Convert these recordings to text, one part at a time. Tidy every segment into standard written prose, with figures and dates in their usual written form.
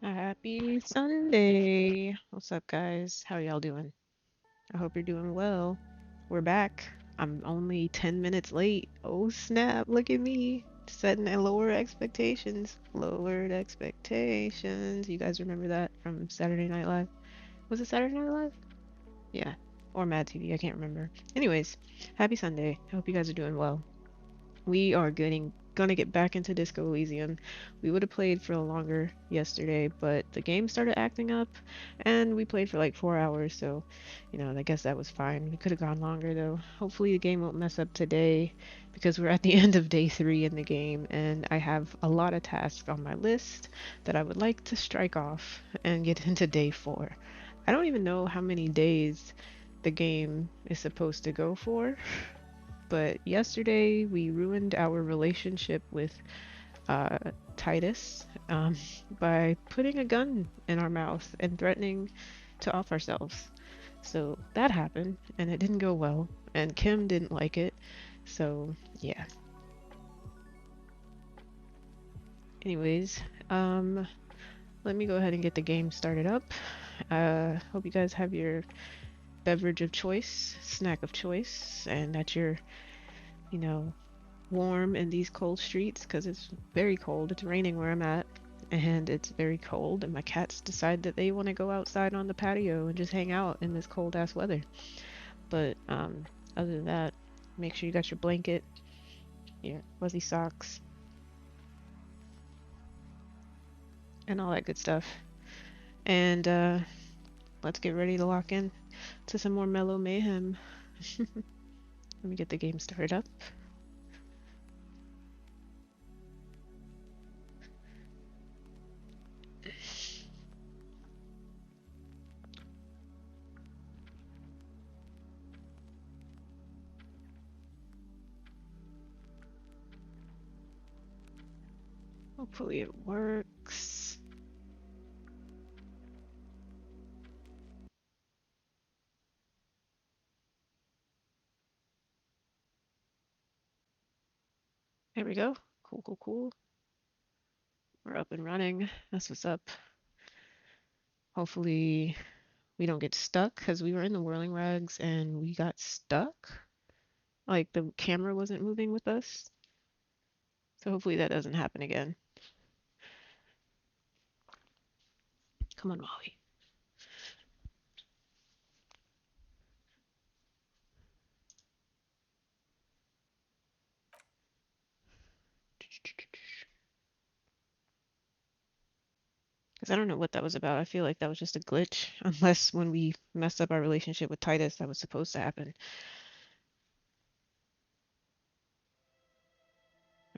Happy Sunday. What's up, guys? How y'all doing? I hope you're doing well. We're back. I'm only 10 minutes late. Oh, snap. Look at me. Setting a lower expectations. Lowered expectations. You guys remember that from Saturday Night Live? Was it Saturday Night Live? Yeah. Or Mad TV. I can't remember. Anyways, happy Sunday. I hope you guys are doing well. We are gonna get back into Disco Elysium. We would have played for longer yesterday, but the game started acting up, and we played for like 4 hours. So, I guess that was fine. We could have gone longer though. Hopefully, the game won't mess up today, because we're at the end of day 3 in the game, and I have a lot of tasks on my list that I would like to strike off and get into day 4. I don't even know how many days the game is supposed to go for. But yesterday we ruined our relationship with uh, Titus by putting a gun in our mouth and threatening to off ourselves. So that happened, and it didn't go well, and Kim didn't like it. So yeah. Anyways, um, let me go ahead and get the game started up. Hope you guys have your beverage of choice, snack of choice, and that you're, you know, warm in these cold streets because it's very cold. It's raining where I'm at, and it's very cold. And my cats decide that they want to go outside on the patio and just hang out in this cold ass weather. But other than that, make sure you got your blanket, your fuzzy socks, and all that good stuff. And let's get ready to lock in to some more Mellow Mayhem. Let me get the game started up. Hopefully it works. There we go. Cool, cool, cool. We're up and running. That's what's up. Hopefully we don't get stuck because we were in the whirling rags and we got stuck. Like the camera wasn't moving with us. So hopefully that doesn't happen again. Come on, Molly. Because I don't know what that was about. I feel like that was just a glitch. Unless when we messed up our relationship with Titus, that was supposed to happen.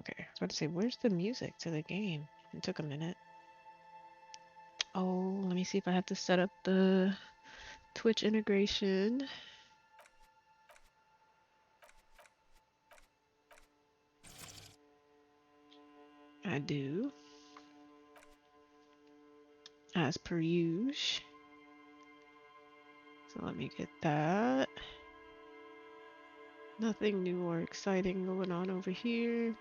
Okay, I was about to say, where's the music to the game? It took a minute. Oh, let me see if I have to set up the Twitch integration. I do. As per usual. So let me get that. Nothing new or exciting going on over here.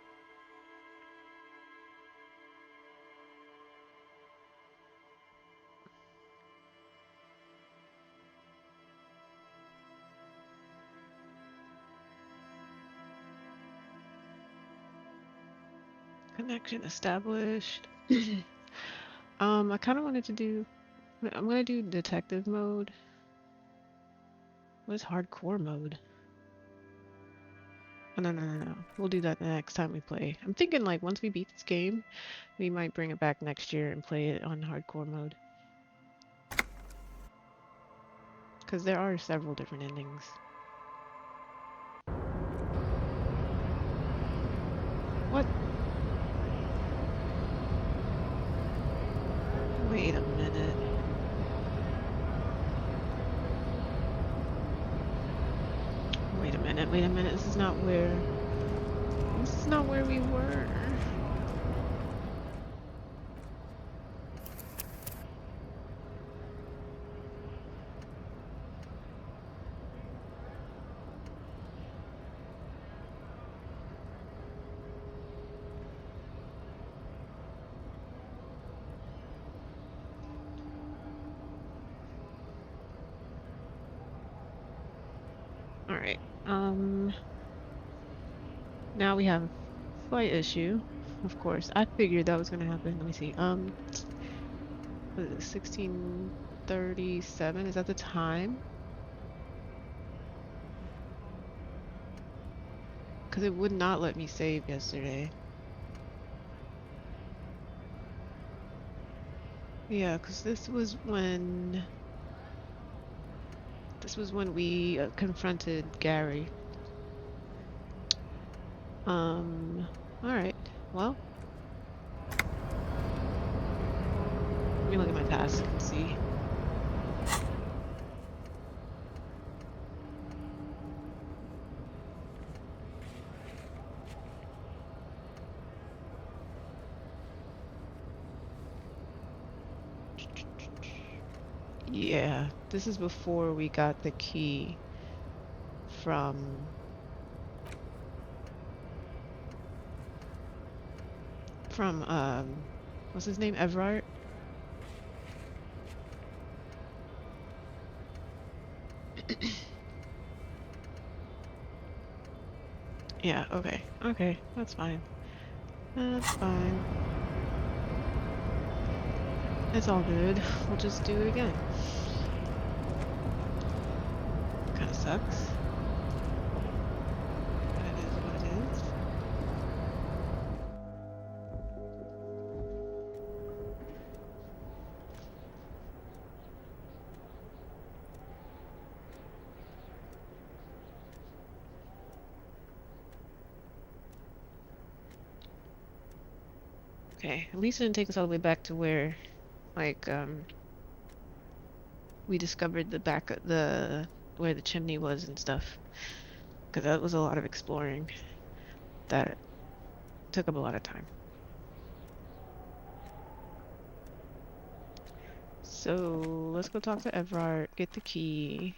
Connection established. I kind of wanted to do. I'm gonna do detective mode. What is hardcore mode? Oh, no, no, no, no. We'll do that the next time we play. I'm thinking like once we beat this game, we might bring it back next year and play it on hardcore mode. Because there are several different endings. What? Wait a minute. Wait a minute, wait a minute. This is not where... This is not where we were. All right. Now we have a slight issue. Of course, I figured that was gonna happen. Let me see. What is it? 16:37. Is that the time? Because it would not let me save yesterday. Yeah, because this was when we confronted Gary. All right. Well, let me look at my task and see. Yeah, this is before we got the key from what's his name? Everard? Yeah, okay. Okay, that's fine. That's fine. It's all good. We'll just do it again. Kinda sucks. But it is what it is. Okay, at least it didn't take us all the way back to where, like, we discovered the back of where the chimney was and stuff. Because that was a lot of exploring that took up a lot of time. So let's go talk to Everard, get the key.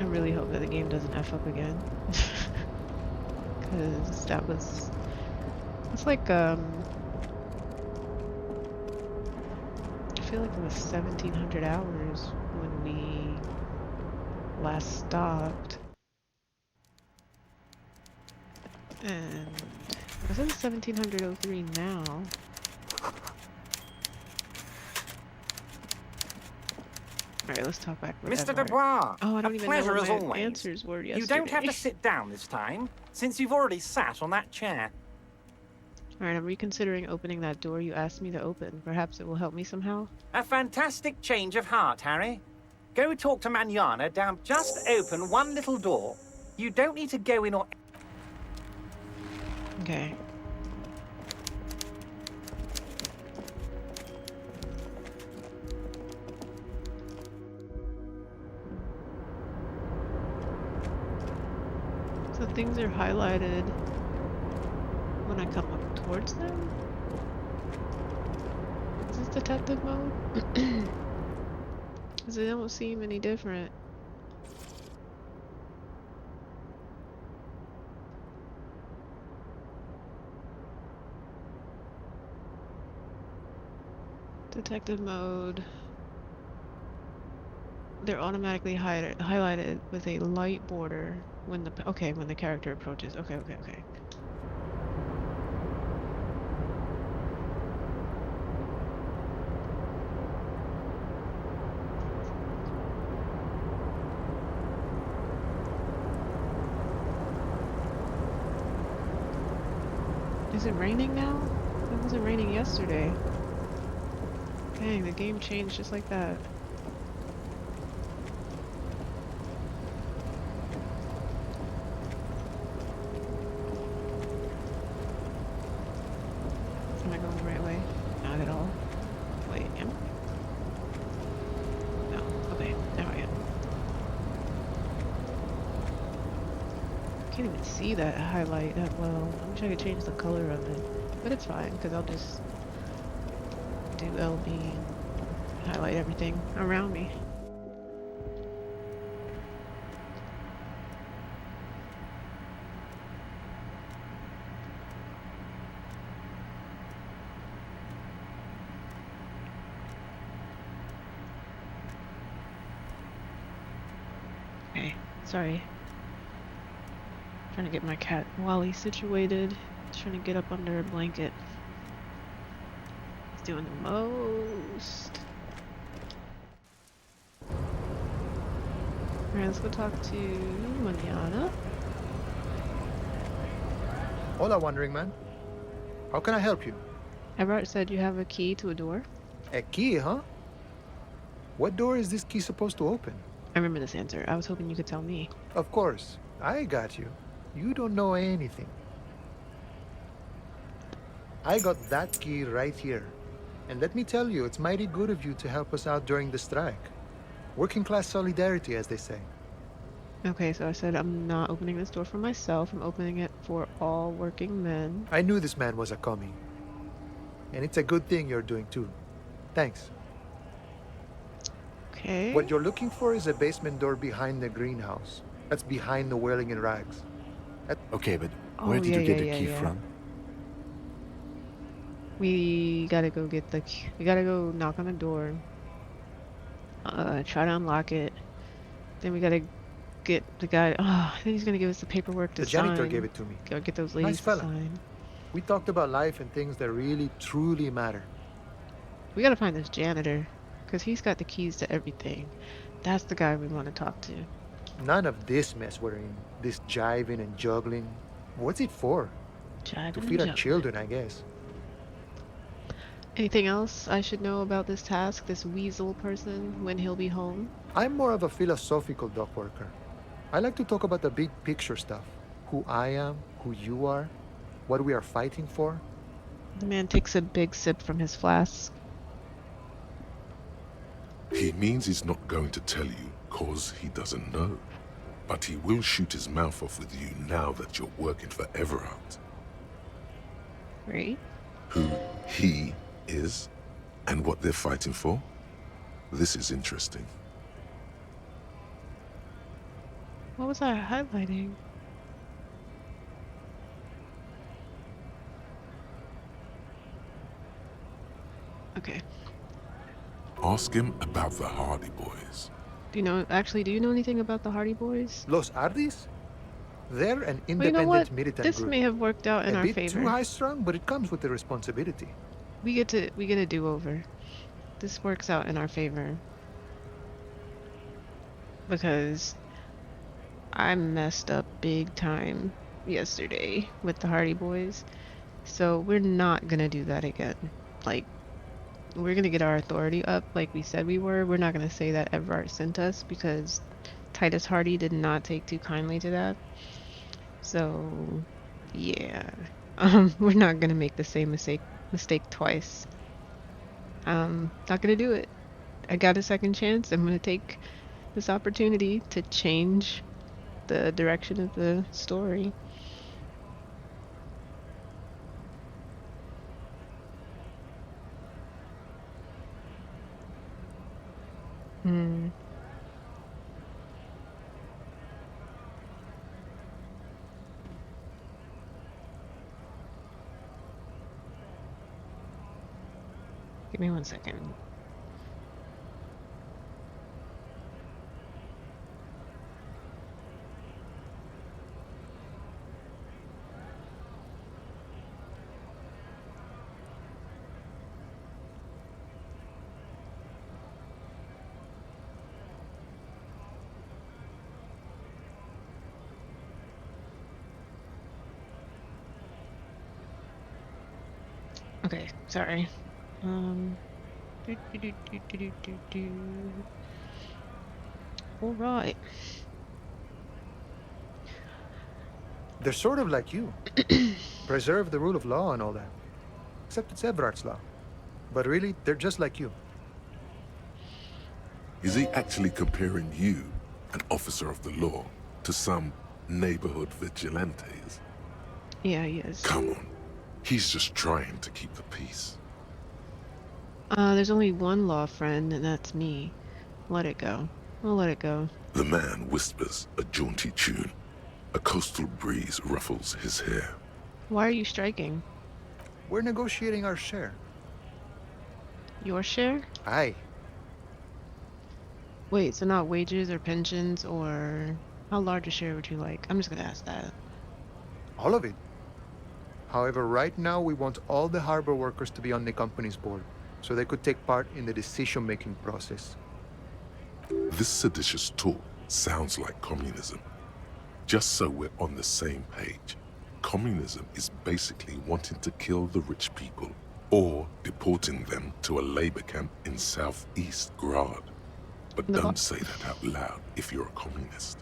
I really hope that the game doesn't F up again. Because it's like, I feel like it was 1700 hours when we last stopped. And I said 1703 now. Alright, let's talk back with Mr. Everard. Dubois, Oh, I don't a even pleasure know as what my always. answers were yesterday. You don't have to sit down this time, since you've already sat on that chair. Alright, I'm reconsidering opening that door you asked me to open. Perhaps it will help me somehow? A fantastic change of heart, Harry. Go talk to Manana down. Just open one little door. You don't need to go in or... Okay. So things are highlighted when I come up towards them? Is this detective mode? Because they don't seem any different. Detective mode. They're automatically highlighted with a light border when the character approaches. Okay. Is it raining now? It wasn't raining yesterday. Dang, the game changed just like that. Am I going the right way? Not at all. Wait, am I? No. Okay, now I am. Can't even see that highlight that well. I wish I could change the color of it. But it's fine, because I'll just do LB and highlight everything around me. Okay, sorry. Trying to get my cat Wally situated. Trying to get up under a blanket. He's doing the most. Alright, let's go talk to Manana. Hola, Wandering Man. How can I help you? Everett said you have a key to a door. A key, huh? What door is this key supposed to open? I remember this answer. I was hoping you could tell me. Of course. I got you. You don't know anything. I got that key right here. And let me tell you, it's mighty good of you to help us out during the strike. Working class solidarity, as they say. Okay, so I said I'm not opening this door for myself. I'm opening it for all working men. I knew this man was a commie. And it's a good thing you're doing too. Thanks. Okay. What you're looking for is a basement door behind the greenhouse. That's behind the Whirling in Rags. Okay, but Oh, where did yeah, you get yeah, the key yeah. from? We gotta go get the key. We gotta go knock on the door. Try to unlock it. Then we gotta get the guy. Oh, then he's gonna give us the paperwork to The sign. janitor gave it to me. Go get those ladies Nice fella. to sign. We talked about life and things that really, truly matter. We gotta find this janitor, because he's got the keys to everything. That's the guy we want to talk to. None of this mess we're in. This jiving and juggling. What's it for? Jive To and feed our jump. children, I guess. Anything else I should know about this task, this weasel person, when he'll be home? I'm more of a philosophical dock worker. I like to talk about the big picture stuff. Who I am, who you are, what we are fighting for. The man takes a big sip from his flask. He means he's not going to tell you, cause he doesn't know. But he will shoot his mouth off with you now that you're working for Everard. Great. Who he is, and what they're fighting for. This is interesting. What was I highlighting? Okay. Ask him about the Hardy Boys. Do you know anything about the Hardy Boys? Los Ardis? They're an Well, you know independent what? militant This group. may have worked out in A our bit favor. too high-strung, but it comes with the responsibility. We get a do-over. This works out in our favor. Because I messed up big time yesterday with the Hardy Boys. So we're not gonna do that again. Like, we're gonna get our authority up like we said we were. We're not gonna say that Everard sent us because Titus Hardy did not take too kindly to that. So, yeah. We're not gonna make the same mistake twice. Not gonna do it. I got a second chance. I'm gonna take this opportunity to change the direction of the story. Hmm. Give me 1 second. Okay, sorry. All right. They're sort of like you. Preserve the rule of law and all that. Except it's Everard's law. But really, they're just like you. Is he actually comparing you, an officer of the law, to some neighborhood vigilantes? Yeah, he is. Come on. He's just trying to keep the peace. There's only one law friend, and that's me. Let it go. We'll let it go. The man whispers a jaunty tune. A coastal breeze ruffles his hair. Why are you striking? We're negotiating our share. Your share? Aye. Wait, so not wages or pensions or how large a share would you like? I'm just gonna ask that. All of it. However, right now we want all the harbor workers to be on the company's board, so they could take part in the decision-making process. This seditious talk sounds like communism. Just so we're on the same page, communism is basically wanting to kill the rich people or deporting them to a labor camp in southeast Grad. But don't say that out loud if you're a communist.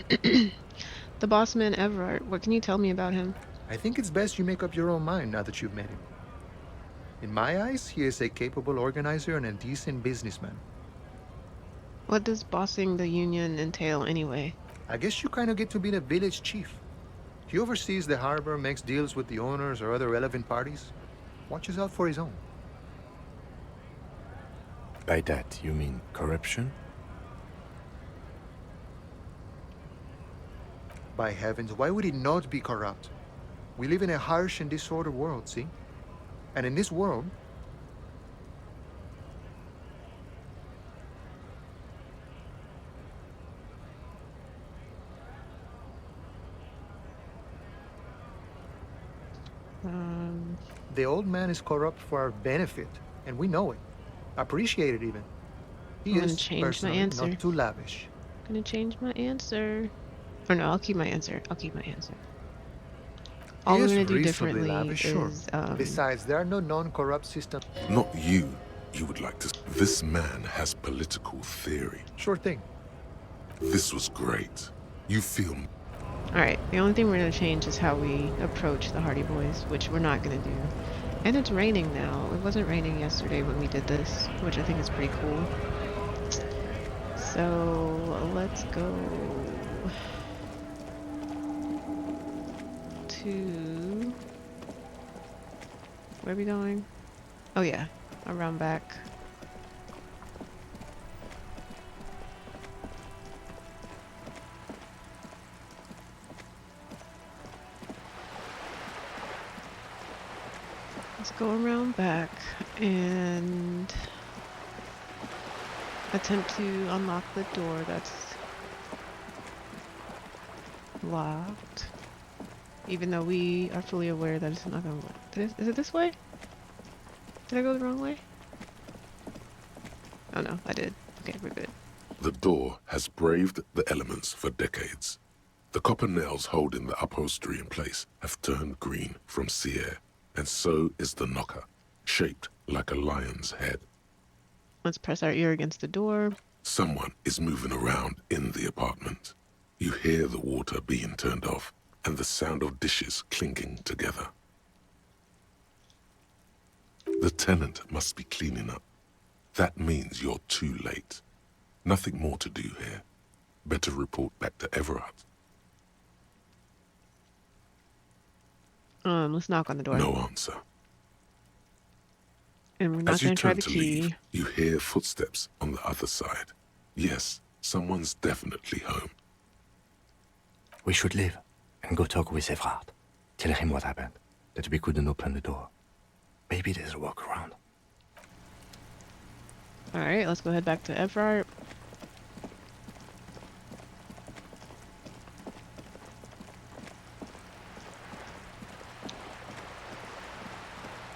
The boss man Everard, what can you tell me about him? I think it's best you make up your own mind now that you've met him. In my eyes, he is a capable organizer and a decent businessman. What does bossing the union entail anyway? I guess you kind of get to be the village chief. He oversees the harbor, makes deals with the owners or other relevant parties, watches out for his own. By that, you mean corruption? By heavens, why would he not be corrupt? We live in a harsh and disordered world, see? And in this world, the old man is corrupt for our benefit, and we know it. Appreciate it even. He I'm gonna is change my personally answer. not too lavish. Gonna change my answer. Or no, I'll keep my answer. I'll keep my answer. All He we're is gonna do reasonably differently lavish, sure. is Besides, there are no non-corrupt systems. Not you would like to. This man has political theory. Sure thing. This was great. You feel. Alright, the only thing we're gonna change is how we approach the Hardy Boys, which we're not gonna do. And it's raining now. It wasn't raining yesterday when we did this, which I think is pretty cool. So let's go to... Where are we going? Oh yeah, around back. Let's go around back and attempt to unlock the door that's locked. Even though we are fully aware that it's not gonna work. Is it this way? Did I go the wrong way? Oh no, I did. Okay, we're good. The door has braved the elements for decades. The copper nails holding the upholstery in place have turned green from sea air, and so is the knocker, shaped like a lion's head. Let's press our ear against the door. Someone is moving around in the apartment. You hear the water being turned off and the sound of dishes clinking together. The tenant must be cleaning up. That means you're too late. Nothing more to do here. Better report back to Everard. Let's knock on the door. No answer. And we're not As you gonna try turn the to key. leave, you hear footsteps on the other side. Yes, someone's definitely home. We should leave and go talk with Everard. Tell him what happened, that we couldn't open the door. Maybe there's a workaround. Alright, let's go head back to Everard.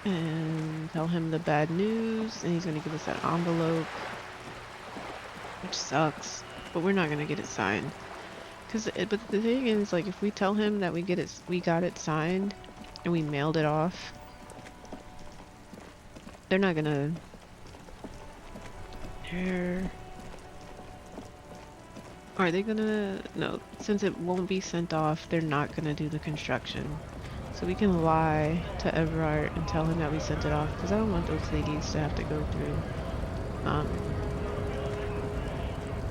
And tell him the bad news, and he's gonna give us that envelope. Which sucks, but we're not gonna get it signed. But the thing is, like, if we tell him that we got it signed, and we mailed it off, they're not gonna... Are they gonna... No, since it won't be sent off, they're not gonna do the construction. So we can lie to Everard and tell him that we sent it off, because I don't want those ladies to have to go through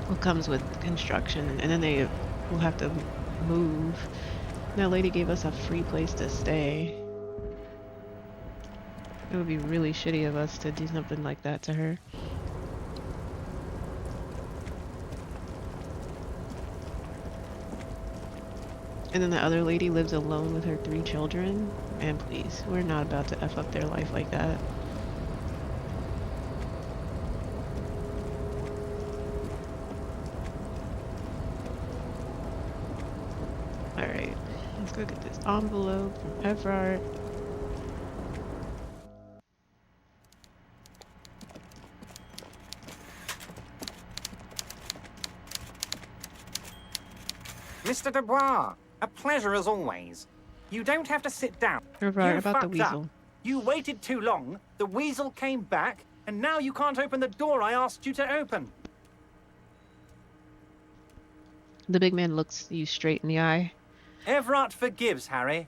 what comes with construction, and then they will have to move. That lady gave us a free place to stay. It would be really shitty of us to do something like that to her. And then the other lady lives alone with her 3 children. And please, we're not about to F up their life like that. Alright, let's go get this envelope from Everard. Mr. Dubois, a pleasure as always. You don't have to sit down. Everard, You about the fucked up. weasel. You waited too long, the weasel came back, and now you can't open the door I asked you to open. The big man looks you straight in the eye. Everard forgives, Harry.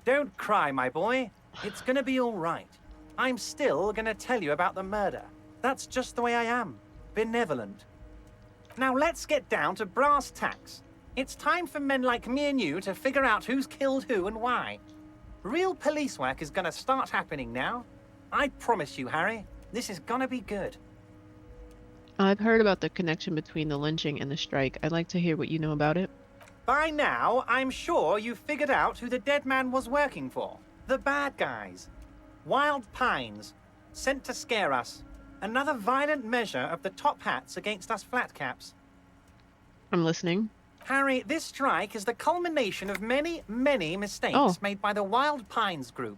Don't cry, my boy. It's gonna be all right. I'm still gonna tell you about the murder. That's just the way I am. Benevolent. Now let's get down to brass tacks. It's time for men like me and you to figure out who's killed who and why. Real police work is gonna start happening now. I promise you, Harry, this is gonna be good. I've heard about the connection between the lynching and the strike. I'd like to hear what you know about it. By now, I'm sure you've figured out who the dead man was working for. The bad guys. Wild Pines. Sent to scare us. Another violent measure of the top hats against us flatcaps. I'm listening. Harry, this strike is the culmination of many, many mistakes made by the Wild Pines group.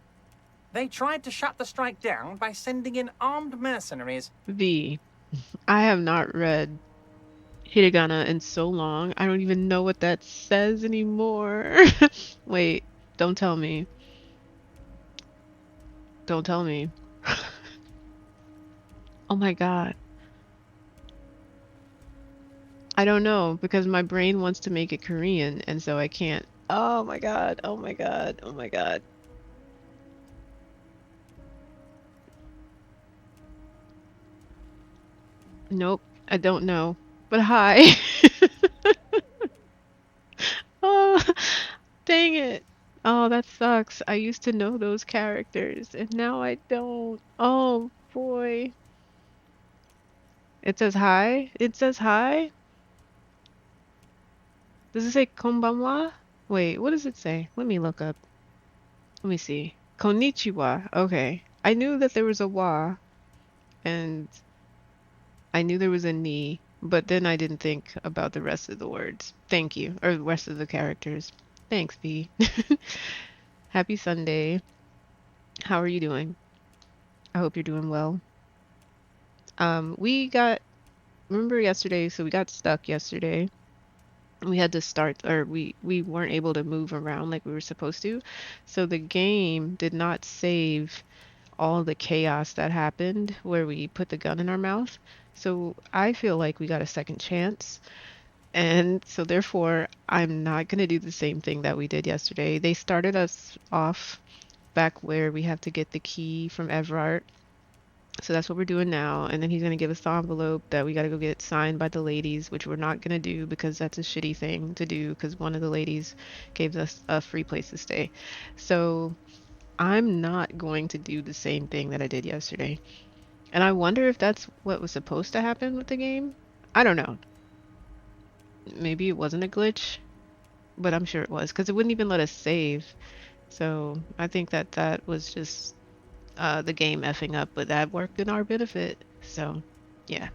They tried to shut the strike down by sending in armed mercenaries. V. I have not read Hiragana in so long. I don't even know what that says anymore. Wait, don't tell me. Don't tell me. Oh my god. I don't know because my brain wants to make it Korean and so I can't. Oh my god. Oh my god. Oh my god. Nope, I don't know. But hi. Oh, dang it. Oh, that sucks. I used to know those characters and now I don't. Oh boy. It says hi? It says hi? Does it say konbanwa? Wait, what does it say? Let me look up. Let me see. Konnichiwa. Okay. I knew that there was a wa and I knew there was a ni, but then I didn't think about the rest of the words. Thank you. Or the rest of the characters. Thanks, B. Happy Sunday. How are you doing? I hope you're doing well. Remember yesterday, so we got stuck yesterday. We had to start, or we weren't able to move around like we were supposed to. So the game did not save all the chaos that happened where we put the gun in our mouth. So I feel like we got a second chance. And so therefore, I'm not going to do the same thing that we did yesterday. They started us off back where we have to get the key from Everard. So that's what we're doing now. And then he's going to give us the envelope that we got to go get signed by the ladies, which we're not going to do because that's a shitty thing to do because one of the ladies gave us a free place to stay. So I'm not going to do the same thing that I did yesterday. And I wonder if that's what was supposed to happen with the game. I don't know. Maybe it wasn't a glitch, but I'm sure it was because it wouldn't even let us save. So I think that that was just the game effing up, but that worked in our benefit. So yeah.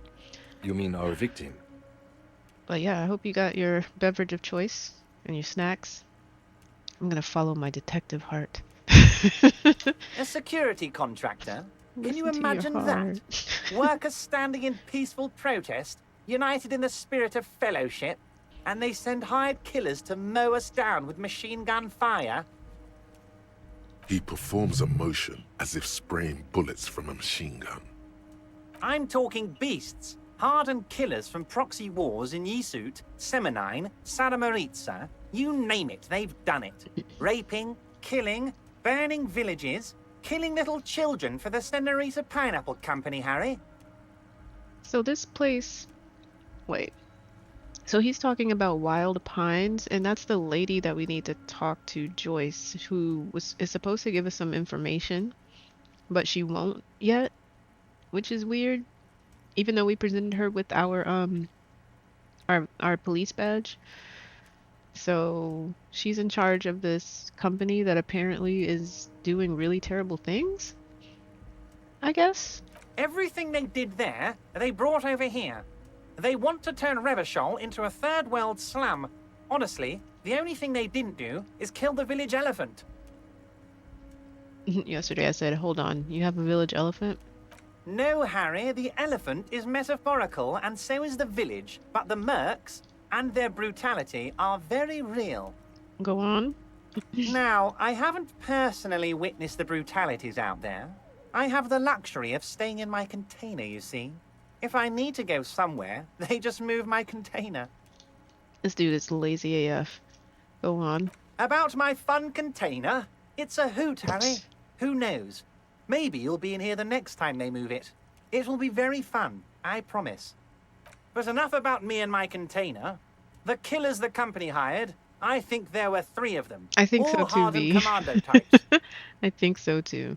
You mean our victim? But yeah, I hope you got your beverage of choice and your snacks. I'm gonna follow my detective heart. A security contractor? Can you Listen to your imagine that? heart. Workers standing in peaceful protest, united in the spirit of fellowship, and they send hired killers to mow us down with machine gun fire? He performs a motion as if spraying bullets from a machine gun. I'm talking beasts, hardened killers from proxy wars in Yisut, Semenine, Saramoritsa, you name it, they've done it. Raping, killing, burning villages, killing little children for the Senorita Pineapple Company, Harry. So this place, wait. So he's talking about Wild Pines, and that's the lady that we need to talk to, Joyce, who is supposed to give us some information but she won't yet, which is weird. Even though we presented her with our police badge. So she's in charge of this company that apparently is doing really terrible things, I guess. Everything they did there, they brought over here. They want to turn Revachol into a third world slum. Honestly, the only thing they didn't do is kill the village elephant. Yesterday I said, hold on, you have a village elephant? No, Harry, the elephant is metaphorical and so is the village, but the mercs and their brutality are very real. Go on. Now, I haven't personally witnessed the brutalities out there. I have the luxury of staying in my container, you see. If I need to go somewhere, they just move my container. This dude is lazy AF. Go on. About my fun container? It's a hoot, Harry. Who knows? Maybe you'll be in here the next time they move it. It will be very fun, I promise. But enough about me and my container. The killers the company hired, I think there were 3 of them. I think all so too, hardened V. commando types. I think so too.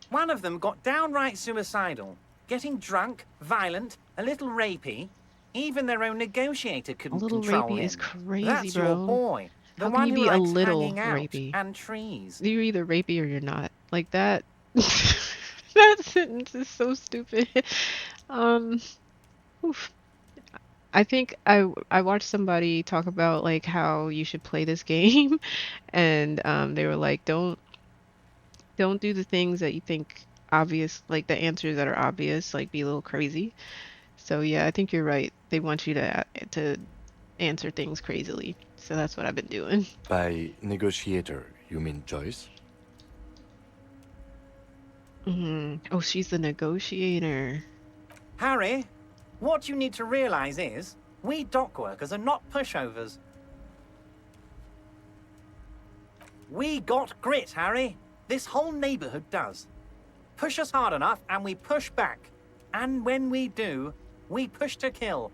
One of them got downright suicidal. Getting drunk, violent, a little rapey. Even their own negotiator A couldn't little control rapey him. is crazy, That's bro. your boy. The How can one you who be a likes little hanging out rapey? and trees. You're either rapey or you're not. Like that. That sentence is so stupid. Um, oof. I think I watched somebody talk about like how you should play this game, and they were like, don't do the things that you think obvious, like the answers that are obvious, like be a little crazy. So yeah, I think you're right. They want you to answer things crazily. So that's what I've been doing. By negotiator, you mean Joyce? Oh, she's the negotiator. Harry, what you need to realize is, we dock workers are not pushovers. We got grit, Harry. This whole neighborhood does. Push us hard enough and we push back. And when we do, we push to kill.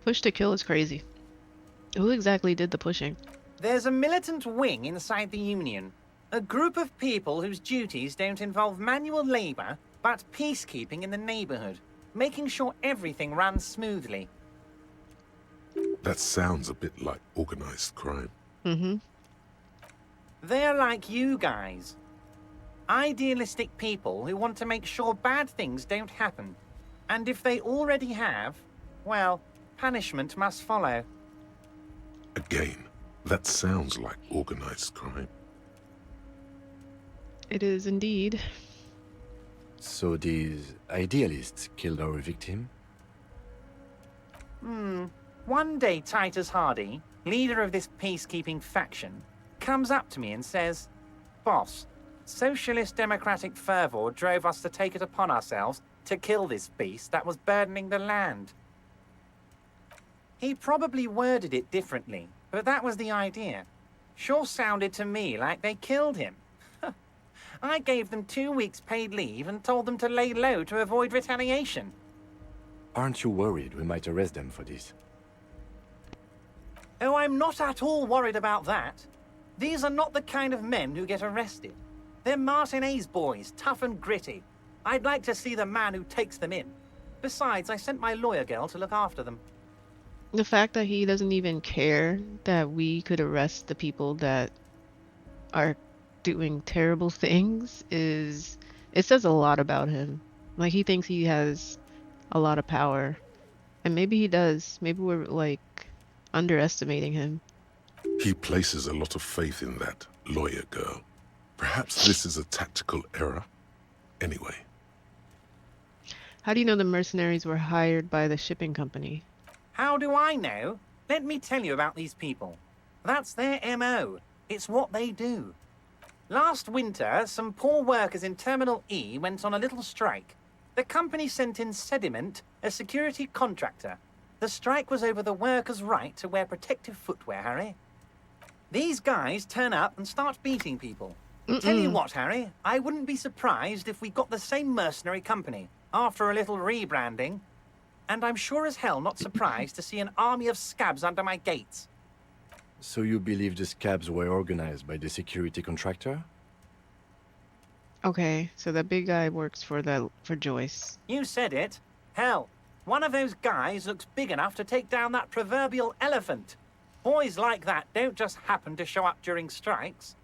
Push to kill is crazy. Who exactly did the pushing? There's a militant wing inside the Union. A group of people whose duties don't involve manual labor, but peacekeeping in the neighborhood. Making sure everything runs smoothly. That sounds a bit like organized crime. Mm-hmm. They're like you guys. Idealistic people who want to make sure bad things don't happen. And if they already have, well, punishment must follow. Again, that sounds like organized crime. It is indeed. So these idealists killed our victim? One day Titus Hardy, leader of this peacekeeping faction, comes up to me and says, "Boss, socialist democratic fervor drove us to take it upon ourselves to kill this beast that was burdening the land." He probably worded it differently, but that was the idea. Sure sounded to me like they killed him. I gave them 2 weeks paid leave and told them to lay low to avoid retaliation. Aren't you worried we might arrest them for this? Oh, I'm not at all worried about that. These are not the kind of men who get arrested. They're Martinez boys, tough and gritty. I'd like to see the man who takes them in. Besides, I sent my lawyer girl to look after them. The fact that he doesn't even care that we could arrest the people that are doing terrible things it says a lot about him. Like he thinks he has a lot of power. And maybe he does. Maybe we're like underestimating him. He places a lot of faith in that lawyer girl. Perhaps this is a tactical error. Anyway. How do you know the mercenaries were hired by the shipping company? How do I know? Let me tell you about these people. That's their MO. It's what they do. Last winter, some poor workers in Terminal E went on a little strike. The company sent in Sediment, a security contractor. The strike was over the workers' right to wear protective footwear, Harry. These guys turn up and start beating people. Tell you what, Harry, I wouldn't be surprised if we got the same mercenary company after a little rebranding. And I'm sure as hell not surprised to see an army of scabs under my gates. So you believe the scabs were organized by the security contractor? Okay, so that big guy works for Joyce. You said it. Hell, one of those guys looks big enough to take down that proverbial elephant. Boys like that don't just happen to show up during strikes.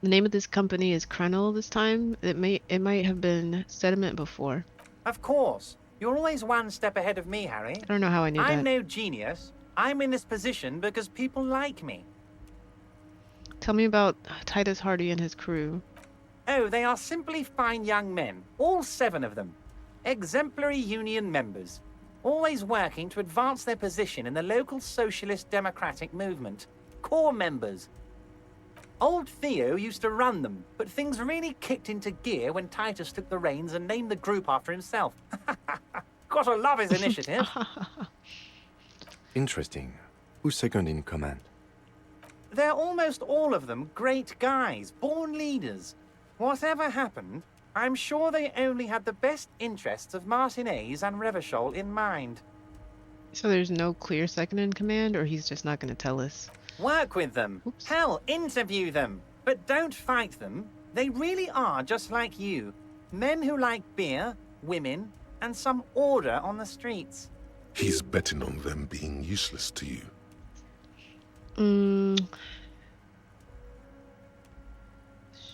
The name of this company is Krenel this time. It might have been Sediment before. Of course. You're always one step ahead of me, Harry. I don't know how I knew I'm that. no genius. I'm in this position because people like me. Tell me about Titus Hardy and his crew. Oh, they are simply fine young men, all 7 of them. Exemplary union members, always working to advance their position in the local socialist democratic movement. Core members. Old Theo used to run them, but things really kicked into gear when Titus took the reins and named the group after himself. Gotta love his initiative. Interesting. Who's second in command? They're almost all of them great guys, born leaders. Whatever happened, I'm sure they only had the best interests of Martinez and Revachol in mind. So there's no clear second in command, or he's just not going to tell us? Work with them. Oops. Hell, interview them. But don't fight them. They really are just like you. Men who like beer, women, and some order on the streets. He's betting on them being useless to you.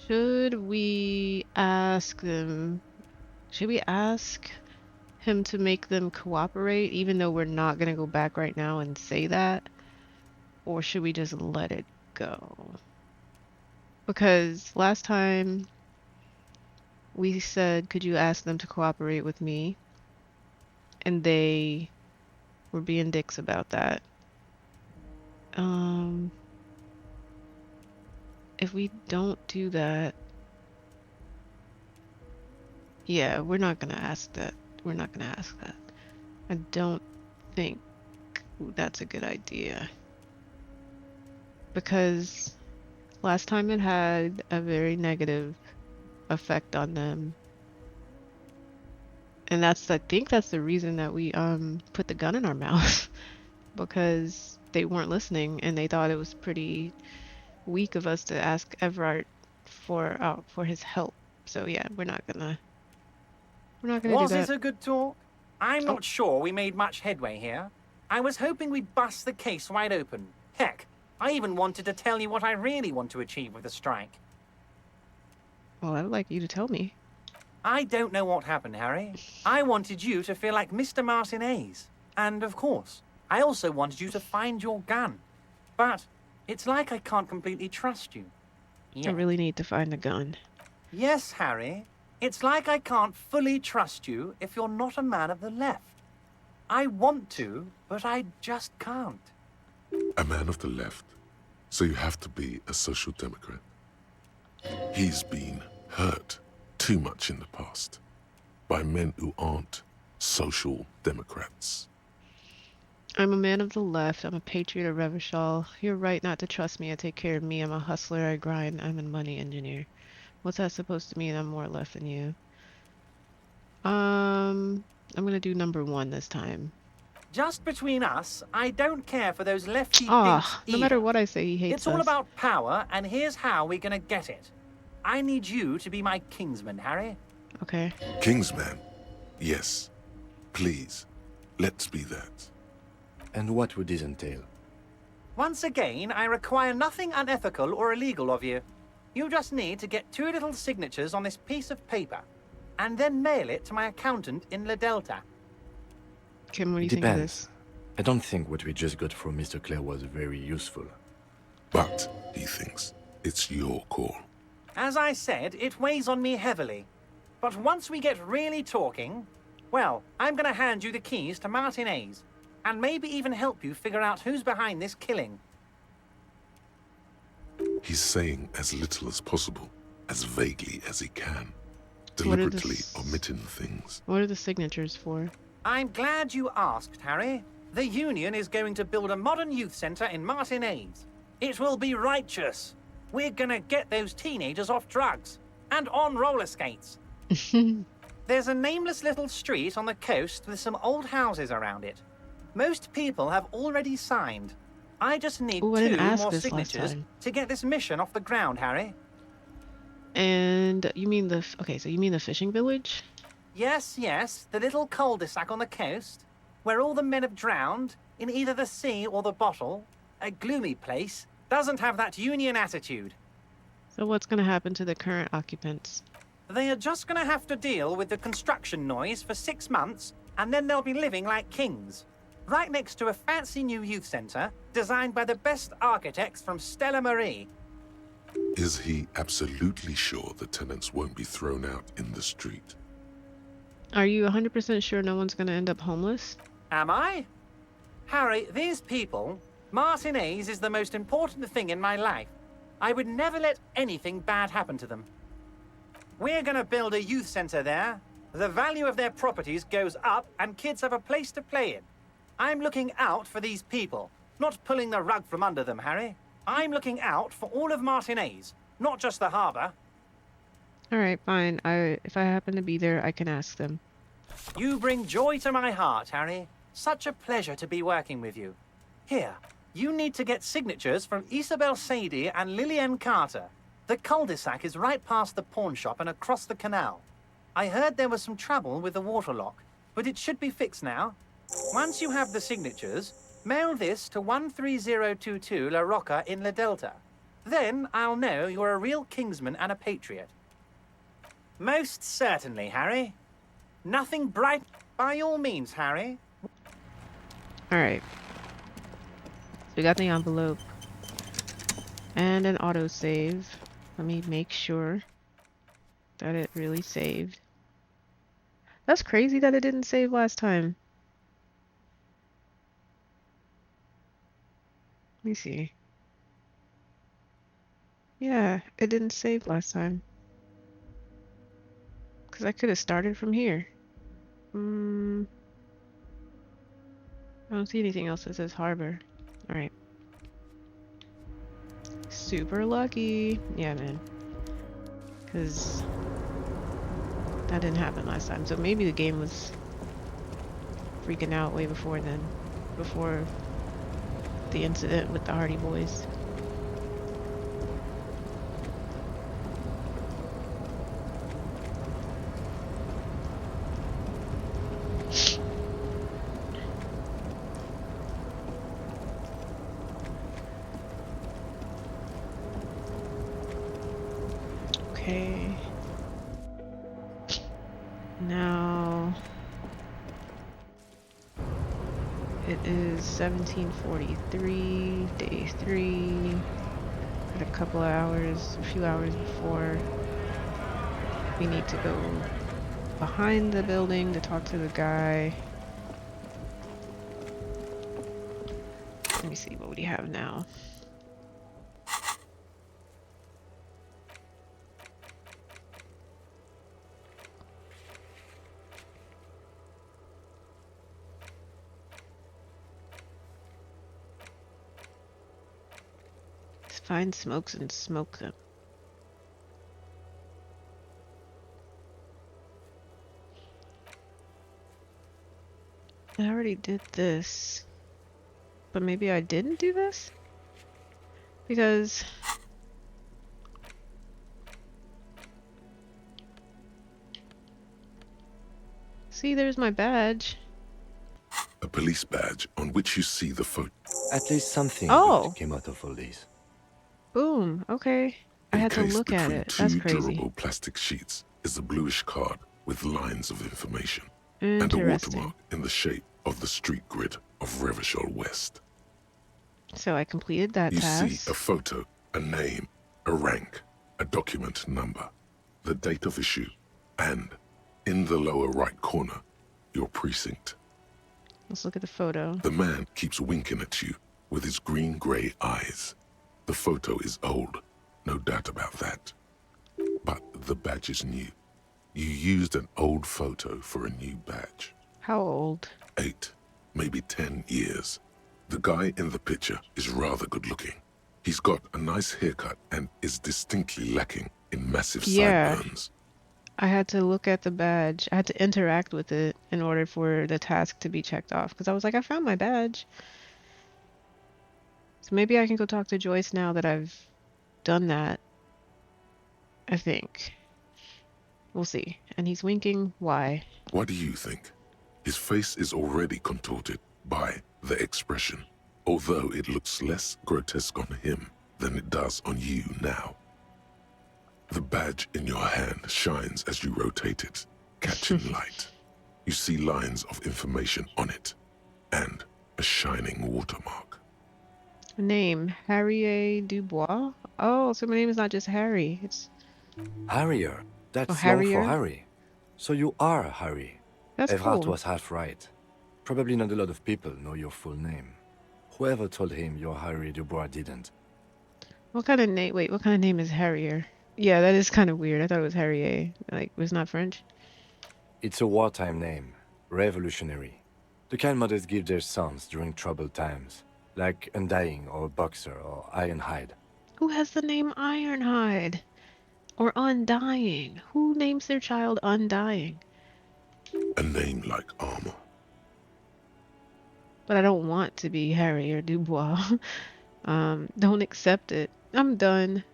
Should we ask them? Should we ask him to make them cooperate, even though we're not going to go back right now and say that? Or should we just let it go? Because last time we said, could you ask them to cooperate with me? And they were being dicks about that. If we don't do that, yeah, we're not gonna ask that. We're not gonna ask that. I don't think that's a good idea. Because last time it had a very negative effect on them. And I think that's the reason that we put the gun in our mouth. Because they weren't listening and they thought it was pretty weak of us to ask Everard for his help. So yeah, we're not gonna do Was that. it a good talk? I'm not sure we made much headway here. I was hoping we'd bust the case wide open. Heck, I even wanted to tell you what I really want to achieve with the strike. Well, I would like you to tell me. I don't know what happened, Harry. I wanted you to feel like Mr. Martinez. And of course, I also wanted you to find your gun. But it's like I can't completely trust you. I really need to find the gun. Yes, Harry. It's like I can't fully trust you if you're not a man of the left. I want to, but I just can't. A man of the left, so you have to be a social democrat. He's been hurt too much in the past by men who aren't social democrats. I'm a man of the left. I'm a patriot of Revachol. You're right not to trust me. I take care of me. I'm a hustler. I grind. I'm a money engineer. What's that supposed to mean? I'm more left than you. I'm gonna do number 1 this time. Just between us, I don't care for those lefty Ah, dinks no matter either. what I say, he hates It's all us. about power, and here's how we're gonna get it. I need you to be my kingsman, Harry. Okay. Kingsman, yes. Please, let's be that. And what would this entail? Once again, I require nothing unethical or illegal of you. You just need to get 2 little signatures on this piece of paper, and then mail it to my accountant in La Delta. Kim, what do you It think of depends. this? I don't think what we just got from Mr. Clare was very useful. But, he thinks, it's your call. As I said, it weighs on me heavily. But once we get really talking, well, I'm gonna hand you the keys to Martinez, and maybe even help you figure out who's behind this killing. He's saying as little as possible, as vaguely as he can, What are the deliberately s- omitting things. What are the signatures for? I'm glad you asked, Harry. The Union is going to build a modern youth centre in Martinez. It will be righteous. We're gonna get those teenagers off drugs and on roller skates. There's a nameless little street on the coast with some old houses around it. Most people have already signed. I just need Oh, I didn't 2 ask more this last signatures time. to get this mission off the ground, Harry. And you mean the okay, so you mean the fishing village? Yes, yes, the little cul-de-sac on the coast, where all the men have drowned in either the sea or the bottle. A gloomy place, doesn't have that Union attitude. So what's gonna happen to the current occupants? They are just going to have to deal with the construction noise for 6 months, and then they'll be living like kings. Right next to a fancy new youth centre, designed by the best architects from Stella Marie. Is he absolutely sure the tenants won't be thrown out in the street? Are you 100% sure no one's gonna end up homeless? Am I? Harry, these people, Martinez is the most important thing in my life. I would never let anything bad happen to them. We're going to build a youth centre there. The value of their properties goes up and kids have a place to play in. I'm looking out for these people, not pulling the rug from under them, Harry. I'm looking out for all of Martinez, not just the harbour. All right, fine. If I happen to be there, I can ask them. You bring joy to my heart, Harry. Such a pleasure to be working with you. Here, you need to get signatures from Isabel Sadie and Lillian Carter. The cul-de-sac is right past the pawn shop and across the canal. I heard there was some trouble with the water lock, but it should be fixed now. Once you have the signatures, mail this to 13022 La Rocca in La Delta. Then I'll know you're a real Kingsman and a patriot. Most certainly, Harry. Nothing bright. By all means, Harry. All right. So we got the envelope and an autosave. Let me make sure that it really saved. That's crazy that it didn't save last time. Let me see. Yeah, it didn't save last time. Because I could have started from here. I don't see anything else that says harbor. Alright. Super lucky. Yeah, man. Because that didn't happen last time. So maybe the game was freaking out way before then. Before the incident with the Hardy Boys. Okay. Now it is 17:43, day 3. Got a couple of hours, a few hours before we need to go behind the building to talk to the guy. Let me see, what would he have now? Find smokes and smoke them. I already did this. But maybe I didn't do this? Because see, there's my badge. A police badge on which you see the photo. At least something Oh. good came out of all this. Boom. Okay. I had to Encased look at between it. That's two crazy. durable plastic sheets is a bluish card with lines of information and a Interesting. watermark in the shape of the street grid of Revachol West. So I completed that You task. see a photo, a name, a rank, a document number, the date of issue, and in the lower right corner, your precinct. Let's look at the photo. The man keeps winking at you with his green-gray eyes. The photo is old, no doubt about that. But the badge is new. You used an old photo for a new badge. How old? 8, maybe 10 years. The guy in the picture is rather good looking. He's got a nice haircut and is distinctly lacking in massive Yeah. sideburns. I had to look at the badge. I had to interact with it in order for the task to be checked off. Because I was like, I found my badge. So maybe I can go talk to Joyce now that I've done that, I think. We'll see. And he's winking. Why? What do you think? His face is already contorted by the expression, although it looks less grotesque on him than it does on you now. The badge in your hand shines as you rotate it, catching light. You see lines of information on it, and a shining watermark. Name, Harrier Dubois. Oh, so my name is not just Harry. It's Harrier. oh That's long for Harrier. Harry. So you are Harry. That's Evrard cool. was half right. Probably not a lot of people know your full name. Whoever told him you're Harry Dubois didn't. What kind of name? Wait, what kind of name is Harrier? Yeah, that is kind of weird. I thought it was Harrier. Like, it was not French. It's a wartime name. Revolutionary. The kind mothers give their sons during troubled times. Like Undying or Boxer or Ironhide. Who has the name Ironhide? Or Undying? Who names their child Undying? A name like armor. But I don't want to be Harrier Dubois. Don't accept it. I'm done.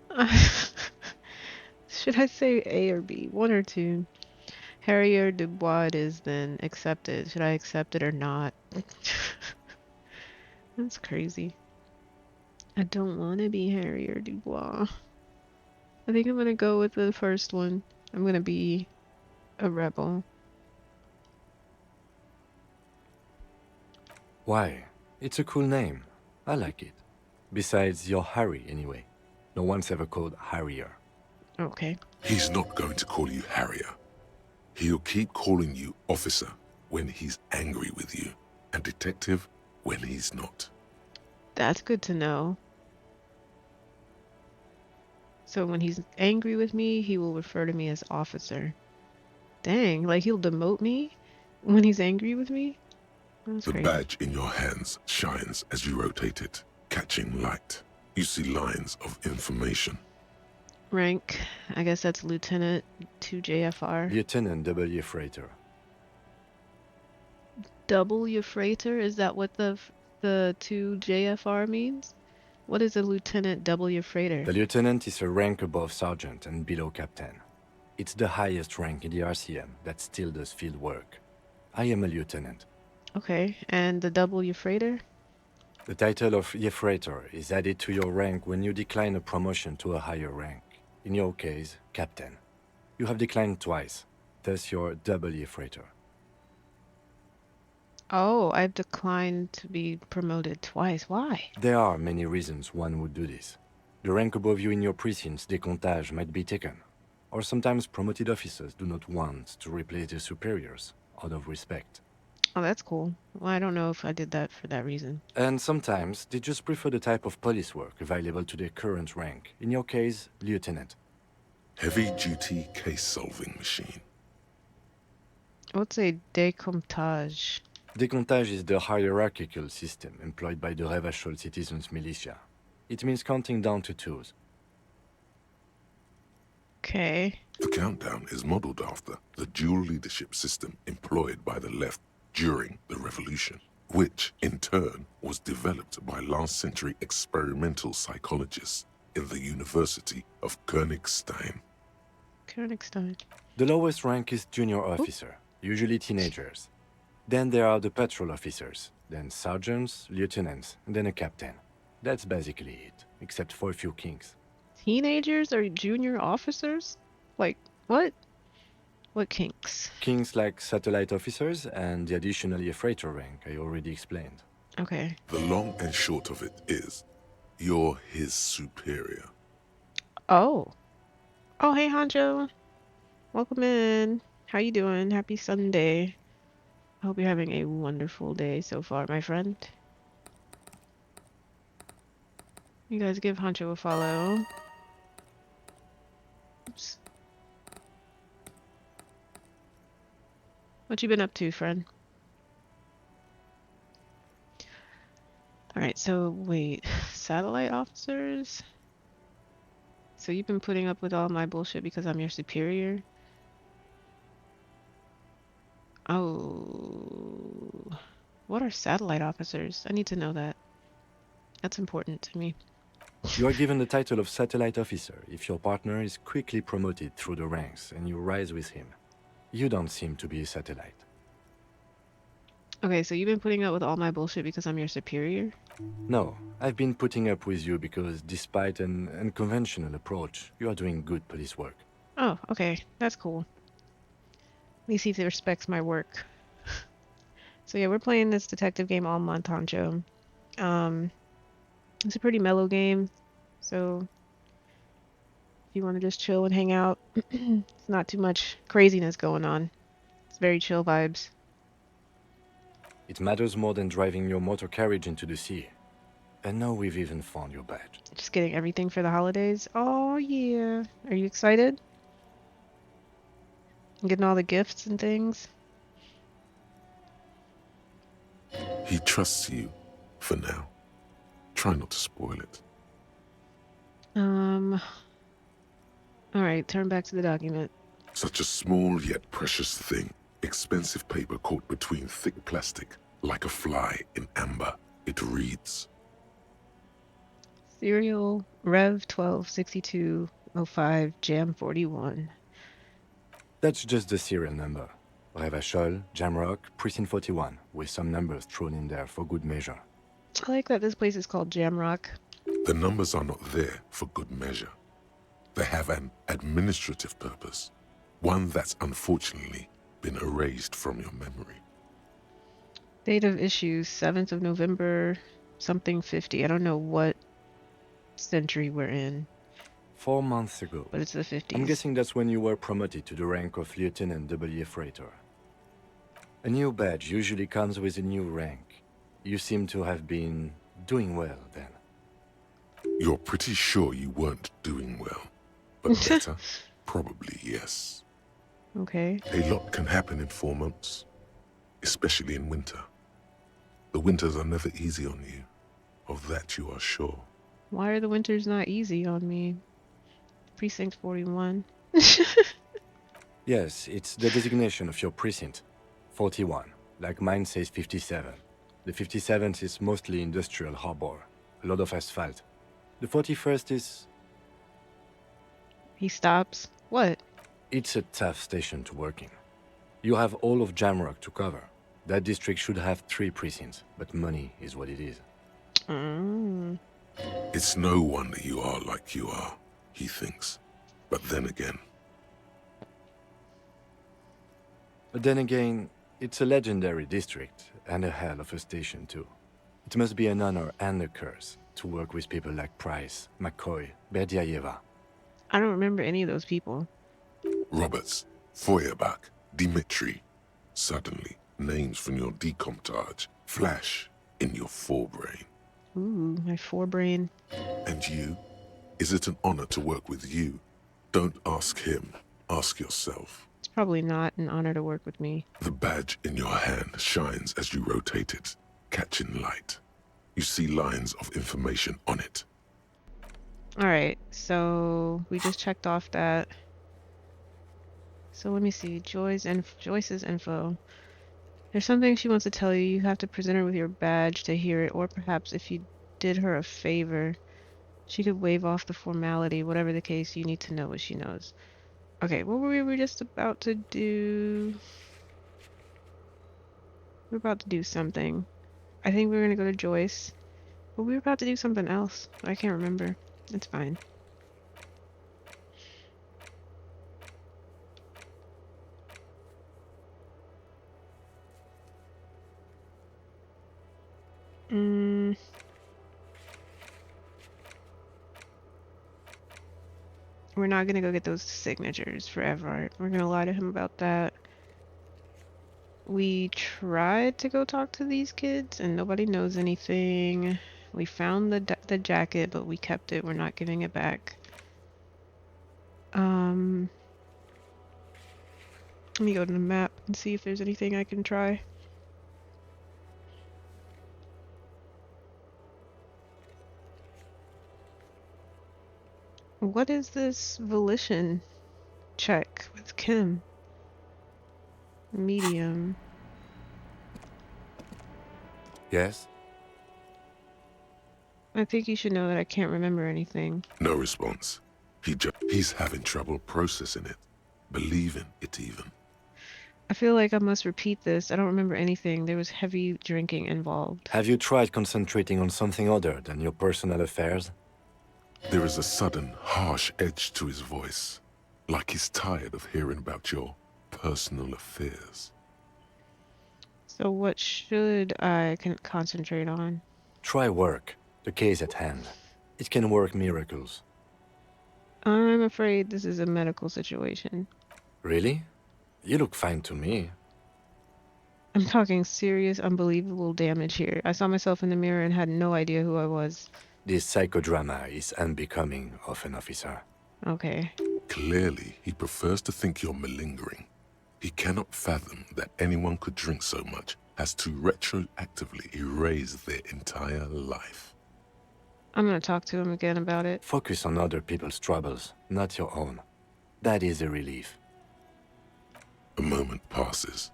Should I say A or B? One or two? Harrier Dubois it is then. Accepted. Should I accept it or not? That's crazy. I don't want to be Harrier Dubois. I think I'm gonna go with the first one. I'm gonna be a rebel. Why? It's a cool name. I like it. Besides, you're Harry anyway. No one's ever called Harrier. Okay. He's not going to call you Harrier. He'll keep calling you officer when he's angry with you, and detective when he's not. That's good to know. So when he's angry with me, he will refer to me as officer. Dang, like he'll demote me when he's angry with me? That's The crazy. badge in your hands shines as you rotate it, catching light. You see lines of information. Rank, I guess that's Lieutenant 2JFR. Lieutenant W. Freighter. W Freighter, is that what the 2JFR means? What is a Lieutenant W Freighter? The lieutenant is a rank above sergeant and below captain. It's the highest rank in the RCM that still does field work. I am a lieutenant. Okay, and the W Freighter? The title of Freighter is added to your rank when you decline a promotion to a higher rank. In your case, captain. You have declined twice, thus you're W Freighter. Oh, I've declined to be promoted twice. Why? There are many reasons one would do this. The rank above you in your precinct's décomptage might be taken, or sometimes promoted officers do not want to replace their superiors out of respect. Oh, that's cool. Well, I don't know if I did that for that reason. And sometimes they just prefer the type of police work available to their current rank. In your case, lieutenant. Heavy-duty case-solving machine. What's a décomptage? Décomptage is the hierarchical system employed by the Revachol citizens' militia. It means counting down to twos. Okay. The countdown is modeled after the dual leadership system employed by the left during the revolution, which in turn was developed by last-century experimental psychologists in the University of Königstein. Königstein. The lowest rank is junior officer, usually teenagers. Then there are the patrol officers, then sergeants, lieutenants, and then a captain. That's basically it, except for a few kinks. Teenagers are junior officers? Like, what? What kinks? Kinks like satellite officers and the additional freighter rank I already explained. Okay. The long and short of it is, you're his superior. Oh. Oh, hey, Hanjo. Welcome in. How you doing? Happy Sunday. I hope you're having a wonderful day so far, my friend. You guys give Hancho a follow. Oops. What you been up to, friend? Alright, so wait. Satellite officers? So you've been putting up with all my bullshit because I'm your superior? Oh. What are satellite officers? I need to know that. That's important to me. You are given the title of satellite officer if your partner is quickly promoted through the ranks and you rise with him. You don't seem to be a satellite. Okay, so you've been putting up with all my bullshit because I'm your superior? No, I've been putting up with you because despite an unconventional approach, you are doing good police work. Oh, okay. That's cool. At least he respects my work. So yeah, we're playing this detective game all month, Honcho. Um, it's a pretty mellow game. So if you want to just chill and hang out, it's not too much craziness going on. It's very chill vibes. It matters more than driving your motor carriage into the sea. And now we've even found your badge. Just getting everything for the holidays. Oh yeah. Are you excited? Getting all the gifts and things? He trusts you, for now. Try not to spoil it. All right, turn back to the document. Such a small yet precious thing. Expensive paper caught between thick plastic, like a fly in amber. It reads, Serial Rev 126205 Jam 41. That's just the serial number. Revachol, Jamrock, Precinct 41, with some numbers thrown in there for good measure. I like that this place is called Jamrock. the numbers are not there for good measure. They have an administrative purpose, one that's unfortunately been erased from your memory. Date of issue 7th of November, something 50. I don't know what century we're in, 4 months ago. but it's the 50s. I'm guessing that's when you were promoted to the rank of Lieutenant W. Freighter. A new badge usually comes with a new rank. You seem to have been doing well then. You're pretty sure you weren't doing well, but better? Probably yes. Okay. A lot can happen in 4 months, especially in winter. The winters are never easy on you, of that you are sure. Why are the winters not easy on me? Precinct 41. Yes, it's the designation of your precinct. 41, like mine says 57. The 57th is mostly industrial harbor, a lot of asphalt. The 41st is... He stops. What? It's a tough station to work in. You have all of Jamrock to cover. That district should have 3 precincts, but money is what it is. Mm. It's no wonder you are like you are, he thinks. But then again, It's a legendary district, and a hell of a station too. It must be an honor and a curse to work with people like Price, McCoy, Berdiaeva. I don't remember any of those people. Roberts, Feuerbach, Dimitri. Suddenly, names from your decomptage flash in your forebrain. Ooh, my forebrain. And you? Is it an honor to work with you? Don't ask him, ask yourself. It's probably not an honor to work with me. The badge in your hand shines as you rotate it, catching light. You see lines of information on it. Alright, so we just checked off that. So let me see. Joyce's info. There's something she wants to tell you. You have to present her with your badge to hear it, or perhaps if you did her a favor, she could waive off the formality. Whatever the case, you need to know what she knows. Okay, what were we just about to do? We're about to do something. I think we were gonna go to Joyce, but we were about to do something else. I can't remember. It's fine. We're not gonna go get those signatures forever. We're gonna lie to him about that. We tried to go talk to these kids and nobody knows anything. We found the jacket, but we kept it. We're not giving it back. Let me go to the map and see if there's anything I can try. What is this volition check with Kim? Medium. Yes? I think you should know that I can't remember anything. No response. He's having trouble processing it, believing it even. I feel like I must repeat this. I don't remember anything. There was heavy drinking involved. Have you tried concentrating on something other than your personal affairs? There is a sudden, harsh edge to his voice, like he's tired of hearing about your personal affairs. So what should I concentrate on? Try work. The case at hand. It can work miracles. I'm afraid this is a medical situation. Really? You look fine to me. I'm talking serious, unbelievable damage here. I saw myself in the mirror and had no idea who I was. This psychodrama is unbecoming of an officer. Okay. Clearly, he prefers to think you're malingering. He cannot fathom that anyone could drink so much as to retroactively erase their entire life. I'm gonna talk to him again about it. Focus on other people's troubles, not your own. That is a relief. A moment passes.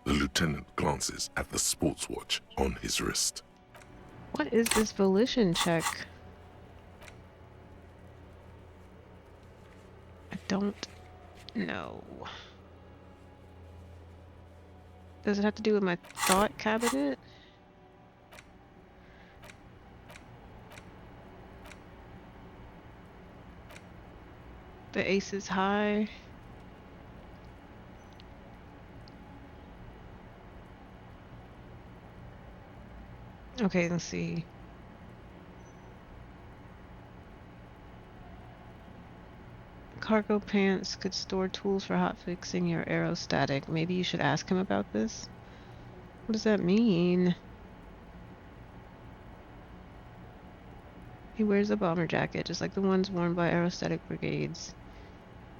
The lieutenant glances at the sports watch on his wrist. What is this volition check? I don't know. Does it have to do with my thought cabinet? The ace is high. Okay, let's see. Cargo pants could store tools for hotfixing your aerostatic. Maybe you should ask him about this. What does that mean? He wears a bomber jacket, just like the ones worn by aerostatic brigades.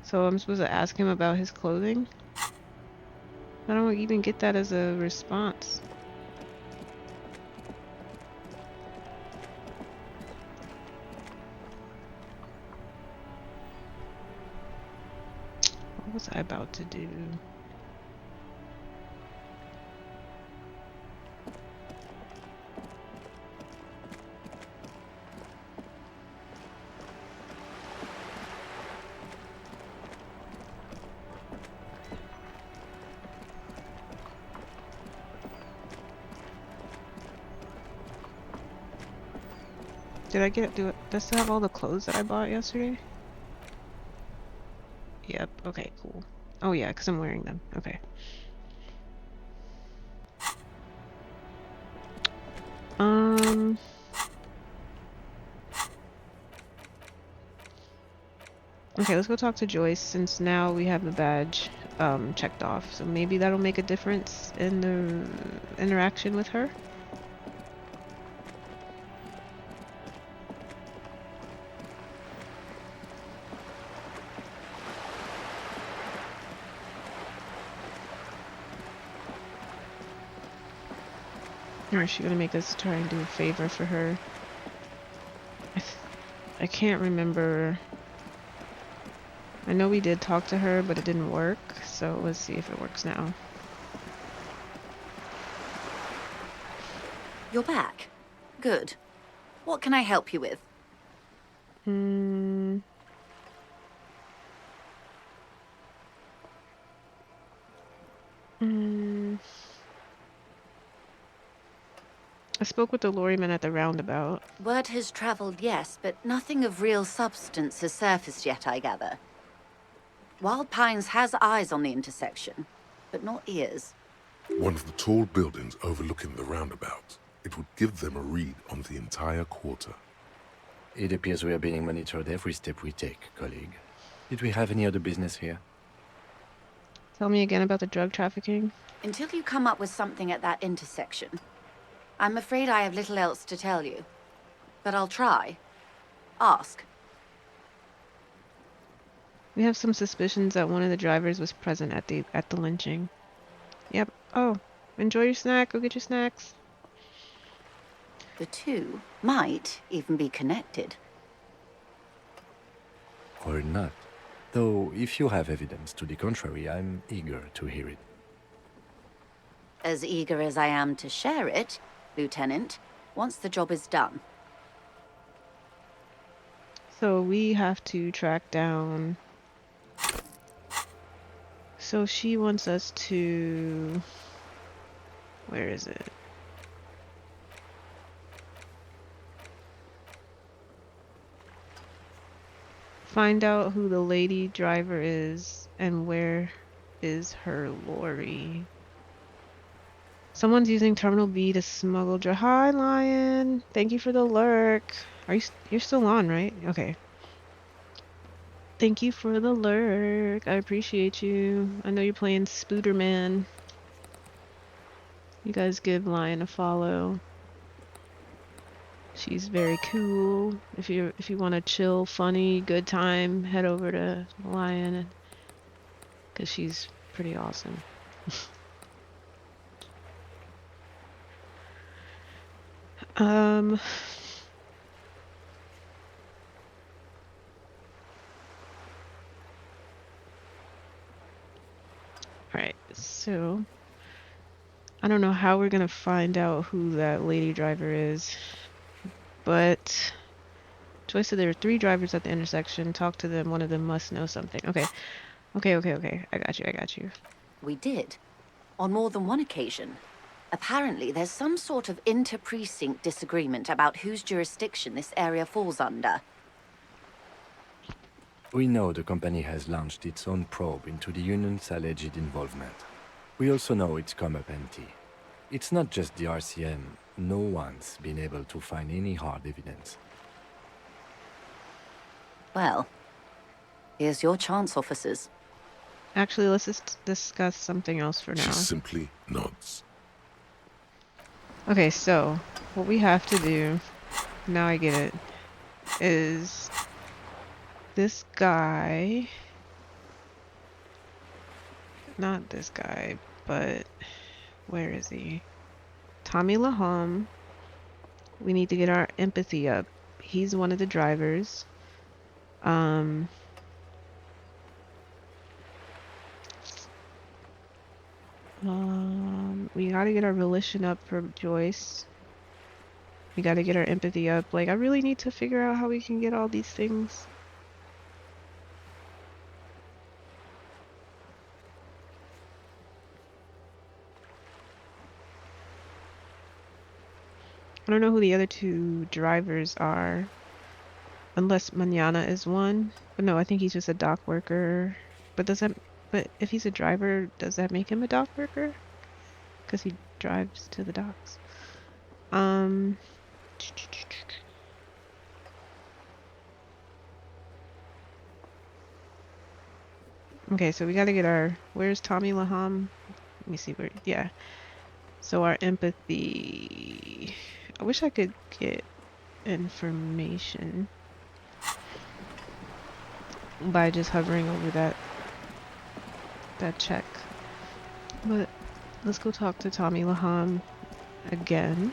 So I'm supposed to ask him about his clothing? I don't even get that as a response. What was I about to do? Did I get do it? Does it have all the clothes that I bought yesterday? Yep. Okay, cool. Oh yeah, because I'm wearing them. Okay. Okay, let's go talk to Joyce since now we have the badge checked off. So maybe that'll make a difference in the interaction with her. Or is she gonna make us try and do a favor for her? I can't remember. I know we did talk to her, but it didn't work. So let's see if it works now. You're back. Good. What can I help you with? I spoke with the lorryman at the roundabout. Word has traveled, yes, but nothing of real substance has surfaced yet, I gather. Wild Pines has eyes on the intersection, but not ears. One of the tall buildings overlooking the roundabout. It would give them a read on the entire quarter. It appears we are being monitored every step we take, colleague. Did we have any other business here? Tell me again about the drug trafficking. Until you come up with something at that intersection, I'm afraid I have little else to tell you. But I'll try. Ask. We have some suspicions that one of the drivers was present at the lynching. Yep. Oh, enjoy your snack. Go get your snacks. The two might even be connected. Or not. Though, if you have evidence to the contrary, I'm eager to hear it. As eager as I am to share it, Lieutenant, once the job is done. So we have to track down. So she wants us to. Where is it? Find out who the lady driver is and where is her lorry. Someone's using Terminal B to smuggle drugs. Hi, Lion. Thank you for the lurk. You're still on, right? Okay. Thank you for the lurk. I appreciate you. I know you're playing Spooderman. You guys give Lion a follow. She's very cool. If you want a chill, funny, good time, head over to Lion because she's pretty awesome. Um, all right. So I don't know how we're gonna find out who that lady driver is, but Joyce said there are 3 drivers at the intersection. Talk to them. One of them must know something. Okay. Okay. I got you. We did, on more than one occasion. Apparently, there's some sort of inter-precinct disagreement about whose jurisdiction this area falls under. We know the company has launched its own probe into the union's alleged involvement. We also know it's come up empty. It's not just the RCM. No one's been able to find any hard evidence. Well, here's your chance, officers. Actually, let's just discuss something else for She now. simply nods. Okay, so what we have to do, now I get it, is this guy, not this guy, but where is he? Tommy Laham. We need to get our empathy up. He's one of the drivers. We gotta get our volition up for Joyce. We gotta get our empathy up. Like, I really need to figure out how we can get all these things. I don't know who the other 2 drivers are. Unless Manana is one. But no, I think he's just a dock worker. But if he's a driver, does that make him a dock worker? Because he drives to the docks. Okay, so we gotta get where's Tommy Laham? Let me see where, yeah. So our empathy, I wish I could get information by just hovering over that check. But let's go talk to Tommy Laham again.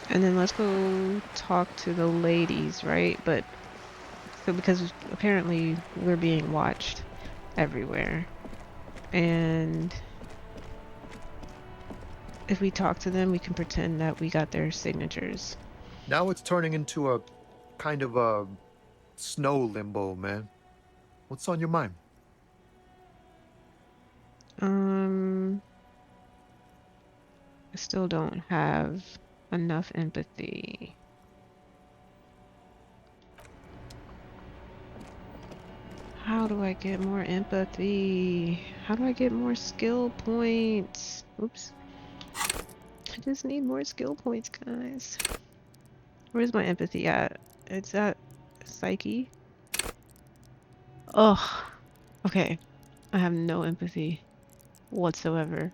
And then let's go talk to the ladies, right? But so because apparently we're being watched everywhere. And if we talk to them, we can pretend that we got their signatures. Now it's turning into a kind of a snow limbo, man. What's on your mind? I still don't have enough empathy. How do I get more empathy? How do I get more skill points? Oops. I just need more skill points, guys. Where's my empathy at? It's at psyche. Ugh. Okay. I have no empathy whatsoever.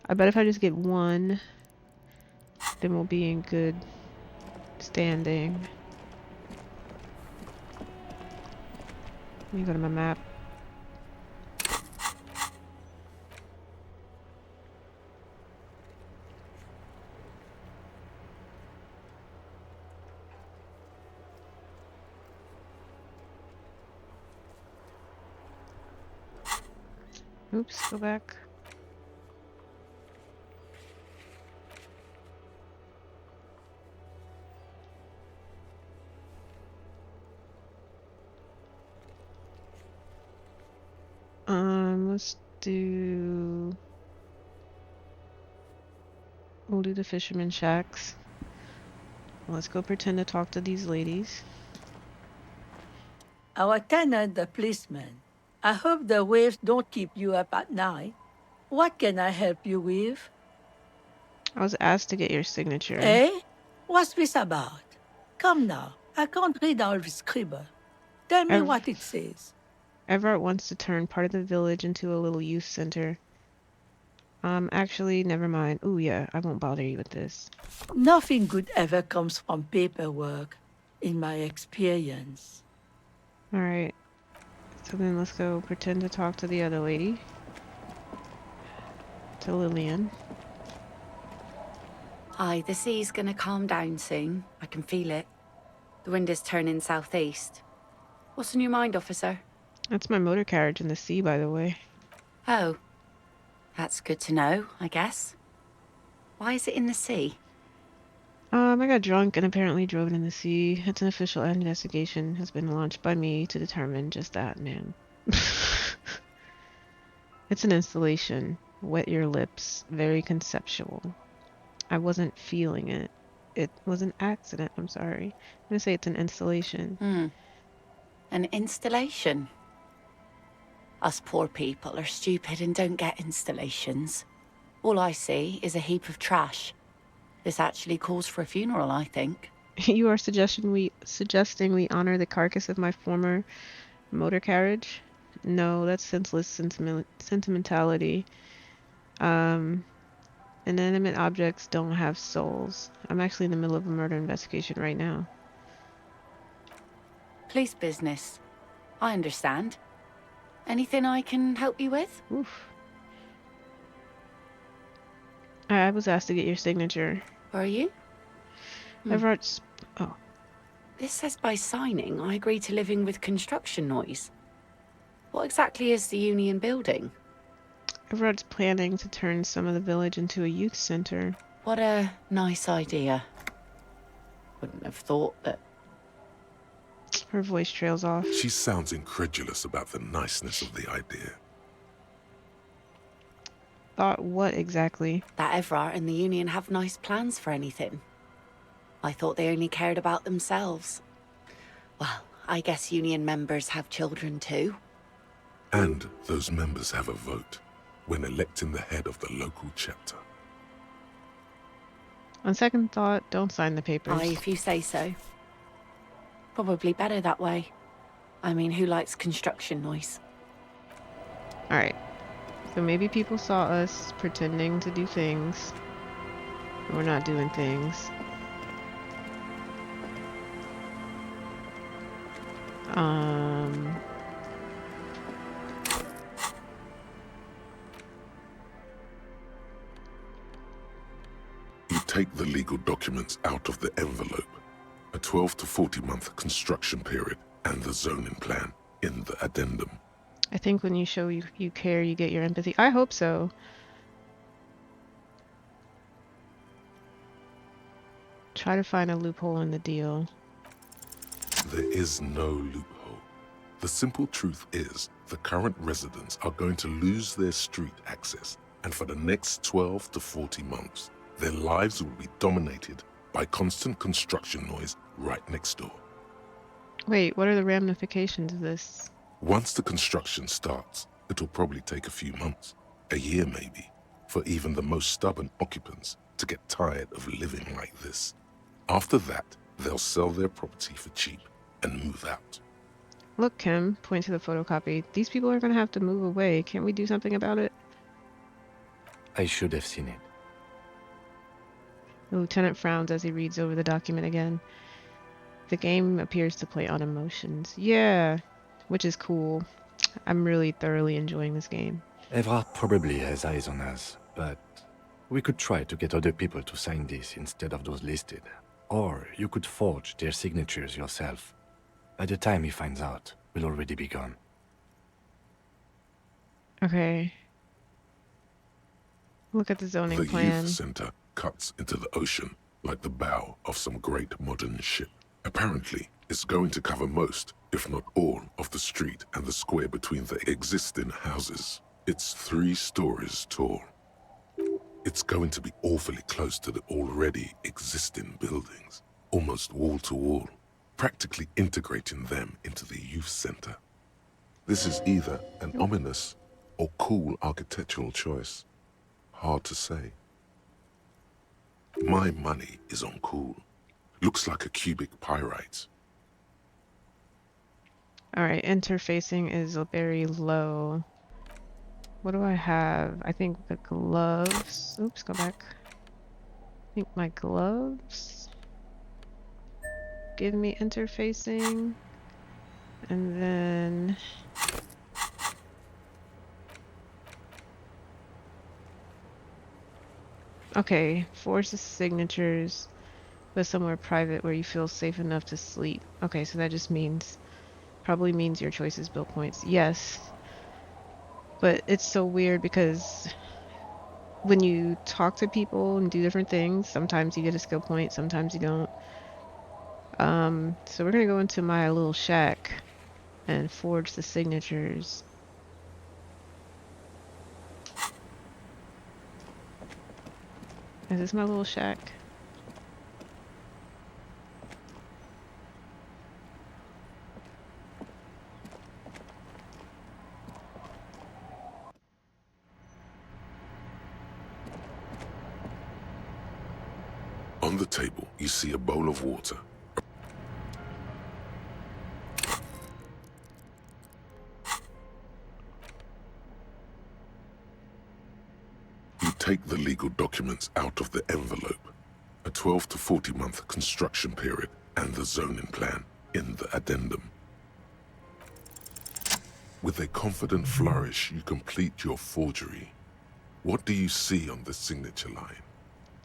I bet if I just get 1, then we'll be in good standing. Let me go to my map. Oops, go back. let's do... We'll do the fisherman shacks. Let's go pretend to talk to these ladies. Our tenant, the policeman. I hope the waves don't keep you up at night. What can I help you with? I was asked to get your signature. Eh? What's this about? Come now, I can't read all this scribble. Tell me what it says. Everett wants to turn part of the village into a little youth center. Actually, never mind. Ooh, yeah, I won't bother you with this. Nothing good ever comes from paperwork, in my experience. Alright. So then let's go pretend to talk to the other lady. To Lillian. Aye, the sea's gonna calm down soon. I can feel it. The wind is turning southeast. What's on your mind, officer? That's my motor carriage in the sea, by the way. Oh. That's good to know, I guess. Why is it in the sea? I got drunk and apparently drove it in the sea. It's an official investigation has been launched by me to determine just that, man. It's an installation. Wet your lips. Very conceptual. I wasn't feeling it. It was an accident. I'm sorry. I'm gonna say it's an installation. An installation? Us poor people are stupid and don't get installations. All I see is a heap of trash. This actually calls for a funeral, I think. You are suggesting we honor the carcass of my former motor carriage? No, that's senseless sentimentality. Inanimate objects don't have souls. I'm actually in the middle of a murder investigation right now. Police business. I understand. Anything I can help you with? Oof. I was asked to get your signature. Were you? Everett's... Oh. This says by signing, I agree to living with construction noise. What exactly is the Union building? Everett's planning to turn some of the village into a youth center. What a nice idea. Wouldn't have thought that... Her voice trails off. She sounds incredulous about the niceness of the idea. Thought what exactly? That Everard and the Union have nice plans for anything. I thought they only cared about themselves. Well, I guess Union members have children too. And those members have a vote when electing the head of the local chapter. On second thought, don't sign the papers. Aye, if you say so. Probably better that way. I mean, who likes construction noise? Alright. So maybe people saw us pretending to do things. We're not doing things. You take the legal documents out of the envelope, a 12 to 40 month construction period, and the zoning plan in the addendum. I think when you show you care, you get your empathy. I hope so. Try to find a loophole in the deal. There is no loophole. The simple truth is the current residents are going to lose their street access, and for the next 12 to 40 months, their lives will be dominated by constant construction noise right next door. Wait, what are the ramifications of this? Once the construction starts, it'll probably take a few months, a year maybe, for even the most stubborn occupants to get tired of living like this. After that, they'll sell their property for cheap and move out. Look, Kim, point to the photocopy. These people are going to have to move away. Can't we do something about it? I should have seen it. The lieutenant frowns as he reads over the document again. The game appears to play on emotions. Yeah, which is cool. I'm really thoroughly enjoying this game. Everard probably has eyes on us, but we could try to get other people to sign this instead of those listed. Or you could forge their signatures yourself. By the time he finds out, we'll already be gone. Okay. Look at the zoning The plan. youth center cuts into the ocean like the bow of some great modern ship. Apparently, it's going to cover most, if not all, of the street and the square between the existing houses. It's 3 stories tall. It's going to be awfully close to the already existing buildings, almost wall to wall, practically integrating them into the youth center. This is either an ominous or cool architectural choice. Hard to say. My money is on cool. Looks like a cubic pyrite. All right, interfacing is very low. What do I have? I think the gloves. Oops, go back. I think my gloves give me interfacing. And then okay, force the signatures, but somewhere private where you feel safe enough to sleep. Okay, so that just probably means your choice is build points. Yes. But it's so weird because when you talk to people and do different things, sometimes you get a skill point, sometimes you don't. So we're gonna go into my little shack and forge the signatures. Is this my little shack? On the table, you see a bowl of water. You take the legal documents out of the envelope, a 12 to 40 month construction period, and the zoning plan in the addendum. With a confident flourish, you complete your forgery. What do you see on the signature line?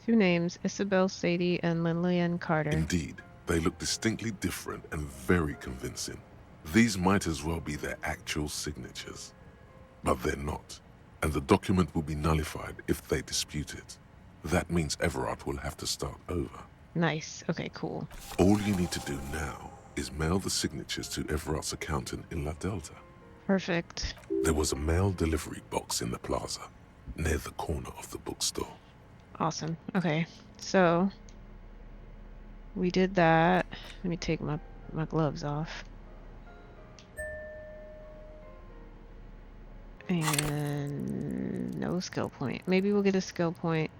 2 names, Isabel Sadie and Lillian Carter. Indeed, they look distinctly different and very convincing. These might as well be their actual signatures. But they're not, and the document will be nullified if they dispute it. That means Everard will have to start over. Nice. Okay, cool. All you need to do now is mail the signatures to Everard's accountant in La Delta. Perfect. There was a mail delivery box in the plaza, near the corner of the bookstore. Awesome. Okay, so we did that. Let me take my gloves off. And no skill point. Maybe we'll get a skill point.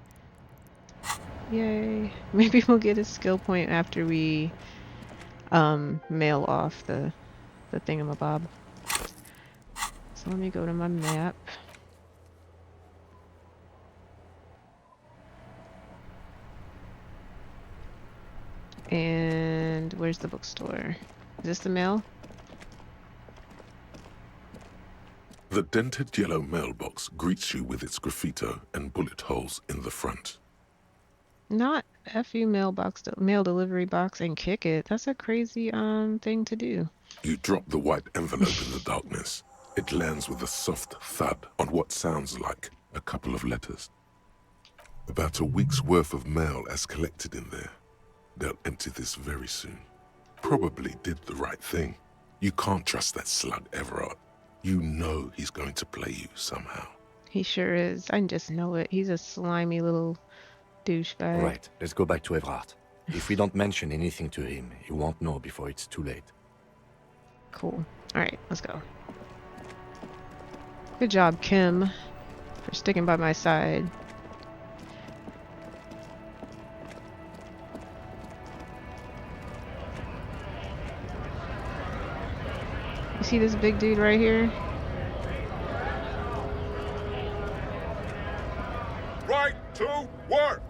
Yay. Maybe we'll get a skill point after we mail off the thingamabob. So let me go to my map. And where's the bookstore? Is this the mail? The dented yellow mailbox greets you with its graffito and bullet holes in the front. Not FU mail delivery box and kick it. That's a crazy thing to do. You drop the white envelope in the darkness. It lands with a soft thud on what sounds like a couple of letters. About a week's worth of mail as collected in there. They'll empty this very soon. Probably did the right thing. You can't trust that slug, Everard. You know he's going to play you somehow. He sure is. I just know it. He's a slimy little douchebag. Right, let's go back to Everard. If we don't mention anything to him, he won't know before it's too late. Cool. Alright, let's go. Good job, Kim, for sticking by my side. You see this big dude right here? Right to work!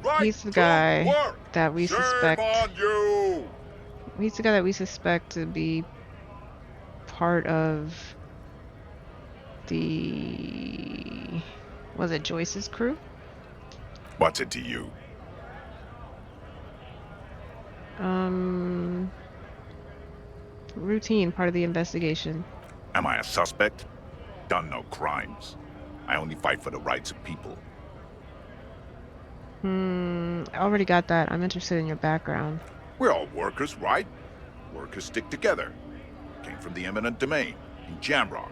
Right He's the guy to work! that we suspect. Shame on you! He's the guy that we suspect to be part of the... Was it Joyce's crew? What's it to you? Routine, part of the investigation. Am I a suspect? Done no crimes. I only fight for the rights of people. I already got that. I'm interested in your background. We're all workers, right? Workers stick together. Came from the eminent domain in Jamrock.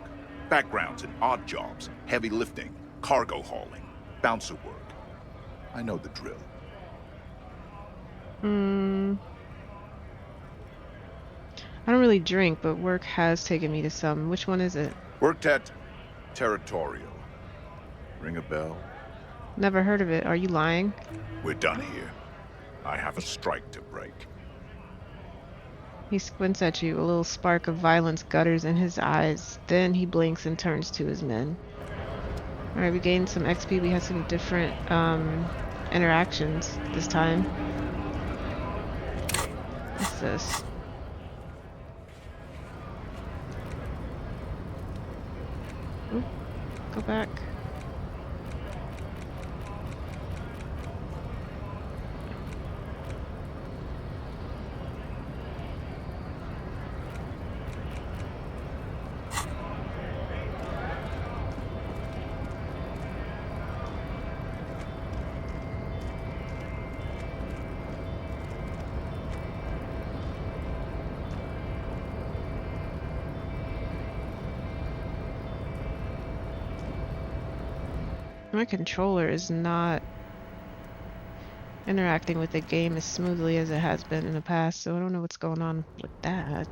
Backgrounds in odd jobs, heavy lifting, cargo hauling, bouncer work. I know the drill. I don't really drink, but work has taken me to some. Which one is it? Worked at Territorial. Ring a bell? Never heard of it. Are you lying? We're done here. I have a strike to break. He squints at you, a little spark of violence gutters in his eyes. Then he blinks and turns to his men. Alright, we gained some XP. We had some different interactions this time. What's this? Oop, go back. My controller is not interacting with the game as smoothly as it has been in the past, so I don't know what's going on with that.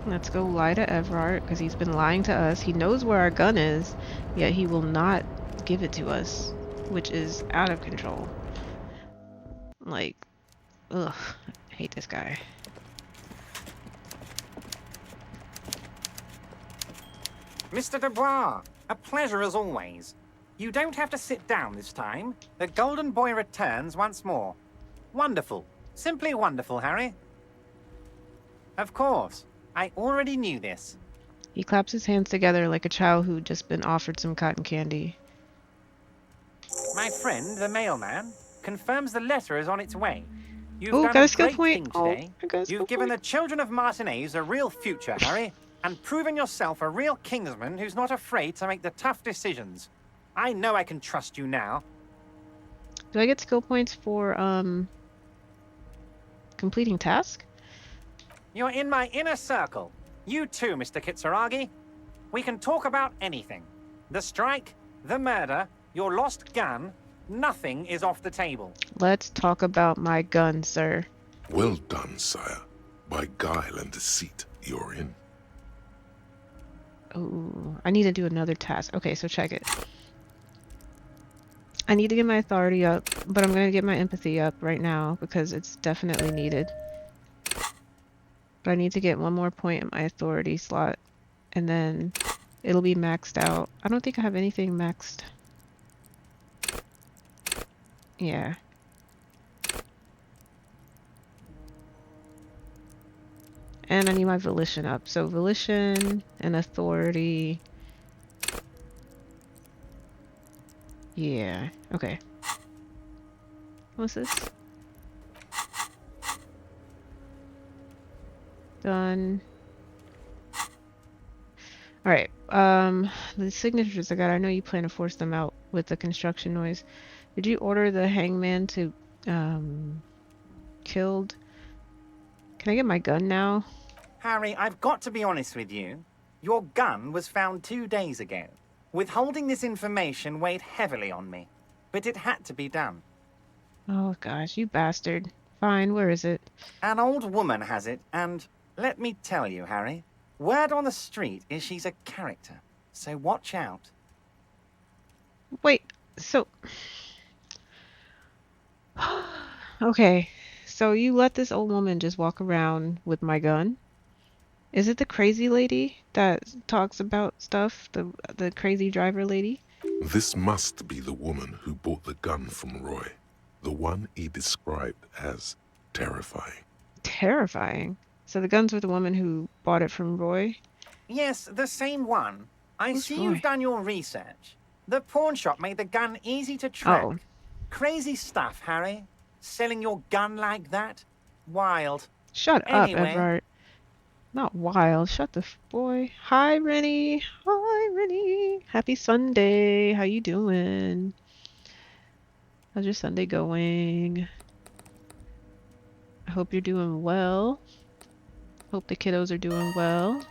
Let's go lie to Everard, because he's been lying to us. He knows where our gun is, yet he will not give it to us, which is out of control. Like, ugh, I hate this guy. Mr. Dubois, a pleasure as always. You don't have to sit down this time. The Golden Boy returns once more. Wonderful. Simply wonderful, Harry. Of course. I already knew this. He claps his hands together like a child who'd just been offered some cotton candy. My friend, the mailman, confirms the letter is on its way. You've Ooh, done got a a skill great point. thing today. I got a skill You've given point. the children of Martinez a real future, Harry, and proven yourself a real kingsman who's not afraid to make the tough decisions. I know I can trust you now. Do I get skill points for completing task? You're in my inner circle. You too, Mr. Kitsuragi. We can talk about anything. The strike, the murder, your lost gun, nothing is off the table. Let's talk about my gun, sir. Well done, sire. By guile and deceit, you're in. Ooh, I need to do another task. Okay, so check it. I need to get my authority up, but I'm going to get my empathy up right now because it's definitely needed. But I need to get one more point in my authority slot, and then it'll be maxed out. I don't think I have anything maxed. Yeah. And I need my volition up. So volition and authority. Yeah. Okay. What's this? Done. Alright. The signatures I got, I know you plan to force them out with the construction noise. Did you order the hangman to killed? Can I get my gun now? Harry, I've got to be honest with you. Your gun was found 2 days ago. Withholding this information weighed heavily on me, but it had to be done. Oh gosh, you bastard. Fine, where is it? An old woman has it, and let me tell you, Harry, word on the street is she's a character, so watch out. Wait, so... Okay, so you let this old woman just walk around with my gun? Is it the crazy lady that talks about stuff? The crazy driver lady? This must be the woman who bought the gun from Roy. The one he described as terrifying. Terrifying? So the gun's with the woman who bought it from Roy? Yes, the same one. I Who's see Roy? you've done your research. The pawn shop made the gun easy to track. Oh. Crazy stuff, Harry. Selling your gun like that? Wild. Shut Anyway. up, Everard. Not wild. Shut the boy. Hi, Rennie. Hi, Rennie. Happy Sunday. How you doing? How's your Sunday going? I hope you're doing well. Hope the kiddos are doing well.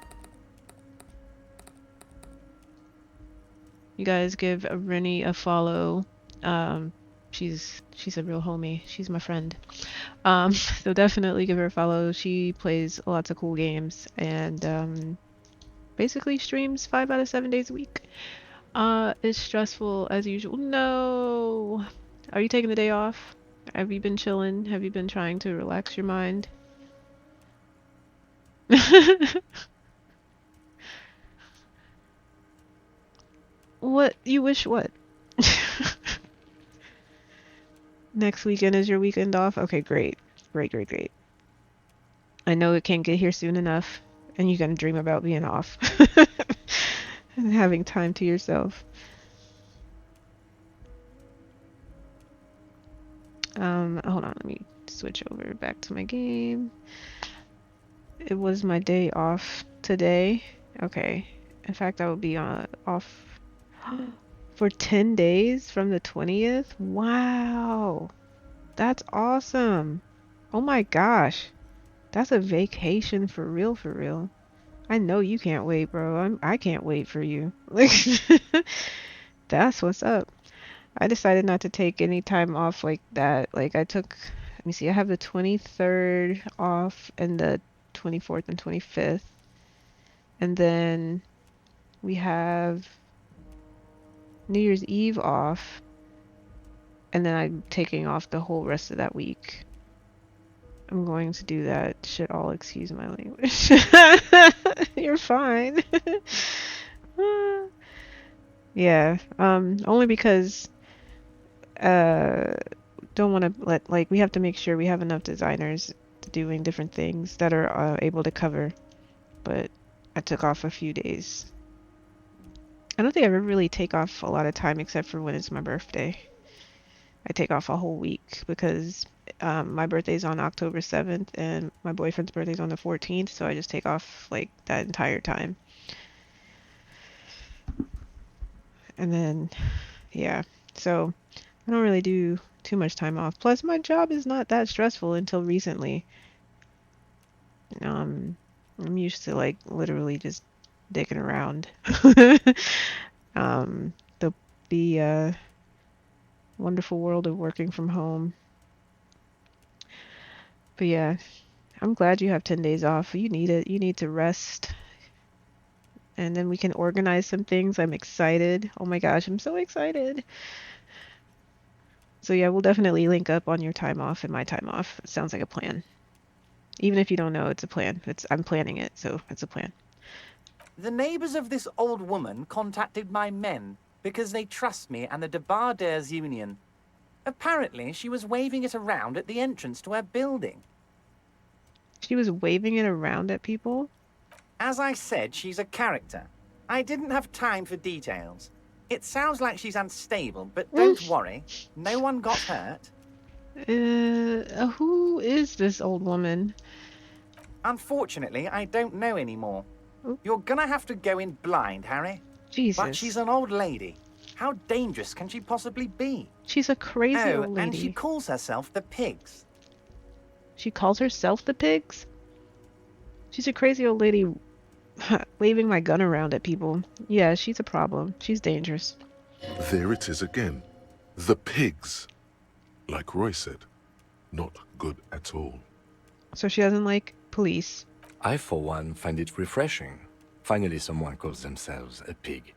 You guys give Rennie a follow. Um, she's a real homie. She's my friend. So definitely give her a follow. She plays lots of cool games and basically streams 5 out of 7 days a week. It's stressful as usual. No. Are you taking the day off? Have you been chilling? Have you been trying to relax your mind? What you wish what? Next weekend is your weekend off? Okay, great. Great, great, great. I know it can't get here soon enough, and you're gonna dream about being off. And having time to yourself. Hold on, let me switch over back to my game. It was my day off today. Okay. In fact, I will be off for 10 days from the 20th. Wow. That's awesome. Oh my gosh. That's a vacation for real, for real. I know you can't wait, bro. I can't wait for you. Like, that's what's up. I decided not to take any time off like that. Like I took, let me see, I have the 23rd off and the 24th and 25th. And then we have New Year's Eve off. And then I'm taking off the whole rest of that week. I'm going to do that. Shit, all excuse my language. You're fine. Yeah, only because don't want to let like we have to make sure we have enough designers doing different things that are able to cover. But I took off a few days. I don't think I ever really take off a lot of time except for when it's my birthday. I take off a whole week because my birthday's on October 7th and my boyfriend's birthday's on the 14th, so I just take off like that entire time. And then, yeah, so I don't really do too much time off. Plus, my job is not that stressful until recently. I'm used to like literally just dicking around. The wonderful world of working from home. But yeah, I'm glad you have 10 days off. You need it. You need to rest. And then we can organize some things. I'm excited. Oh my gosh, I'm so excited. So yeah, we'll definitely link up on your time off and my time off. It sounds like a plan. Even if you don't know it's a plan. I'm planning it, so it's a plan. The neighbors of this old woman contacted my men because they trust me and the Debarders Union. Apparently, she was waving it around at the entrance to her building. She was waving it around at people? As I said, she's a character. I didn't have time for details. It sounds like she's unstable, but don't worry. No one got hurt. Who is this old woman? Unfortunately, I don't know anymore. Oop. You're gonna have to go in blind, Harry. Jesus. But she's an old lady. How dangerous can she possibly be? She's a crazy old lady. And she calls herself the Pigs. She calls herself the Pigs? She's a crazy old lady waving my gun around at people. Yeah, she's a problem. She's dangerous. There it is again. The pigs. Like Roy said, not good at all. So she doesn't like police. I, for one, find it refreshing. Finally, someone calls themselves a pig.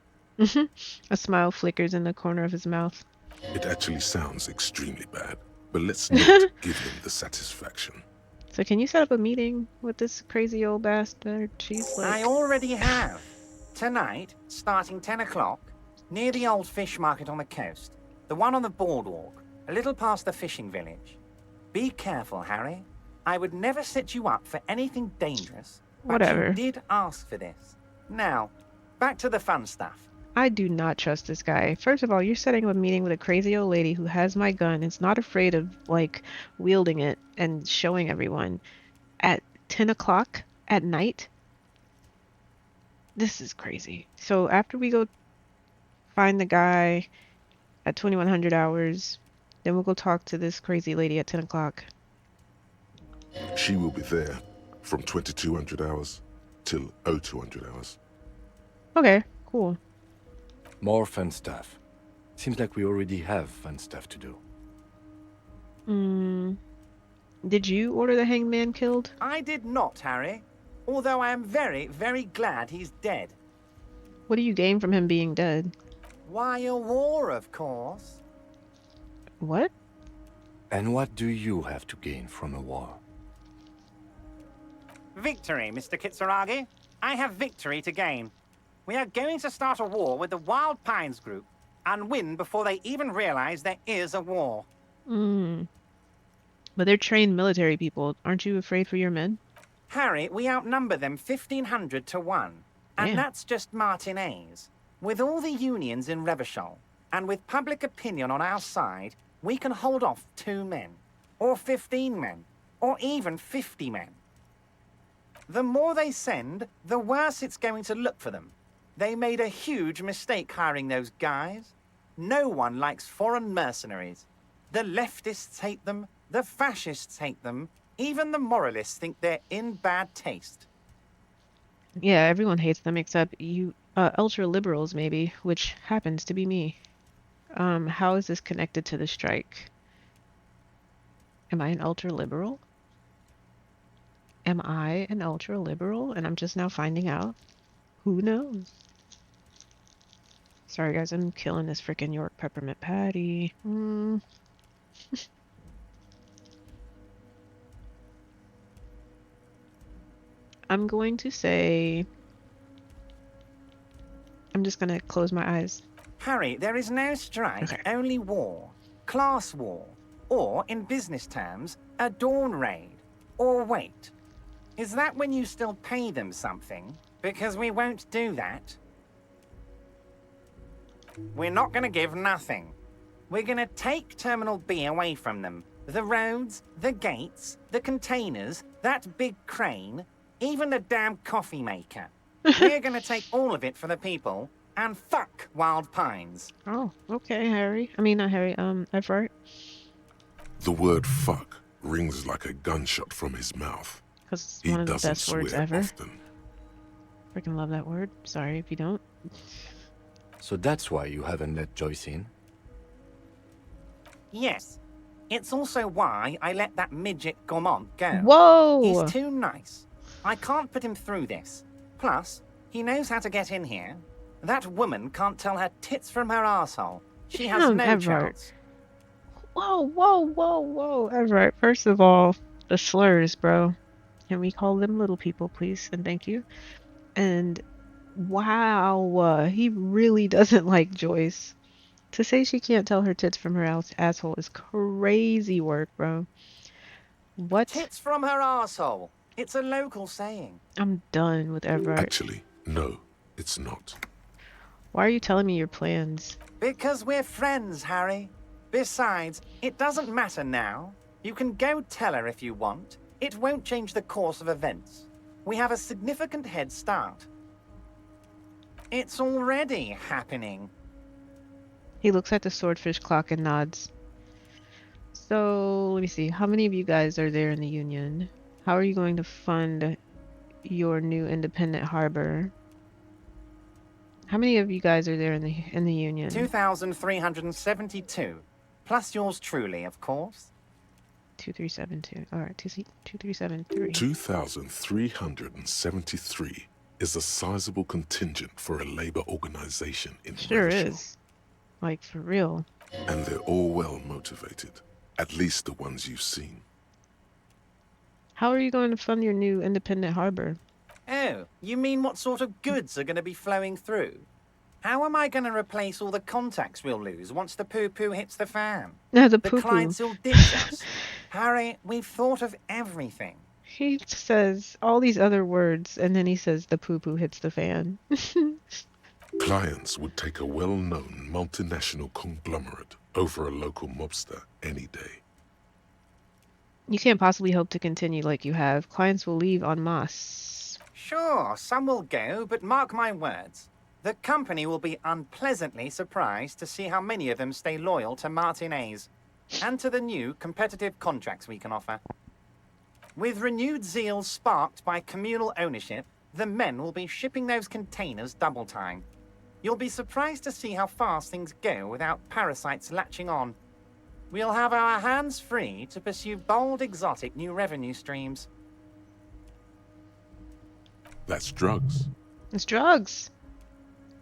A smile flickers in the corner of his mouth. It actually sounds extremely bad, but let's not give him the satisfaction. So can you set up a meeting with this crazy old bastard? She's like... I already have. Tonight, starting 10 o'clock, near the old fish market on the coast. The one on the boardwalk, a little past the fishing village. Be careful, Harry. I would never set you up for anything dangerous. Whatever. But you did ask for this. Now, back to the fun stuff. I do not trust this guy. First of all, you're setting up a meeting with a crazy old lady who has my gun and is not afraid of, like, wielding it and showing everyone at 10 o'clock at night. This is crazy. So after we go find the guy at 2100 hours, then we'll go talk to this crazy lady at 10 o'clock. She will be there from 2200 hours till 0200 hours. Okay, cool. More fun stuff. Seems like we already have fun stuff to do. Did you order the hangman killed? I did not, Harry. Although I am very, very glad he's dead. What do you gain from him being dead? Why, a war, of course. What? And what do you have to gain from a war? Victory, Mr. Kitsuragi. I have victory to gain. We are going to start a war with the Wild Pines group and win before they even realize there is a war. But they're trained military people. Aren't you afraid for your men? Harry, we outnumber them 1,500 to 1. And Damn. that's just Martinez. With all the unions in Revachol, and with public opinion on our side, we can hold off 2 men, or 15 men, or even 50 men. The more they send, the worse it's going to look for them. They made a huge mistake hiring those guys. No one likes foreign mercenaries. The leftists hate them, the fascists hate them, even the moralists think they're in bad taste. Yeah, everyone hates them except you, ultra liberals maybe, which happens to be me. How is this connected to the strike? Am I an ultra liberal? Am I an ultra liberal? And I'm just now finding out? Who knows? Sorry guys, I'm killing this freaking York peppermint patty. I'm going to say... I'm just gonna close my eyes. Harry, there is no strike, Okay. only war. Class war. Or, in business terms, a dawn raid. Or wait. Is that when you still pay them something? Because we won't do that. We're not going to give nothing. We're going to take Terminal B away from them. The roads, the gates, the containers, that big crane, even the damn coffee maker. We're going to take all of it for the people, and fuck Wild Pines. Oh, okay, Harry. I mean, not Harry, Everett. The word fuck rings like a gunshot from his mouth. Because it's He one of the doesn't best words swear ever. often. Freaking love that word. Sorry if you don't. So that's why you haven't let Joyce in? Yes. It's also why I let that midget Gaumont go. Whoa! He's too nice. I can't put him through this. Plus, he knows how to get in here. That woman can't tell her tits from her asshole. She has Damn, no Everett. chance. Whoa, Everett. First of all, the slurs, bro. Can we call them little people, please? And thank you. And wow, he really doesn't like Joyce. To say she can't tell her tits from her asshole is crazy work, bro. What? Tits from her asshole. It's a local saying. I'm done with Everett. Actually, no, it's not. Why are you telling me your plans? Because we're friends, Harry. Besides, it doesn't matter now. You can go tell her if you want. It won't change the course of events. We have a significant head start. It's already happening. He looks at the swordfish clock and nods. So, let me see. How many of you guys are there in the Union? How are you going to fund your new independent harbor? How many of you guys are there in the Union? 2,372. Plus yours truly, of course. 2372. All right, 2373. 2,373 is a sizable contingent for a labor organization in Sure Revachol. is. Like, for real. And they're all well motivated. At least the ones you've seen. How are you going to fund your new independent harbor? Oh, you mean what sort of goods are going to be flowing through? How am I going to replace all the contacts we'll lose once the poo-poo hits the fan? No, the The poo-poo. clients will ditch us. Harry, we've thought of everything. He says all these other words, and then he says the poo-poo hits the fan. Clients would take a well-known multinational conglomerate over a local mobster any day. You can't possibly hope to continue like you have. Clients will leave en masse. Sure, some will go, but mark my words. The company will be unpleasantly surprised to see how many of them stay loyal to Martinez and to the new competitive contracts we can offer. With renewed zeal sparked by communal ownership, the men will be shipping those containers double time. You'll be surprised to see how fast things go without parasites latching on. We'll have our hands free to pursue bold, exotic new revenue streams. That's drugs. It's drugs.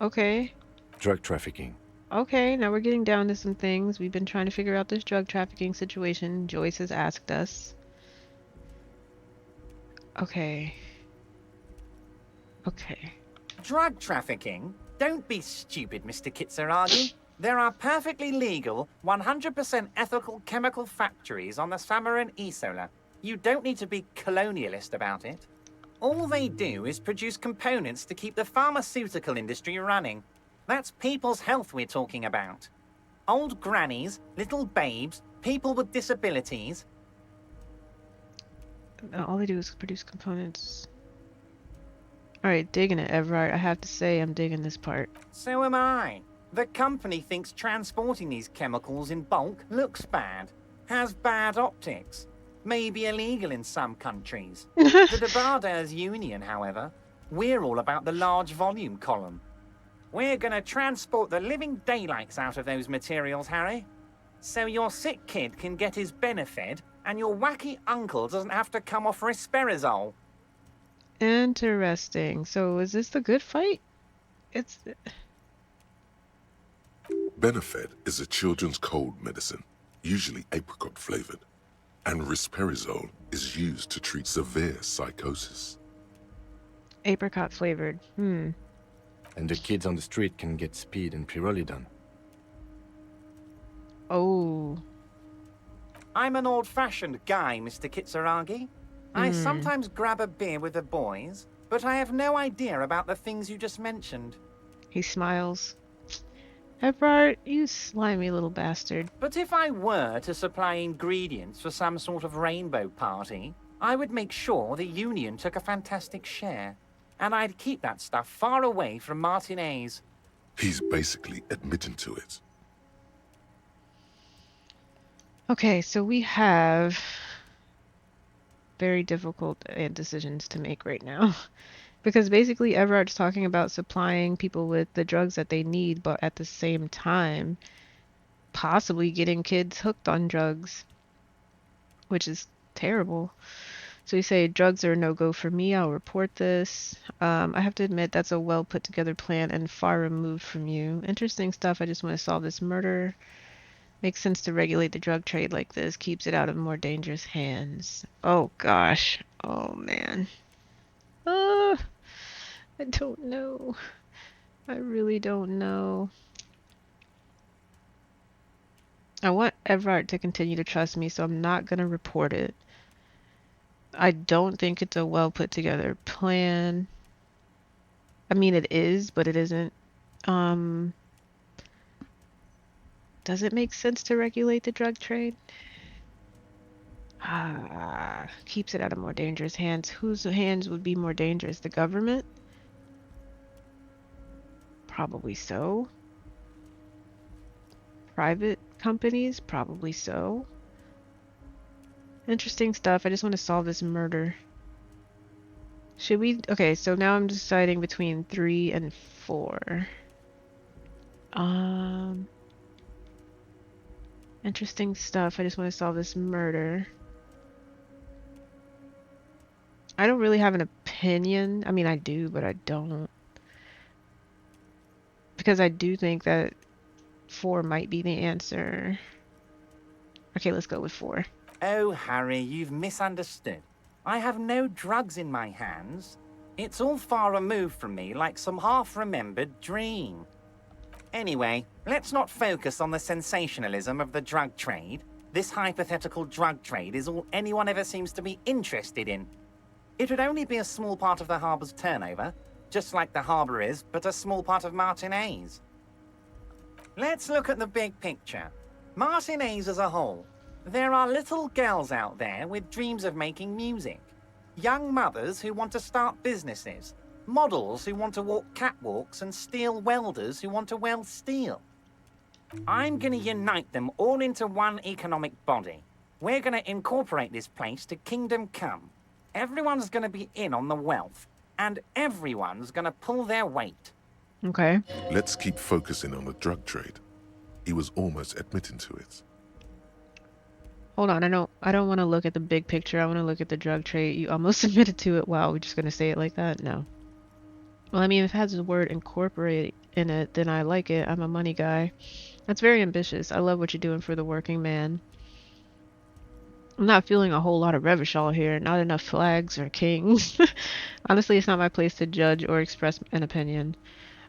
Okay. Drug trafficking. Okay, now we're getting down to some things. We've been trying to figure out this drug trafficking situation. Joyce has asked us. Okay. Okay. Drug trafficking? Don't be stupid, Mr. Kitsuragi. There are perfectly legal, 100% ethical chemical factories on the Samaran Isola. You don't need to be colonialist about it. All they do is produce components to keep the pharmaceutical industry running. That's people's health we're talking about. Old grannies, little babes, people with disabilities. All they do is produce components. Alright, digging it, Everard. I have to say, I'm digging this part. So am I. The company thinks transporting these chemicals in bulk looks bad, has bad optics, may be illegal in some countries. The Debarders Union, however, we're all about the large volume column. We're gonna transport the living daylights out of those materials, Harry. So your sick kid can get his benefit and your wacky uncle doesn't have to come off risperazole. Interesting. So is this the good fight? It's... Benefed is a children's cold medicine, usually apricot flavored, and risperazole is used to treat severe psychosis. Apricot flavored. And the kids on the street can get speed and pyrrolidone. Oh. I'm an old-fashioned guy, Mr. Kitsuragi. I sometimes grab a beer with the boys, but I have no idea about the things you just mentioned. He smiles. Everard, you slimy little bastard. But if I were to supply ingredients for some sort of rainbow party, I would make sure the Union took a fantastic share. And I'd keep that stuff far away from Martinez. He's basically admitting to it. Okay, so we have very difficult decisions to make right now. Because basically Everard's talking about supplying people with the drugs that they need, but at the same time, possibly getting kids hooked on drugs, which is terrible. So you say drugs are a no-go for me. I'll report this. I have to admit that's a well put together plan and far removed from you. Interesting stuff. I just want to solve this murder. Makes sense to regulate the drug trade like this. Keeps it out of more dangerous hands. Oh gosh. Oh man. I don't know. I really don't know. I want Everard to continue to trust me, so I'm not going to report it. I don't think it's a well put together plan. I mean, it is, but it isn't. Does it make sense to regulate the drug trade? Keeps it out of more dangerous hands. Whose hands would be more dangerous? The government? Probably so. Private companies? Probably so. Interesting stuff. I just want to solve this murder. Should we... Okay, so now I'm deciding between 3 and 4. Interesting stuff. I just want to solve this murder. I don't really have an opinion. I mean, I do, but I don't. Because I do think that 4 might be the answer. Okay, let's go with 4. Oh, Harry, you've misunderstood. I have no drugs in my hands. It's all far removed from me, like some half-remembered dream. Anyway, let's not focus on the sensationalism of the drug trade. This hypothetical drug trade is all anyone ever seems to be interested in. It would only be a small part of the harbor's turnover, just like the harbor is, but a small part of Martinez. Let's look at the big picture. Martinez as a whole. There are little girls out there with dreams of making music. young mothers who want to start businesses, models who want to walk catwalks, and steel welders who want to weld steel. I'm going to unite them all into one economic body. We're going to incorporate this place to Kingdom Come. Everyone's going to be in on the wealth, and everyone's going to pull their weight. Okay. Let's keep focusing on the drug trade. He was almost admitting to it. Hold on, I don't want to look at the big picture. I want to look at the drug trade. You almost admitted to it. Wow, we're just gonna say it like that? No. Well, I mean, if it has the word incorporate in it, then I like it. I'm a money guy. That's very ambitious. I love what you're doing for the working man. I'm not feeling a whole lot of Revachol here. Not enough flags or kings. Honestly, it's not my place to judge or express an opinion.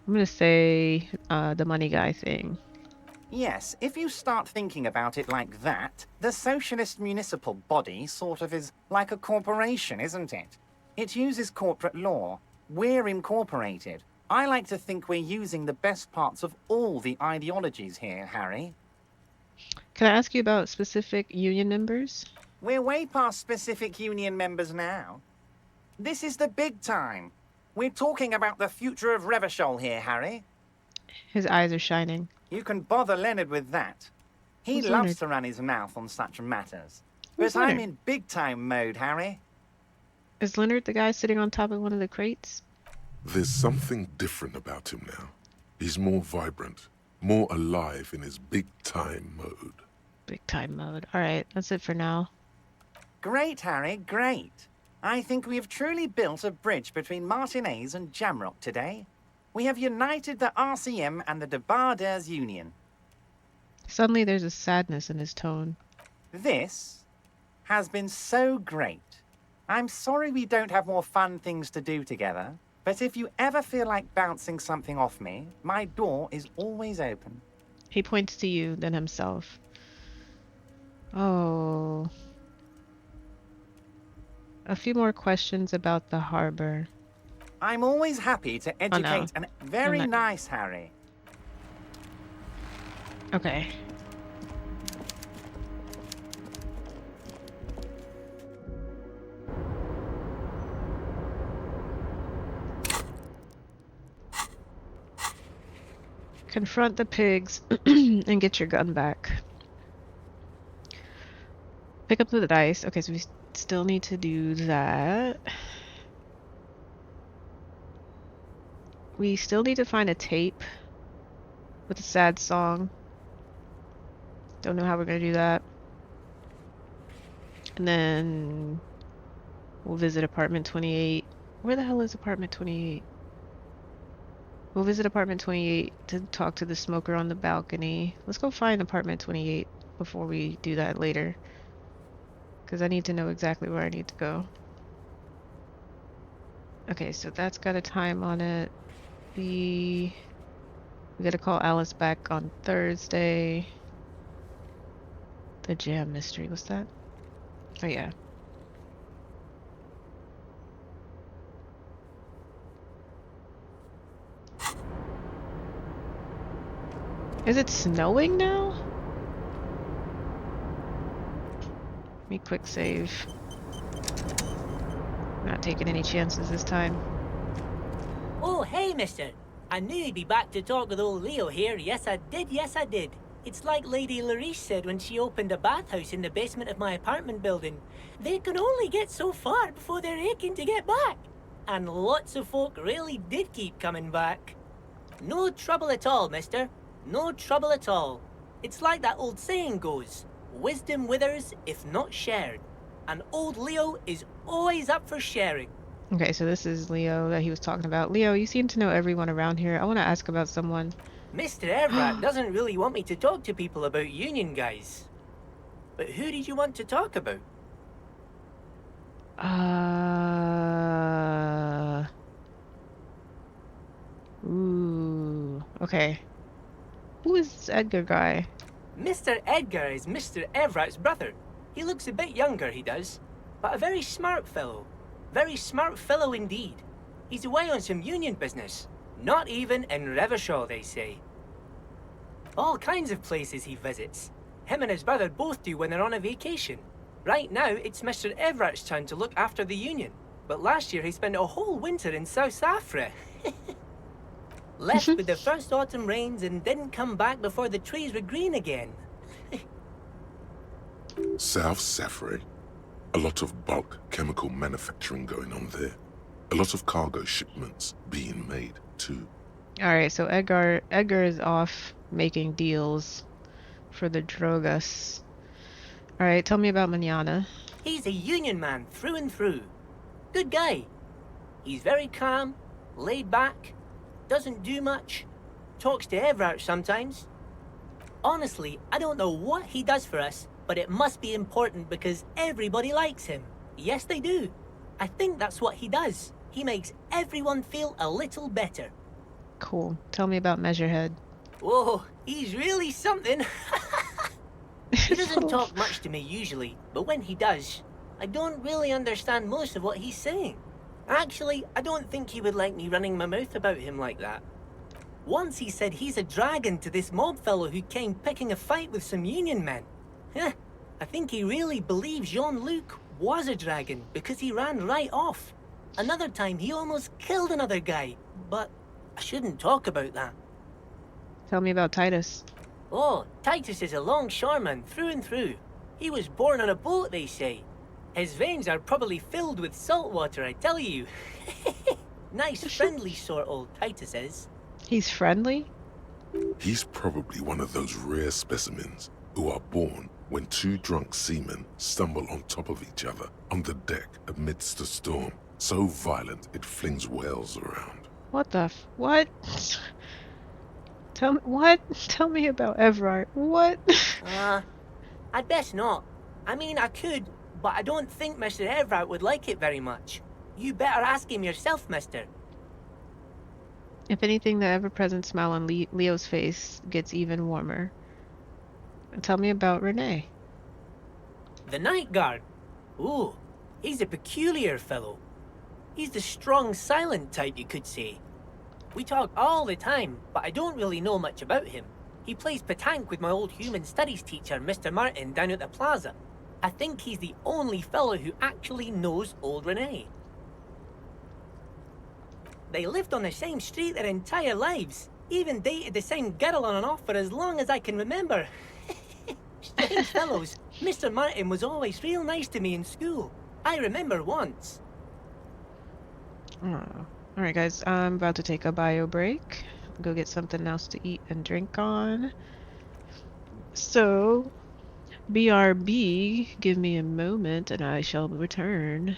I'm gonna say the money guy thing. Yes, if you start thinking about it like that, the socialist municipal body sort of is like a corporation, isn't it? It uses corporate law. We're incorporated. I like to think we're using the best parts of all the ideologies here, Harry. Can I ask you about specific union members? We're way past specific union members now. This is the big time. We're talking about the future of Revachol here, Harry. His eyes are shining. You can bother Leonard with that. He Who's loves Leonard? to run his mouth on such matters. Who's But I'm Leonard? in big time mode, Harry. Is Leonard the guy sitting on top of one of the crates? There's something different about him now. He's more vibrant, more alive in his big-time mode. Big time mode. Alright, that's it for now. Great, Harry, great. I think we have truly built a bridge between Martinez and Jamrock today. We have united the RCM and the Debarders Union. Suddenly there's a sadness in his tone. This has been so great. I'm sorry we don't have more fun things to do together, but if you ever feel like bouncing something off me, my door is always open. He points to you, then himself. Oh. A few more questions about the harbor. I'm always happy to educate and very not- nice, Harry. Okay. Confront the pigs and get your gun back. Pick up the dice. Okay, so we still need to do that. We still need to find a tape with a sad song. Don't know how we're gonna do that. And then we'll visit apartment 28. Where the hell is apartment 28? We'll visit apartment 28 to talk to the smoker on the balcony. Let's go find apartment 28 before we do that later. Because I need to know exactly where I need to go. Okay, so that's got a time on it. We gotta call Alice back on Thursday. The jam mystery, what's that? Oh yeah. Is it snowing now? Let me quick save. Not taking any chances this time. Oh, hey, mister. I knew you'd be back to talk with old Leo here. Yes, I did. Yes, I did. It's like Lady Larice said when she opened a bathhouse in the basement of my apartment building. They can only get so far before they're aching to get back. And lots of folk really did keep coming back. No trouble at all, mister. No trouble at all. It's like that old saying goes, wisdom withers if not shared. And old Leo is always up for sharing. Okay, so this is Leo that he was talking about. Leo, you seem to know everyone around here. I want to ask about someone. Mr. Everett doesn't really want me to talk to people about union guys. But who did you want to talk about? Ooh. Okay. Who is this Edgar guy? Mr. Edgar is Mr. Everett's brother. He looks a bit younger, he does. But a very smart fellow. Very smart fellow indeed. He's away on some union business. Not even in Revachol, they say. All kinds of places he visits. Him and his brother both do when they're on a vacation. Right now, it's Mr. Everett's turn to look after the Union. But last year he spent a whole winter in South Africa. Left with the first autumn rains and didn't come back before the trees were green again. South Safari. A lot of bulk chemical manufacturing going on there. A lot of cargo shipments being made, too. All right, so Edgar is off making deals for the Drogas. All right, tell me about Manana. He's a Union man through and through. Good guy. He's very calm, laid back, doesn't do much, talks to Everett sometimes. Honestly, I don't know what he does for us, but it must be important because everybody likes him. Yes, they do. I think that's what he does. He makes everyone feel a little better. Cool. Tell me about Measurehead. Whoa, he's really something. He doesn't talk much to me usually, but when he does, I don't really understand most of what he's saying. Actually, I don't think he would like me running my mouth about him like that. Once he said he's a dragon to this mob fellow who came picking a fight with some Union men. I think he really believes Jean-Luc was a dragon because he ran right off. Another time he almost killed another guy, but I shouldn't talk about that. Tell me about Titus. Oh, Titus is a longshoreman through and through. He was born on a boat, they say. His veins are probably filled with salt water, I tell you. Nice, friendly sort, old Titus is. He's friendly? He's probably one of those rare specimens who are born when two drunk seamen stumble on top of each other on the deck amidst a storm so violent it flings whales around. What the what? Tell me what? Tell me about Everard. What? I'd best not. I mean, I could, but I don't think Mr. Everard would like it very much. You better ask him yourself, mister. If anything, the ever-present smile on Leo's face gets even warmer. Tell me about Renee. The Night Guard. Ooh, he's a peculiar fellow. He's the strong, silent type, you could say. We talk all the time, but I don't really know much about him. He plays petanque with my old human studies teacher, Mr. Martin, down at the plaza. I think he's the only fellow who actually knows old Renee. They lived on the same street their entire lives. Even dated the same girl on and off for as long as I can remember. Strange fellows. Mr. Martin was always real nice to me in school. I remember once. Oh. Alright guys, I'm about to take a bio break. Go get something else to eat and drink on. So, BRB, give me a moment and I shall return.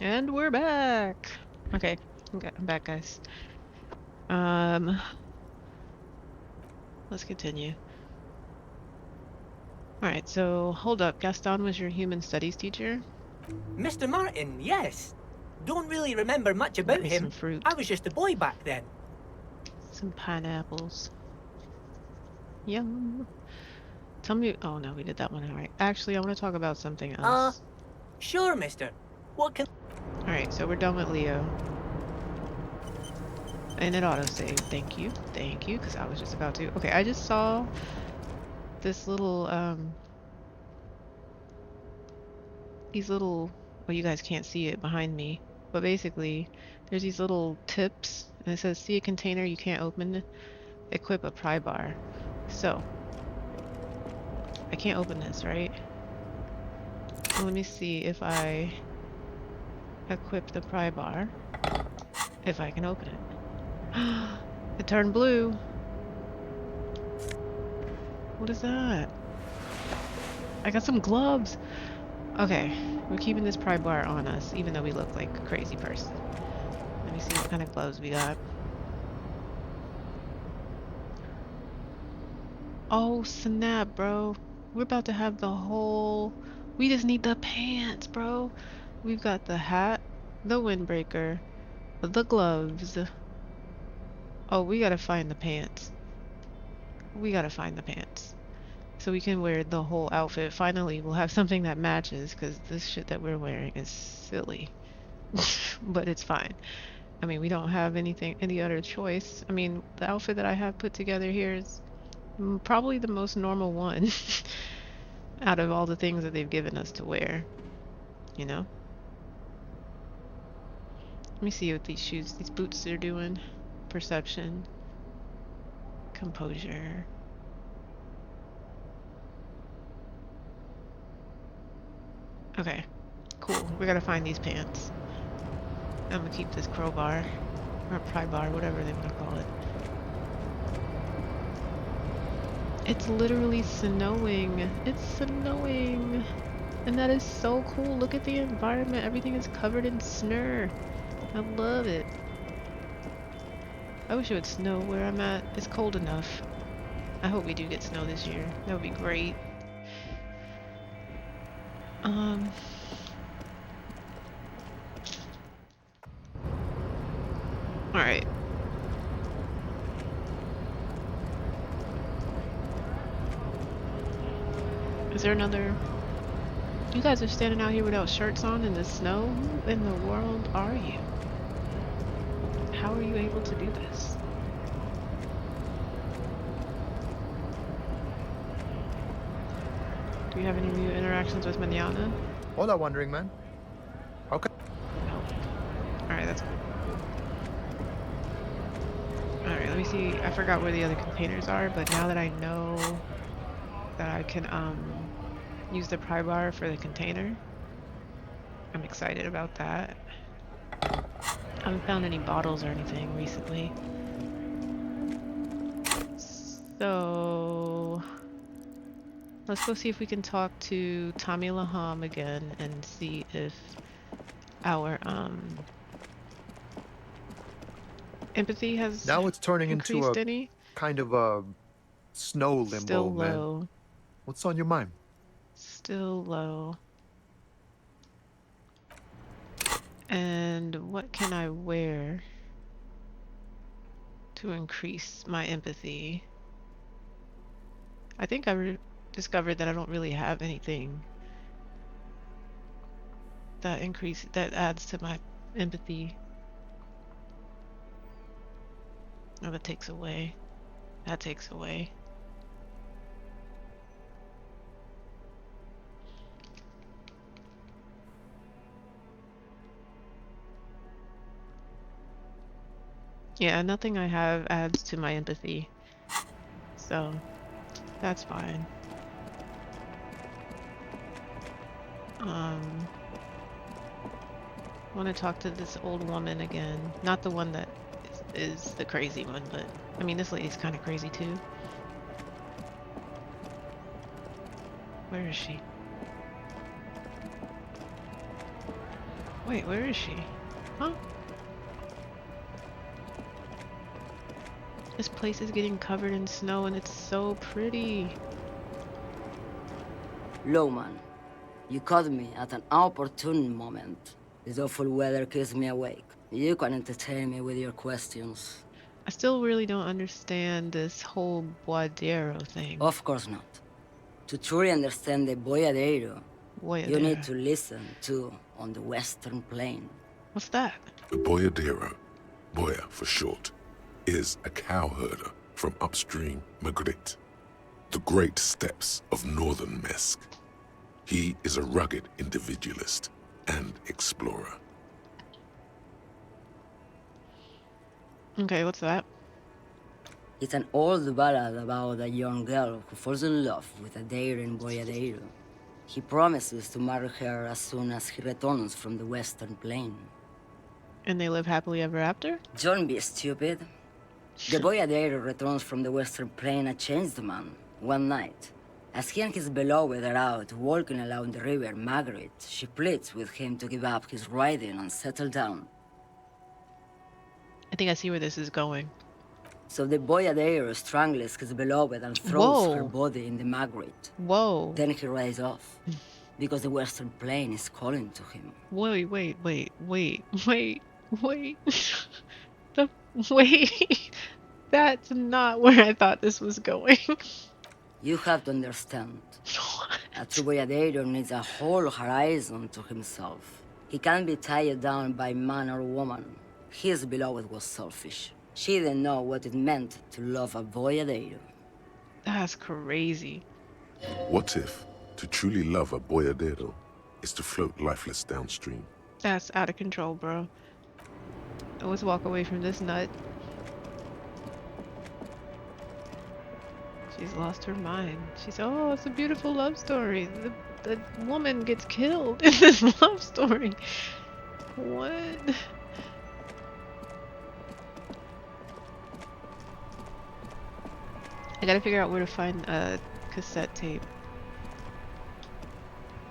And we're back. Okay, I'm back, guys. Let's continue. Alright, so hold up. Gaston was your human studies teacher? Mr. Martin, yes. Don't really remember much about Nice, some him. fruit. I was just a boy back then. Some pineapples. Yum. Tell me. Oh no, we did that one. Alright. Actually, I want to talk about something else. Sure, mister. What can... Alright, so we're done with Leo. And it autosaved. Thank you. Thank you, because I was just about to. Okay, I just saw this little, these little, well, you guys can't see it behind me, but basically, there's these little tips, and it says, see a container you can't open, equip a pry bar. So, I can't open this, right? Well, let me see if I equip the pry bar, if I can open it. It turned blue. What is that? I got some gloves. Okay, we're keeping this pry bar on us, even though we look like a crazy person. Let me see what kind of gloves we got. Oh, snap, bro. We're about to have the whole... We just need the pants, bro. We've got the hat, the windbreaker, the gloves. Oh, we gotta find the pants. We gotta find the pants. So we can wear the whole outfit. Finally, we'll have something that matches, because this shit that we're wearing is silly. But it's fine. I mean, we don't have any other choice. I mean, the outfit that I have put together here is probably the most normal one out of all the things that they've given us to wear, you know? Let me see what these boots are doing. Perception. Composure. Okay, cool. We gotta find these pants. I'm gonna keep this crowbar. Or pry bar, whatever they want to call it. It's literally snowing. It's snowing. And that is so cool. Look at the environment. Everything is covered in snow. I love it. I wish it would snow where I'm at. It's cold enough. I hope we do get snow this year. That would be great. Alright. Is there another... You guys are standing out here without shirts on in the snow? Who in the world are you? How are you able to do this? Do you have any new interactions with Manana? Hola, Wandering Man. Okay. No. Alright, that's cool. Alright, let me see. I forgot where the other containers are, but now that I know that I can use the pry bar for the container, I'm excited about that. I haven't found any bottles or anything recently. So let's go see if we can talk to Tommy Laham again and see if our empathy has Now it's turning into increased a any. kind of a snow limbo, Still man. low. What's on your mind? Still low. And what can I wear to increase my empathy? I think I discovered that I don't really have anything that adds to my empathy. Oh, that takes away. That takes away. Yeah, nothing I have adds to my empathy. So, that's fine. I want to talk to this old woman again. Not the one that is the crazy one, but I mean, this lady's kind of crazy too. Where is she? Wait, where is she? Huh? This place is getting covered in snow and it's so pretty. Lowman, you caught me at an opportune moment. This awful weather keeps me awake. You can entertain me with your questions. I still really don't understand this whole Boadero thing. Of course not. To truly understand the Boyadero, you need Boyadero. to listen to On the Western Plain. What's that? The Boyadero, Boya for short, is a cowherder from upstream Magritte, the great steppes of northern Mesk. He is a rugged individualist and explorer. Okay, what's that? It's an old ballad about a young girl who falls in love with a daring Boyadero. He promises to marry her as soon as he returns from the Western Plain. And they live happily ever after? Don't be stupid. The Boyadero returns from the Western Plain a changed man, one night. As he and his beloved are out walking along the river Margaret, she pleads with him to give up his riding and settle down. I think I see where this is going. So the Boyadero strangles his beloved and throws her Whoa. body in the Margaret. Whoa. Then he rides off, because the Western Plain is calling to him. Wait. The wait. That's not where I thought this was going. You have to understand. A true Boyadero needs a whole horizon to himself. He can't be tied down by man or woman. His beloved was selfish. She didn't know what it meant to love a Boyadero. That's crazy. What if to truly love a Boyadero is to float lifeless downstream? That's out of control, bro. Let's walk away from this nut. She's lost her mind. She's, oh, it's a beautiful love story. The woman gets killed in this love story. What? I gotta figure out where to find a cassette tape.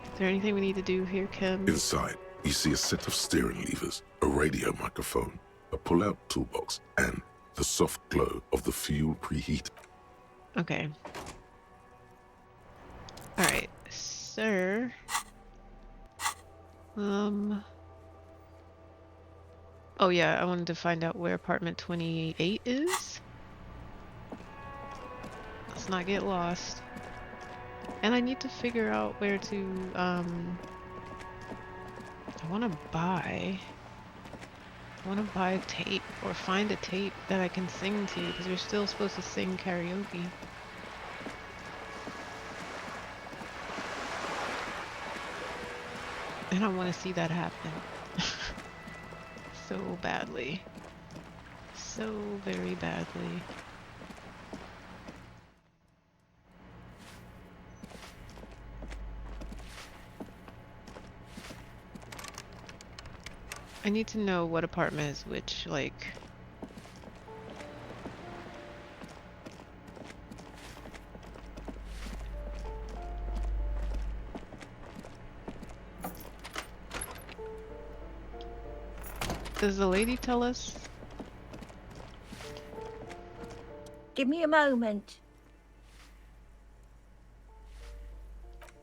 Is there anything we need to do here, Kim? Inside, you see a set of steering levers, a radio microphone, a pull-out toolbox, and the soft glow of the fuel preheater. Okay. Alright, sir. Oh yeah, I wanted to find out where apartment 28 is. Let's not get lost. And I need to figure out where to, I wanna buy a tape or find a tape that I can sing to, because we're still supposed to sing karaoke. And I want to see that happen. So badly. So very badly. I need to know what apartment is which, like... Does the lady tell us? Give me a moment.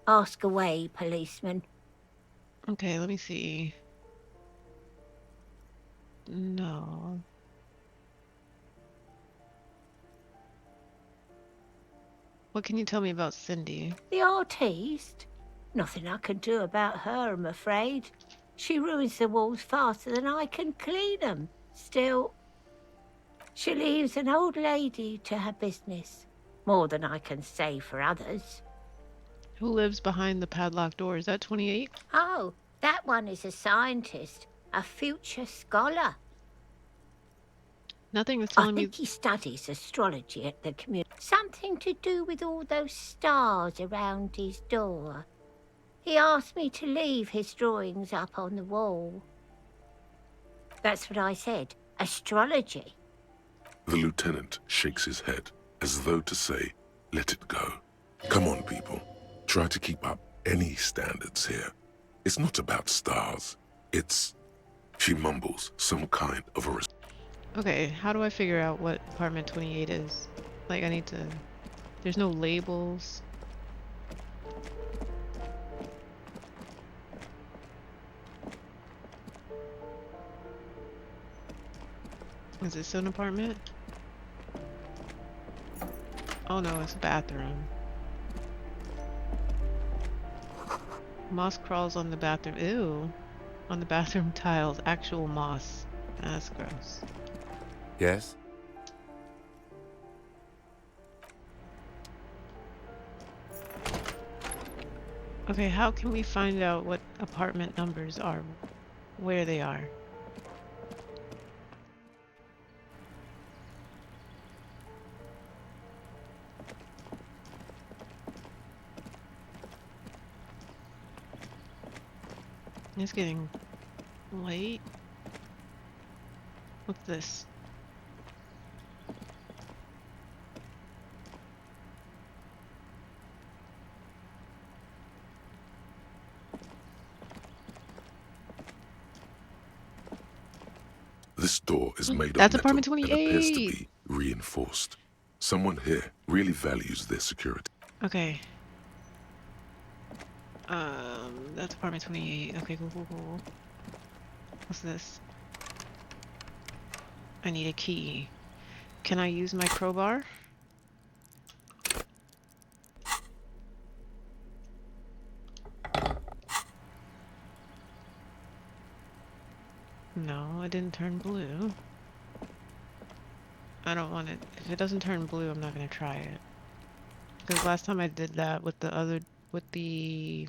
Ask away, policeman. Okay, let me see. No. What can you tell me about Cindy? The artiste? Nothing I can do about her, I'm afraid. She ruins the walls faster than I can clean them. Still, she leaves an old lady to her business. More than I can say for others. Who lives behind the padlocked door? Is that 28? Oh, that one is a scientist, a future scholar. Nothing is I telling me... think he studies astrology at the community. Something to do with all those stars around his door. He asked me to leave his drawings up on the wall. That's what I said. Astrology. The lieutenant shakes his head, as though to say, let it go. Come on, people. Try to keep up any standards here. It's not about stars. It's... She mumbles some kind of a... Okay, how do I figure out what apartment 28 is? Like, I need to... There's no labels. Is this an apartment? Oh no, it's a bathroom. Moss crawls on the bathroom. Ew. On the bathroom tiles. Actual moss. That's gross. Yes? Okay, how can we find out what apartment numbers are? Where they are? It's getting late. What's this? This door is made of That's metal apartment and appears to 28. be reinforced. Someone here really values their security. Okay. That's apartment 28. Okay, cool. What's this? I need a key. Can I use my crowbar? No, it didn't turn blue. I don't want it. If it doesn't turn blue, I'm not gonna try it. Because last time I did that with the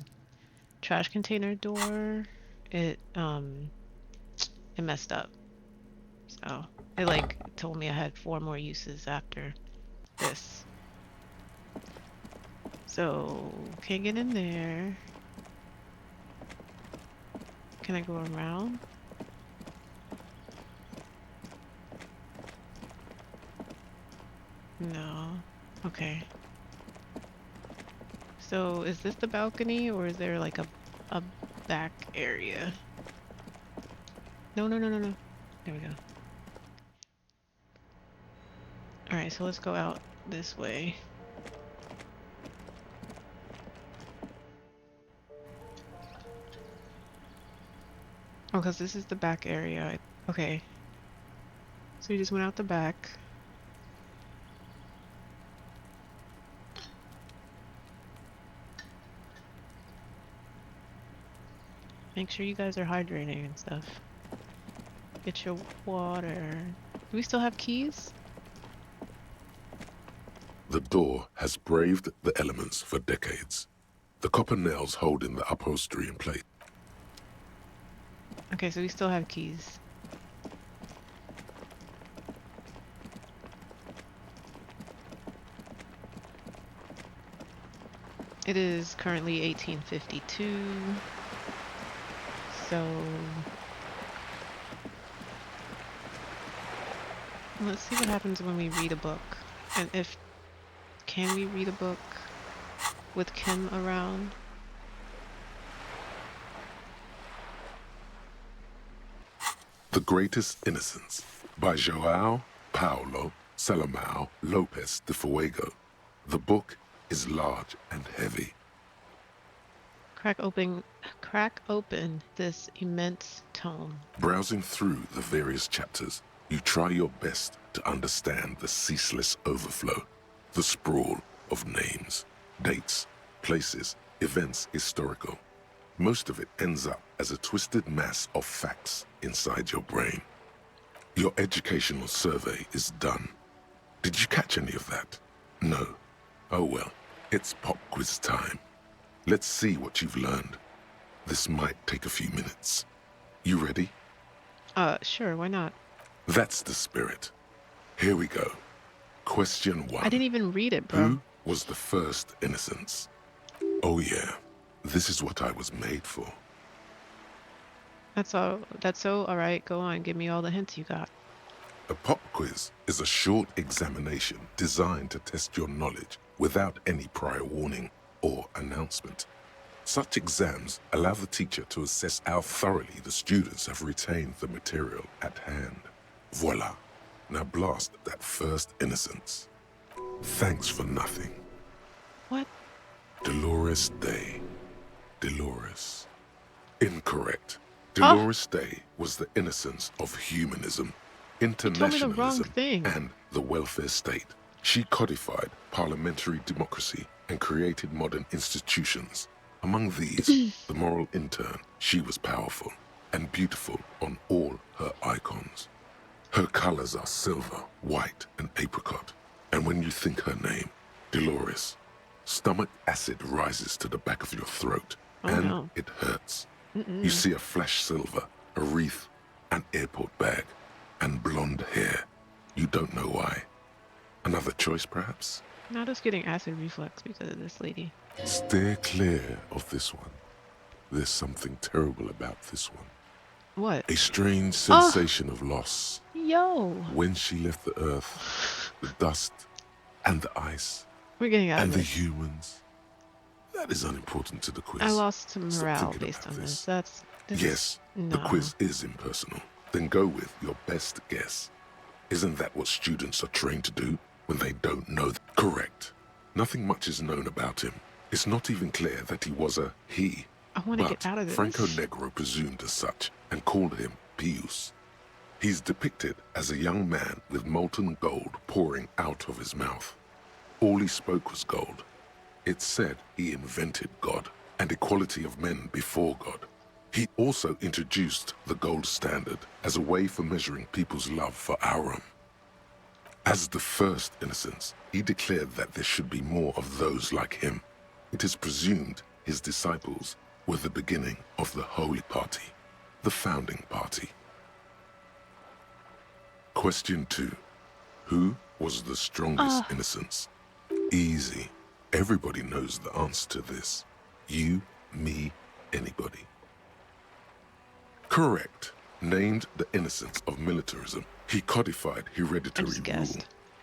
trash container door, it messed up. So it like told me I had 4 more uses after this. So can't get in there. Can I go around? No. Okay. So is this the balcony or is there like a back area? No. There we go. Alright, so let's go out this way. Oh, because this is the back area. Okay. So you just went out the back. Make sure you guys are hydrating and stuff. Get your water. Do we still have keys? The door has braved the elements for decades. The copper nails holding the upholstery in place. Okay, so we still have keys. It is currently 1852. So let's see what happens when we read a book. And can we read a book with Kim around? The Greatest Innocence by João Paulo Salomão Lopes de Fuego. The book is large and heavy. Crack open this immense tome. Browsing through the various chapters, you try your best to understand the ceaseless overflow, the sprawl of names, dates, places, events historical. Most of it ends up as a twisted mass of facts inside your brain. Your educational survey is done. Did you catch any of that? No. Oh well, it's pop quiz time. Let's see what you've learned. This might take a few minutes. You ready? Sure, why not? That's the spirit. Here we go. Question 1. I didn't even read it, bro. Who was the first innocence? Oh yeah, this is what I was made for. That's so alright, go on, give me all the hints you got. A pop quiz is a short examination designed to test your knowledge without any prior warning or announcement. Such exams allow the teacher to assess how thoroughly the students have retained the material at hand. Voila. Now blast that first innocence. Thanks for nothing. What? Dolores Day. Dolores. Incorrect. Dolores Day was the innocence of humanism, internationalism, thing. and the welfare state. She codified parliamentary democracy and created modern institutions. Among these, the moral intern, she was powerful and beautiful on all her icons. Her colors are silver, white, and apricot. And when you think her name, Dolores, stomach acid rises to the back of your throat, and it hurts. You see a flash silver, a wreath, an airport bag, and blonde hair. You don't know why. Another choice, perhaps? Not us getting acid reflux because of this lady. Steer clear of this one. There's something terrible about this one. What? A strange sensation of loss. Yo. When she left the earth, the dust, and the ice, We're getting out and of the this. humans. That is unimportant to the quiz. I lost some Stop morale thinking based about on this. this. Yes, the quiz is impersonal. Then go with your best guess. Isn't that what students are trained to do when they don't know? Correct. Nothing much is known about him. It's not even clear that he was a he. I want to get out of this. Franco Negro presumed as such and called him Pius. He's depicted as a young man with molten gold pouring out of his mouth. All he spoke was gold. It's said he invented God and equality of men before God. He also introduced the gold standard as a way for measuring people's love for Aurum. As the first innocence, he declared that there should be more of those like him. It is presumed his disciples were the beginning of the Holy Party, the founding party. Question 2. Who was the strongest innocence? Easy. Everybody knows the answer to this. You, me, anybody. Correct. Named the innocence of militarism, he codified hereditary rule,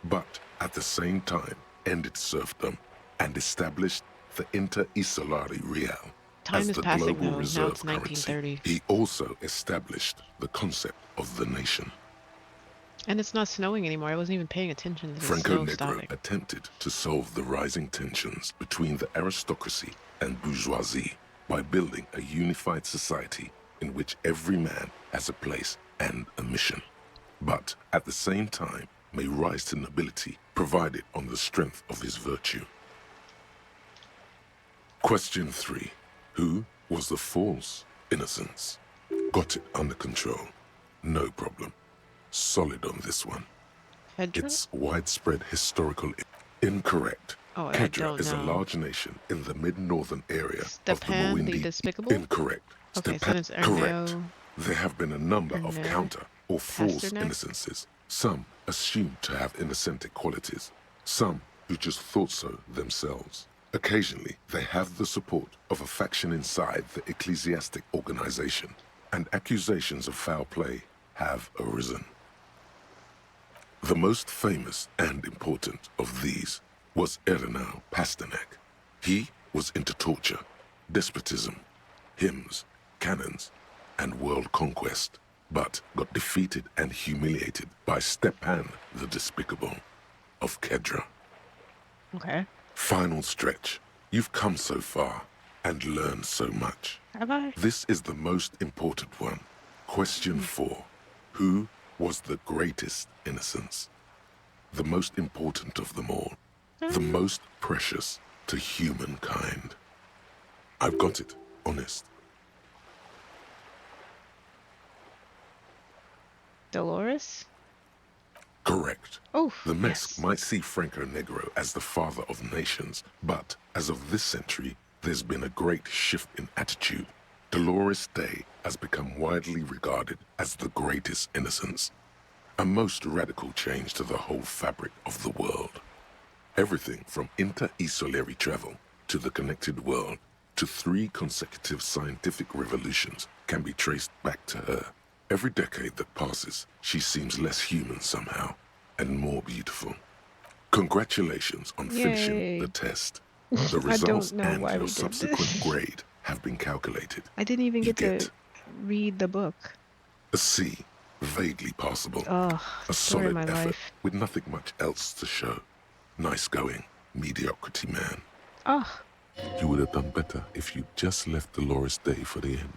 but at the same time ended serfdom and established the Inter-Isolari Real as the global reserve currency. He also established the concept of the nation. And it's not snowing anymore. I wasn't even paying attention to the Franco snow Negro stopping. attempted to solve the rising tensions between the aristocracy and bourgeoisie by building a unified society in which every man has a place and a mission, but at the same time may rise to nobility provided on the strength of his virtue. Question 3. Who was the false innocence? Got it under control. No problem. Solid on this one. Kedra? It's widespread historical incorrect. Oh, I Kedra don't is a know. large nation in the mid-northern area of the Stepan the Mawindi. Despicable? Incorrect. Okay, so Stepan, it's correct. Erno. There have been a number of Erno. counter or false Pasternak? innocences. Some assumed to have innocentic qualities. Some who just thought so themselves. Occasionally, they have the support of a faction inside the ecclesiastic organization, and accusations of foul play have arisen. The most famous and important of these was Erno Pasternak. He was into torture, despotism, hymns, cannons, and world conquest, but got defeated and humiliated by Stepan the Despicable of Kedra. Okay. Final stretch. You've come so far and learned so much. Have I? This is the most important one. Question 4. Who was the greatest innocence? The most important of them all. The most precious to humankind. I've got it. Honest. Dolores? Correct. Oh, The Mesk might see Franco Negro as the father of nations, but as of this century, there's been a great shift in attitude. Dolores Day has become widely regarded as the greatest innocence. A most radical change to the whole fabric of the world. Everything from inter-isolary travel to the connected world to 3 consecutive scientific revolutions can be traced back to her. Every decade that passes, she seems less human somehow and more beautiful. Congratulations on finishing Yay. the test. The I don't results know and why we your did subsequent this. grade have been calculated. I didn't even You get to get read the book. a C, vaguely passable. Ugh, A story of solid my effort life. with nothing much else to show. Nice going, mediocrity man. Ugh. You would have done better if you just left Dolores Day for the end.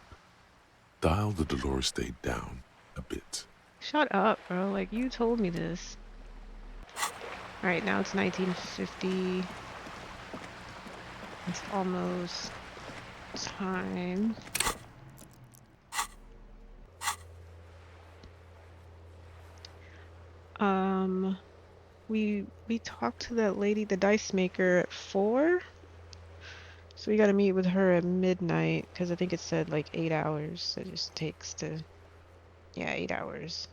Dial the Dolores Day down a bit. Shut up, bro. Like, you told me this. Alright, now it's 1950. It's almost time. We talked to that lady, the dice maker, at 4. So we gotta meet with her at midnight, because I think it said like 8 hours. It just takes to, yeah, 8 hours.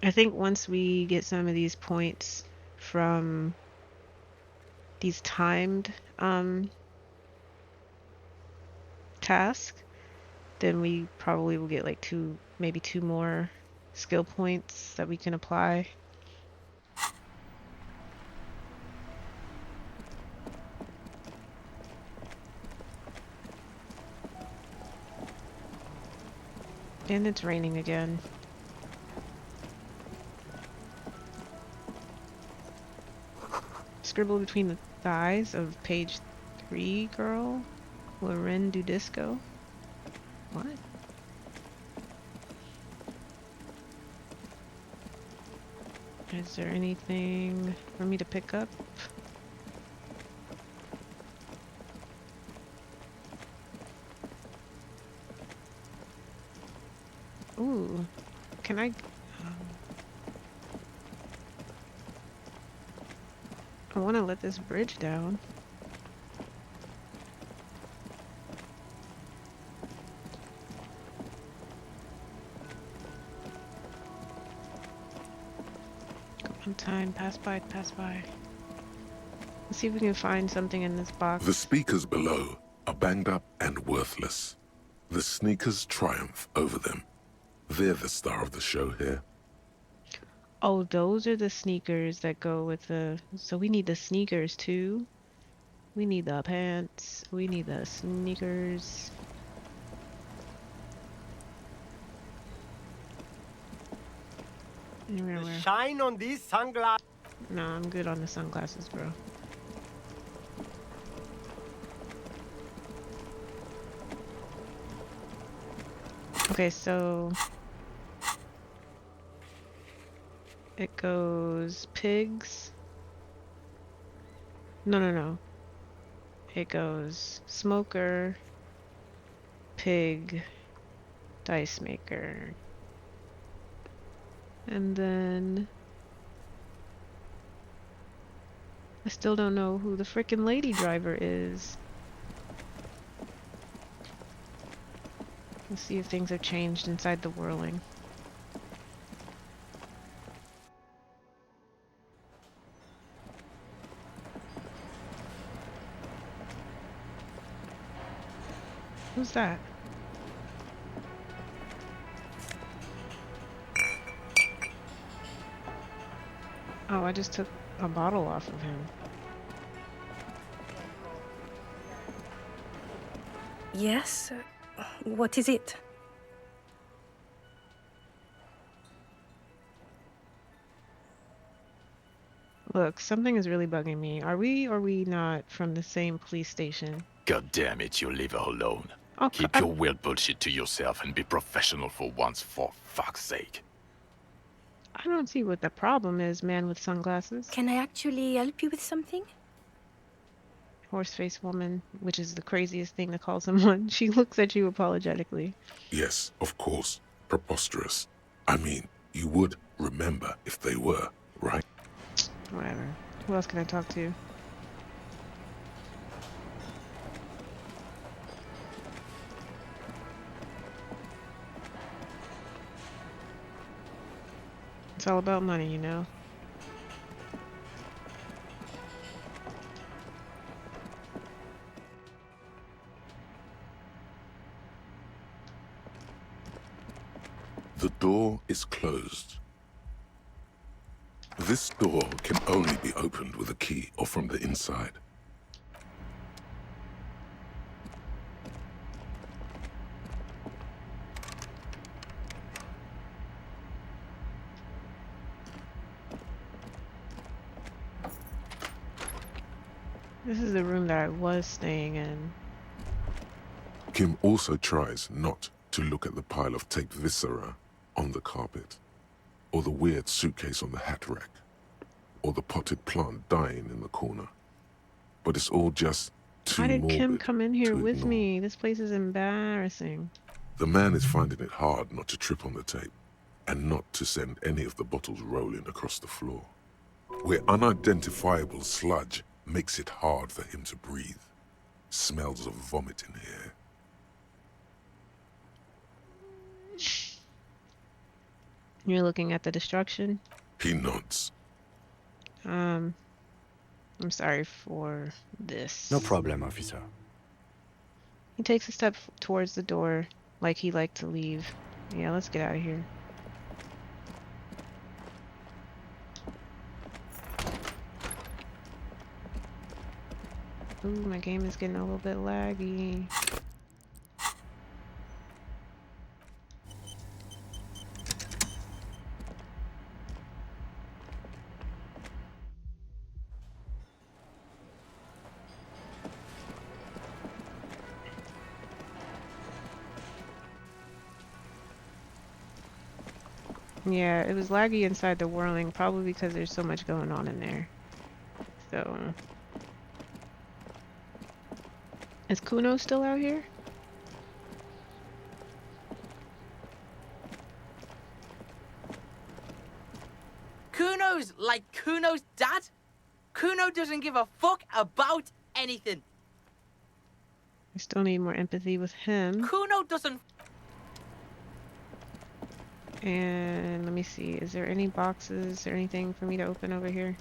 I think once we get some of these points from these timed tasks, then we probably will get like maybe 2 more skill points that we can apply. And it's raining again. Scribble between the thighs of page 3, girl. Loren Dudisco. What? Is there anything for me to pick up? Ooh, can I? I want to let this bridge down. Come on, time, pass by, pass by. Let's see if we can find something in this box. The speakers below are banged up and worthless. The sneakers triumph over them. They're the star of the show here. Oh, those are the sneakers that go with the... So we need the sneakers too. We need the pants. We need the sneakers. Where? Shine on these sunglasses. No, I'm good on the sunglasses, bro. Okay, so... It goes pigs. No. It goes smoker, pig, dice maker. And then I still don't know who the frickin' lady driver is. Let's see if things have changed inside the whirling. Who's that? Oh, I just took a bottle off of him. Yes? What is it? Look, something is really bugging me. Are we or we not from the same police station? God damn it, you leave her alone. Oh, keep your weird bullshit to yourself and be professional for once, for fuck's sake. I don't see what the problem is, man with sunglasses. Can I actually help you with something? Horse-faced woman, which is the craziest thing to call someone. She looks at you apologetically. Yes, of course. Preposterous. I mean, you would remember if they were, right? Whatever. Who else can I talk to? It's all about money, you know? The door is closed. This door can only be opened with a key or from the inside. This is the room that I was staying in. Kim also tries not to look at the pile of taped viscera on the carpet, or the weird suitcase on the hat rack, or the potted plant dying in the corner. But it's all just too Why did morbid Kim come in here to with ignore. me? This place is embarrassing. The man is finding it hard not to trip on the tape, and not to send any of the bottles rolling across the floor, where unidentifiable sludge makes it hard for him to breathe. Smells of vomit in here. You're looking at the destruction? He nods. I'm sorry for this. No problem, officer. He takes a step towards the door, like he liked to leave. Yeah, let's get out of here. Ooh, my game is getting a little bit laggy. Yeah, it was laggy inside the whirling, probably because there's so much going on in there. So... Is Kuno still out here? Kuno's like Kuno's dad? Kuno doesn't give a fuck about anything. I still need more empathy with him. Kuno doesn't... And let me see, is there any boxes or anything for me to open over here?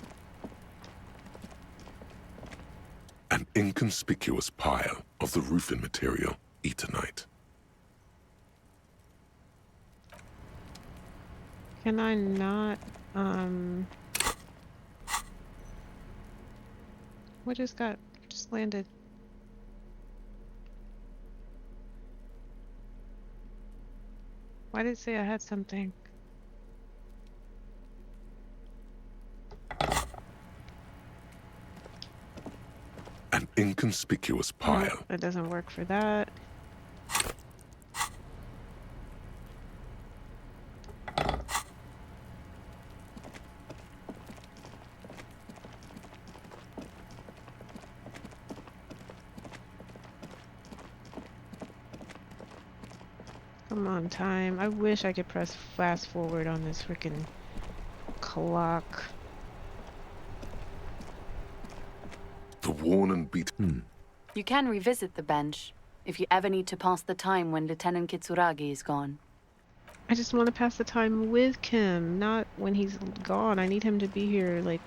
An inconspicuous pile of the roofing material, Eternite. Can I not, what just landed? Why did it say I had something? An inconspicuous pile. Nope, that doesn't work for that. Come on, time. I wish I could press fast forward on this freaking clock. The worn and beat. You can revisit the bench if you ever need to pass the time when Lieutenant Kitsuragi is gone. I just want to pass the time with Kim, not when he's gone. I need him to be here, like,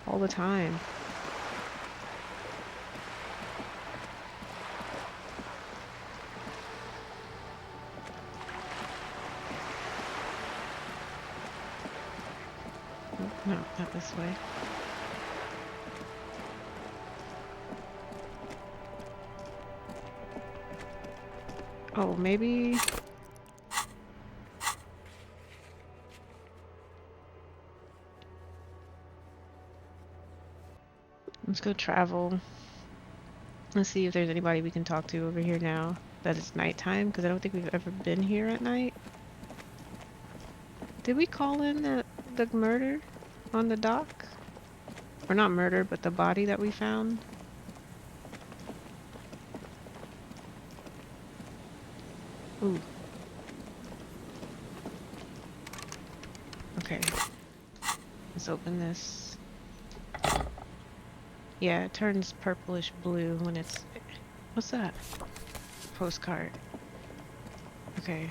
all the time. No, not this way. Oh, maybe... Let's go travel. Let's see if there's anybody we can talk to over here now that it's nighttime, because I don't think we've ever been here at night. Did we call in the murder on the dock? Or not murder, but the body that we found? Ooh. Okay. Let's open this. Yeah, it turns purplish blue when it's... What's that? Postcard. Okay.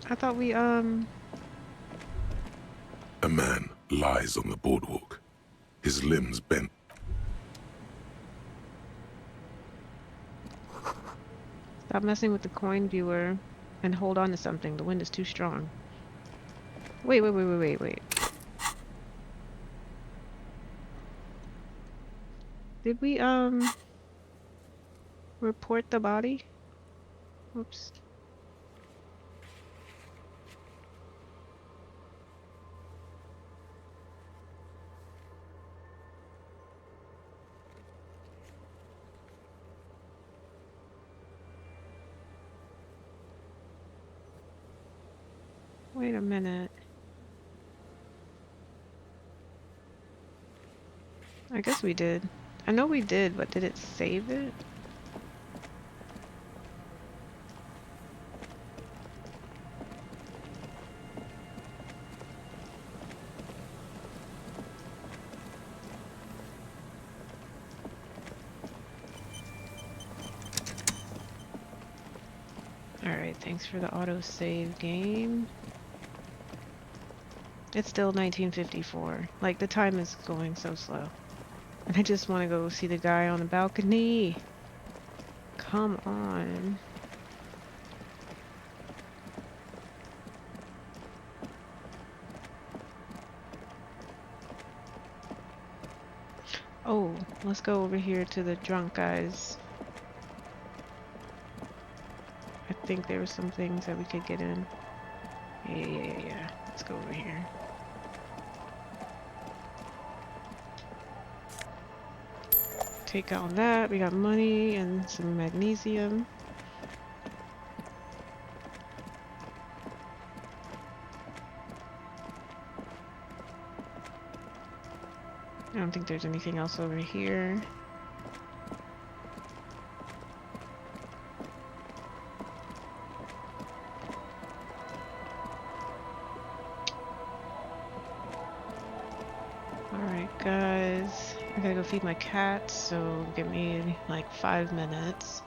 I thought we, A man lies on the boardwalk, his limbs bent. Stop messing with the coin viewer and hold on to something. The wind is too strong. Wait. Did we, report the body? Whoops. Wait a minute. I guess we did. I know we did, but did it save it? Alright, thanks for the autosave game. It's still 1954. Like, the time is going so slow. And I just want to go see the guy on the balcony. Come on. Oh, let's go over here to the drunk guys. I think there were some things that we could get in. Yeah. Let's go over here. Take out that. We got money and some magnesium. I don't think there's anything else over here. Alright guys, I gotta go feed my cat, so give me like 5 minutes.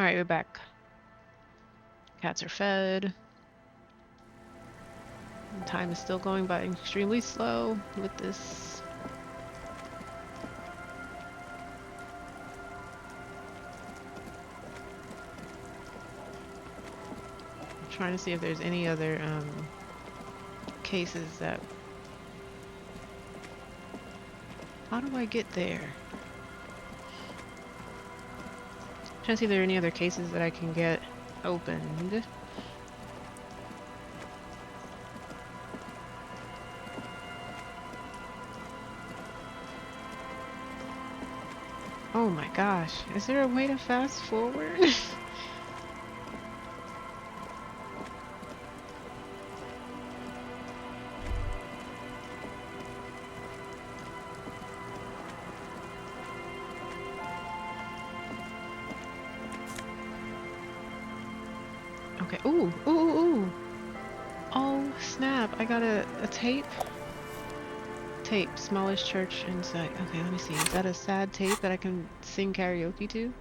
Alright, we're back. Cats are fed. Time is still going by extremely slow with this. I'm trying to see if there's any other cases that... How do I get there? Trying to see if there are any other cases that I can get opened. Oh my gosh, is there a way to fast forward? Okay, ooh, ooh, ooh, ooh. Oh snap, I got a tape. Tape, smallest church in sight. Okay, let me see. Is that a sad tape that I can sing karaoke to?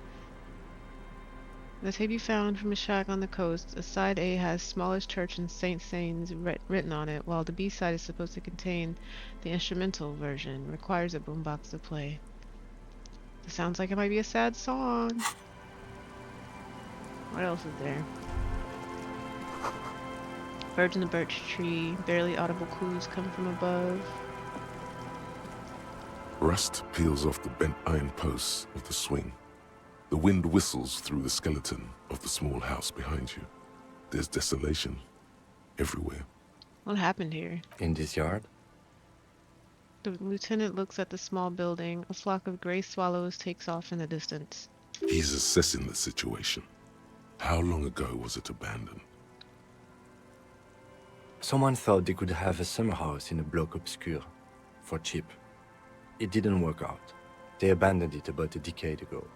The tape you found from a shack on the coast. Side A has smallest church in St. Sains written on it, while the B side is supposed to contain the instrumental version. Requires a boombox to play. It sounds like it might be a sad song. What else is there? Birds in the birch tree. Barely audible coos come from above. Rust peels off the bent iron posts of the swing. The wind whistles through the skeleton of the small house behind you. There's desolation everywhere. What happened here? In this yard? The lieutenant looks at the small building. A flock of gray swallows takes off in the distance. He's assessing the situation. How long ago was it abandoned? Someone thought they could have a summer house in a bloc obscur for cheap. It didn't work out. They abandoned it about a decade ago.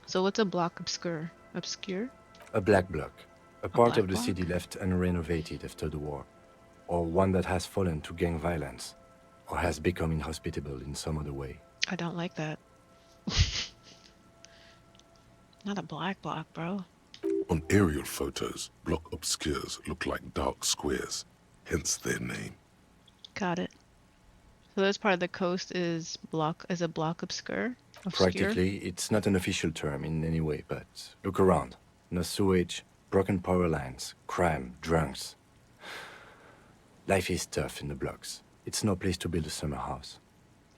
So what's a block obscure? Obscure? A black bloc. A part of the city left unrenovated after the war. Or one that has fallen to gang violence. Or has become inhospitable in some other way. I don't like that. Not a black block, bro. On aerial photos, block obscures look like dark squares, hence their name. Got it. So this part of the coast is a block obscure? Practically, it's not an official term in any way, but look around. No sewage, broken power lines, crime, drunks. Life is tough in the blocks. It's no place to build a summer house.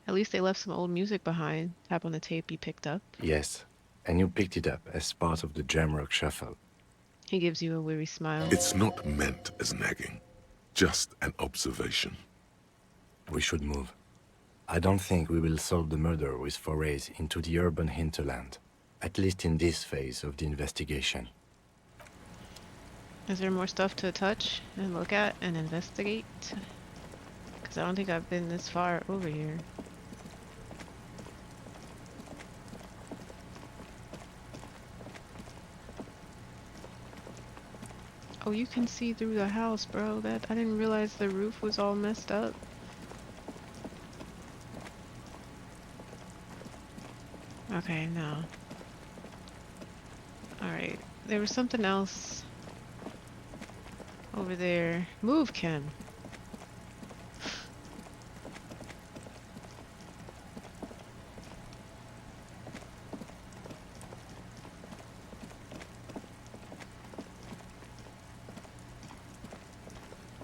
At least they left some old music behind. Tap on the tape you picked up. Yes, and you picked it up as part of the Jamrock Shuffle. He gives you a weary smile. It's not meant as nagging, just an observation. We should move. I don't think we will solve the murder with forays into the urban hinterland, at least in this phase of the investigation. Is there more stuff to touch and look at and investigate? Because I don't think I've been this far over here. Oh, you can see through the house, bro. That I didn't realize the roof was all messed up. Okay, no. Alright. There was something else over there. Move, Kim.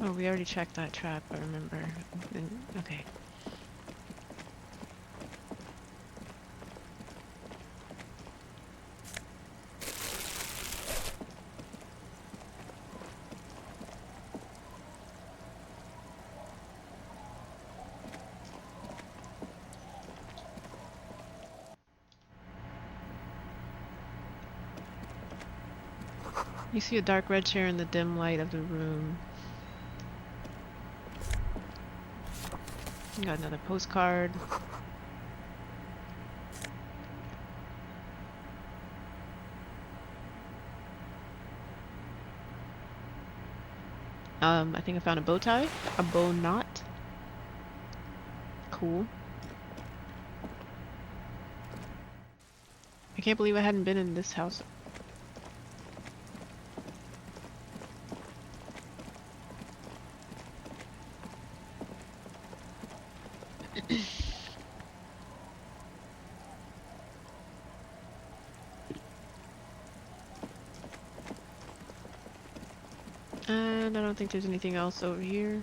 Oh, we already checked that trap, I remember. Okay. You see a dark red chair in the dim light of the room. Got another postcard. I think I found a bow tie. A bow knot. Cool. I can't believe I hadn't been in this house. And I don't think there's anything else over here.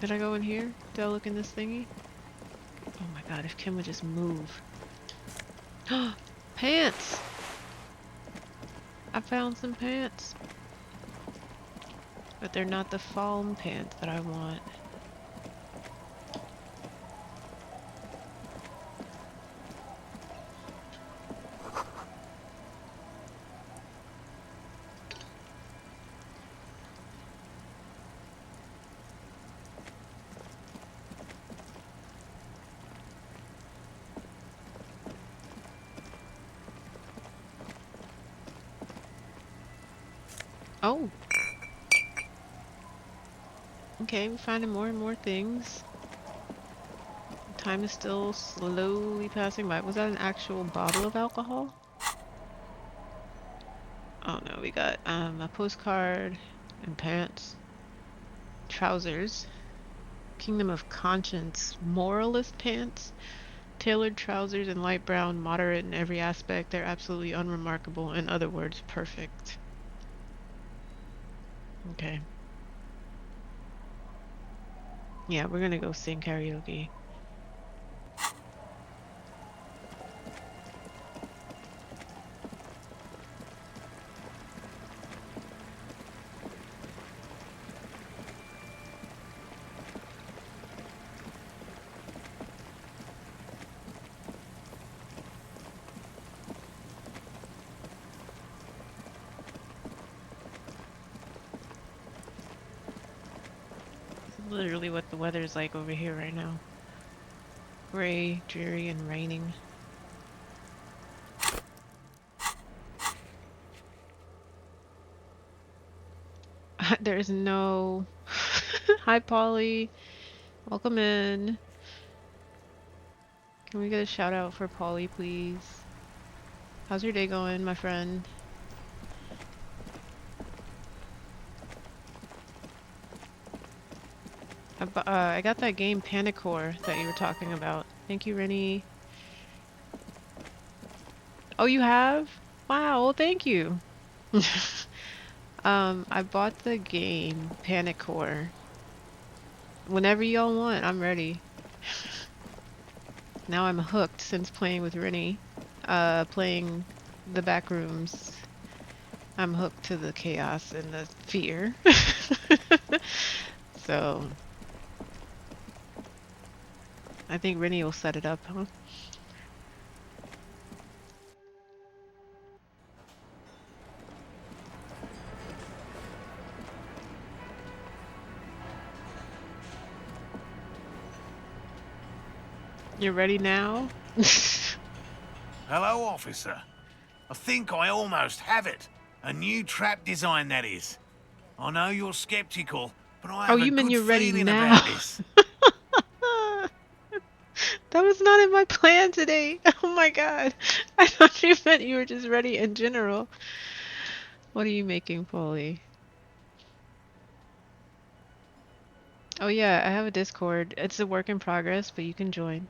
Did I go in here? Did I look in this thingy? Oh my god, if Kim would just move. Pants! I found some pants. But they're not the foam pants that I want. Oh! Okay, we're finding more and more things. Time is still slowly passing by. Was that an actual bottle of alcohol? Oh no, we got a postcard and pants. Trousers. Kingdom of Conscience. Moralist pants. Tailored trousers in light brown, moderate in every aspect. They're absolutely unremarkable. In other words, perfect. Okay. Yeah, we're gonna go sing karaoke. Literally what the weather is like over here right now. Gray, dreary, and raining. There's no... Hi, Polly. Welcome in. Can we get a shout out for Polly, please? How's your day going, my friend? I got that game Panicore that you were talking about. Thank you, Rennie. Oh, you have? Wow, well, thank you. I bought the game Panicore. Whenever y'all want, I'm ready. Now I'm hooked since playing with Rennie. Playing the back rooms. I'm hooked to the chaos and the fear. So I think Rennie will set it up, huh? You're ready now? Hello, officer. I think I almost have it. A new trap design, that is. I know you're skeptical, but I have You a mean good you're ready feeling now? about this. That was not in my plan today. Oh my god. I thought you meant you were just ready in general. What are you making, Polly? Oh yeah, I have a Discord. It's a work in progress, but you can join.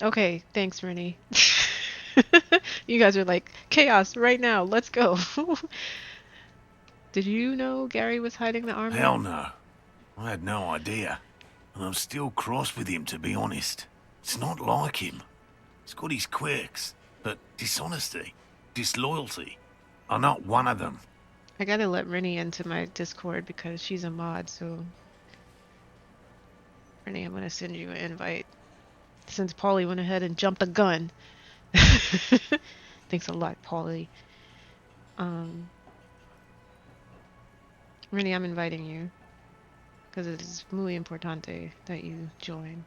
Okay, thanks, Rennie. You guys are like, chaos right now, let's go. Did you know Gary was hiding the armor? Hell no. I had no idea. And I'm still cross with him, to be honest. It's not like him. He's got his quirks, but dishonesty, disloyalty are not one of them. I gotta let Rennie into my Discord because she's a mod, so... Rennie, I'm gonna send you an invite. Since Polly went ahead and jumped the gun. Thanks a lot, Polly. Rennie, I'm inviting you. Because it is muy importante that you join.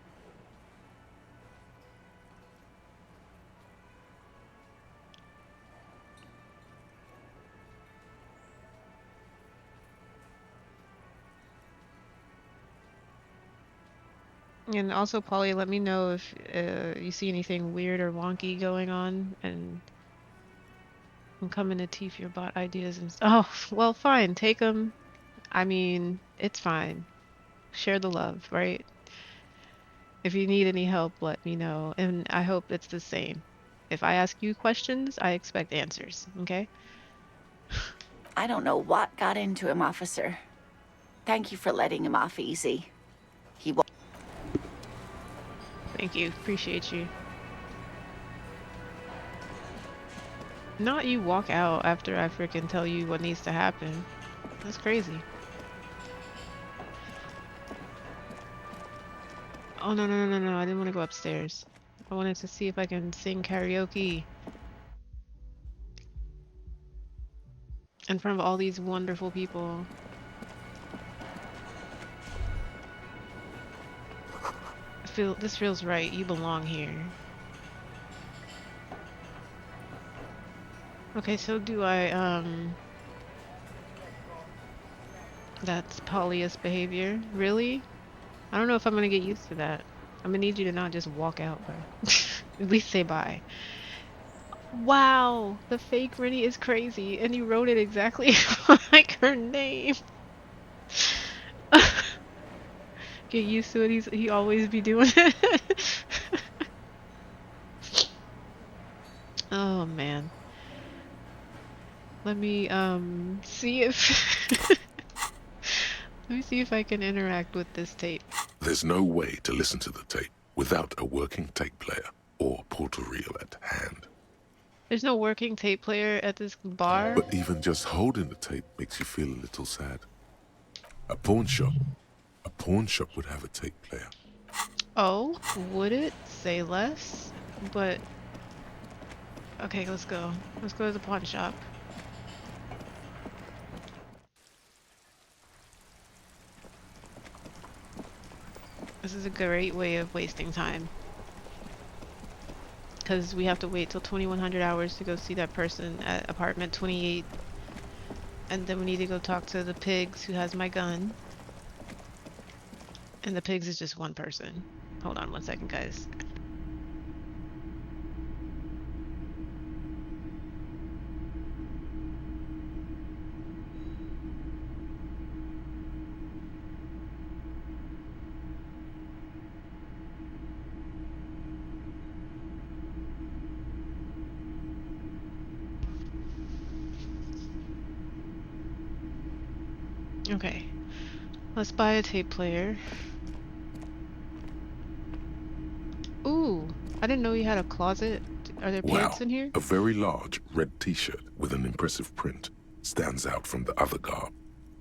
And also, Polly, let me know if you see anything weird or wonky going on, and I'm coming to teeth your bot ideas and oh, well, fine, take them. I mean, it's fine. Share the love, right? If you need any help, let me know, and I hope it's the same. If I ask you questions, I expect answers, okay? I don't know what got into him, officer. Thank you for letting him off easy. He wa- Thank you. Appreciate you. Not you walk out after I freaking tell you what needs to happen. That's crazy. Oh, no, no, no, no, no. I didn't want to go upstairs. I wanted to see if I can sing karaoke in front of all these wonderful people. This feels right. You belong here. Okay, so do I, that's polyus behavior. Really? I don't know if I'm gonna get used to that. I'm gonna need you to not just walk out, bro. At least say bye. Wow, the fake Rennie is crazy, and you wrote it exactly like her name. Get used to it. He always be doing it. Oh man. Let me see if let me see if I can interact with this tape. There's no way to listen to the tape without a working tape player or portal reel at hand. There's no working tape player at this bar. But even just holding the tape makes you feel a little sad. A pawn shop would have a tape player. Oh, would it? Say less. But okay, let's go. Let's go to the pawn shop. This is a great way of wasting time. Because we have to wait till 2100 hours to go see that person at apartment 28. And then we need to go talk to the pigs who has my gun. And the pigs is just one person. Hold on 1 second, guys. Okay, let's buy a tape player. Ooh, I didn't know you had a closet. Are there pants Wow, in here? a very large red t-shirt with an impressive print stands out from the other garb.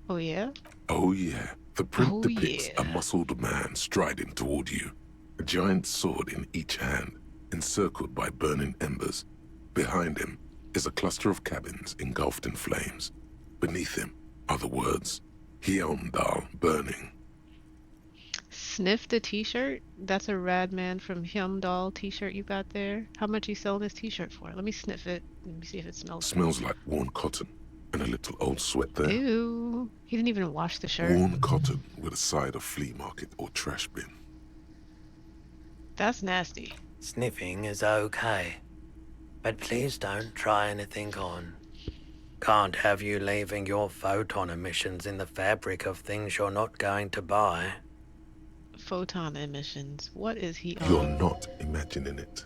Oh yeah? Oh yeah, the print Oh depicts yeah. a muscled man striding toward you, a giant sword in each hand, encircled by burning embers. Behind him is a cluster of cabins engulfed in flames. Beneath him are the words, Hyundal burning. Sniff the t-shirt? That's a rad man from Hyundal t-shirt you got there. How much you selling this t-shirt for? Let me sniff it. Let me see if it smells good. Smells like worn cotton and a little old sweat there. Ew. He didn't even wash the shirt. Worn cotton with a side of flea market or trash bin. That's nasty. Sniffing is okay, but please don't try anything on. Can't have you leaving your photon emissions in the fabric of things you're not going to buy. Photon emissions. What is he on? You're not imagining it.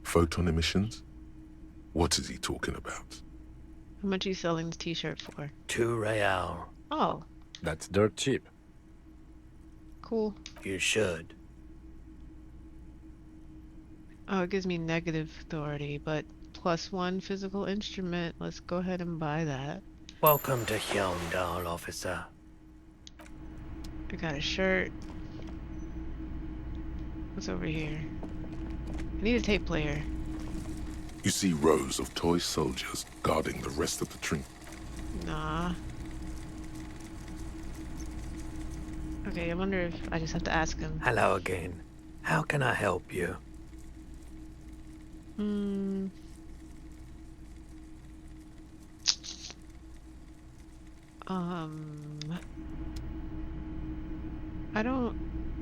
Photon emissions? What is he talking about? How much are you selling this t-shirt for? 2 real. Oh. That's dirt cheap. Cool. You should. Oh, it gives me negative authority, but +1 physical instrument. Let's go ahead and buy that. Welcome to Hyundal, officer. I got a shirt. What's over here? I need a tape player. You see rows of toy soldiers guarding the rest of the train. Nah. Okay, I wonder if I just have to ask him. Hello again. How can I help you? I don't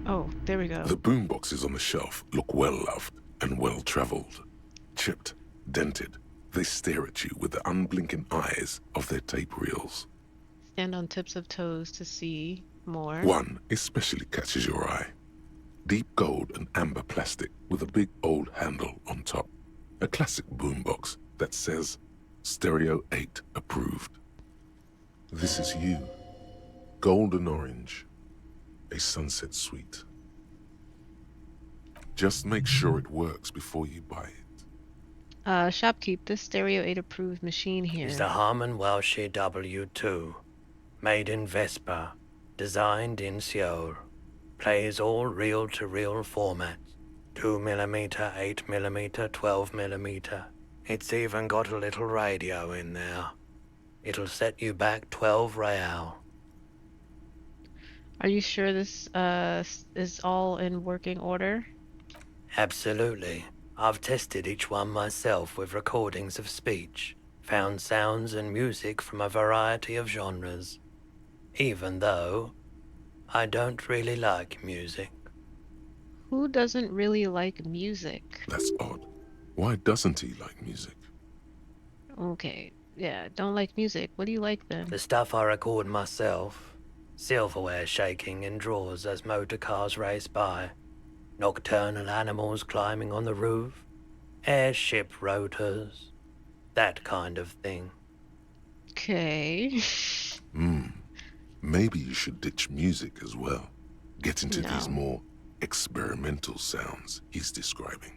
Oh, there we go. The boomboxes on the shelf look well-loved and well-traveled. Chipped, dented, they stare at you with the unblinking eyes of their tape reels. Stand on tips of toes to see more. One especially catches your eye. Deep gold and amber plastic with a big old handle on top. A classic boombox that says Stereo 8 approved. This is you. Golden orange. A sunset suite. Just make sure it works before you buy it. Shopkeep, this Stereo 8 approved machine here. Is the Harman Welsh W2. Made in Vespa. Designed in Seoul. Plays all reel-to-reel formats. 2mm, 8mm, 12mm. It's even got a little radio in there. It'll set you back 12 real. Are you sure this is all in working order? Absolutely. I've tested each one myself with recordings of speech, found sounds and music from a variety of genres. Even though I don't really like music. Who doesn't really like music? That's odd. Why doesn't he like music? Okay, yeah, don't like music. What do you like then? The stuff I record myself. Silverware shaking in drawers as motor cars race by. Nocturnal animals climbing on the roof. Airship rotors. That kind of thing. Okay. Maybe you should ditch music as well. Get into No. these more experimental sounds he's describing.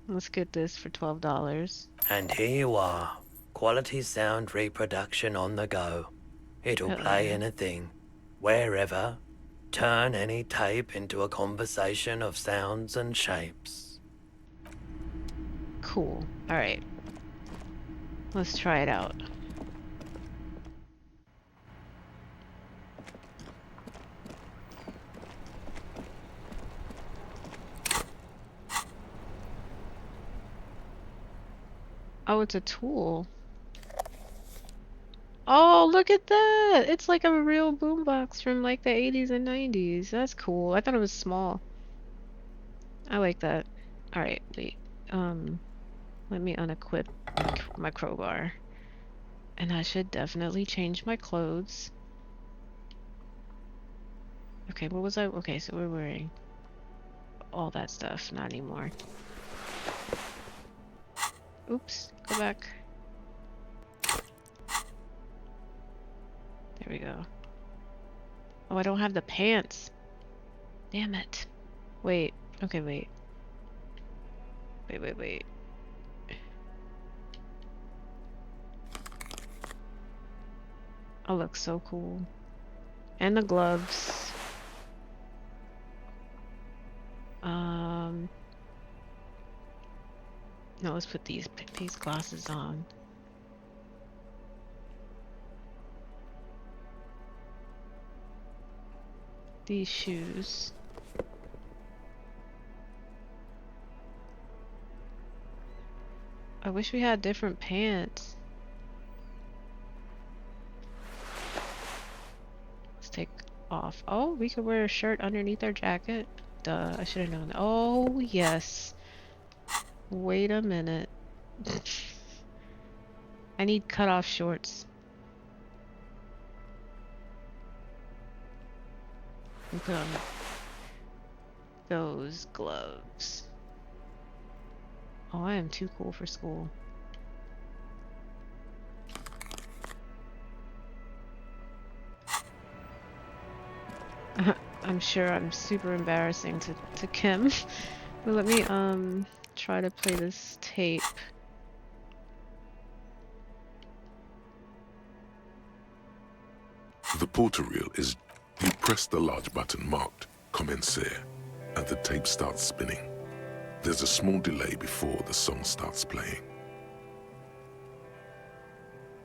Let's get this for $12. And here you are. Quality sound reproduction on the go. It'll play anything, wherever. Turn any tape into a conversation of sounds and shapes. Cool. Alright. Let's try it out. Oh, it's a tool. Oh, look at that! It's like a real boombox from like the 80s and 90s. That's cool. I thought it was small. I like that. Alright, wait. Let me unequip my crowbar. And I should definitely change my clothes. Okay, what was I? Okay, so we're wearing all that stuff. Not anymore. Oops, go back. There we go. Oh, I don't have the pants. Damn it. Wait. Okay, wait. Wait. I look so cool. And the gloves. No, let's put these glasses on. These shoes. I wish we had different pants. Let's take off. Oh, we could wear a shirt underneath our jacket. Duh, I should have known. Oh, yes. Wait a minute. I need cutoff shorts. And put on those gloves. Oh, I am too cool for school. I'm sure I'm super embarrassing to Kim. But let me try to play this tape. The porter reel is you press the large button marked Commencer and the tape starts spinning. There's a small delay before the song starts playing.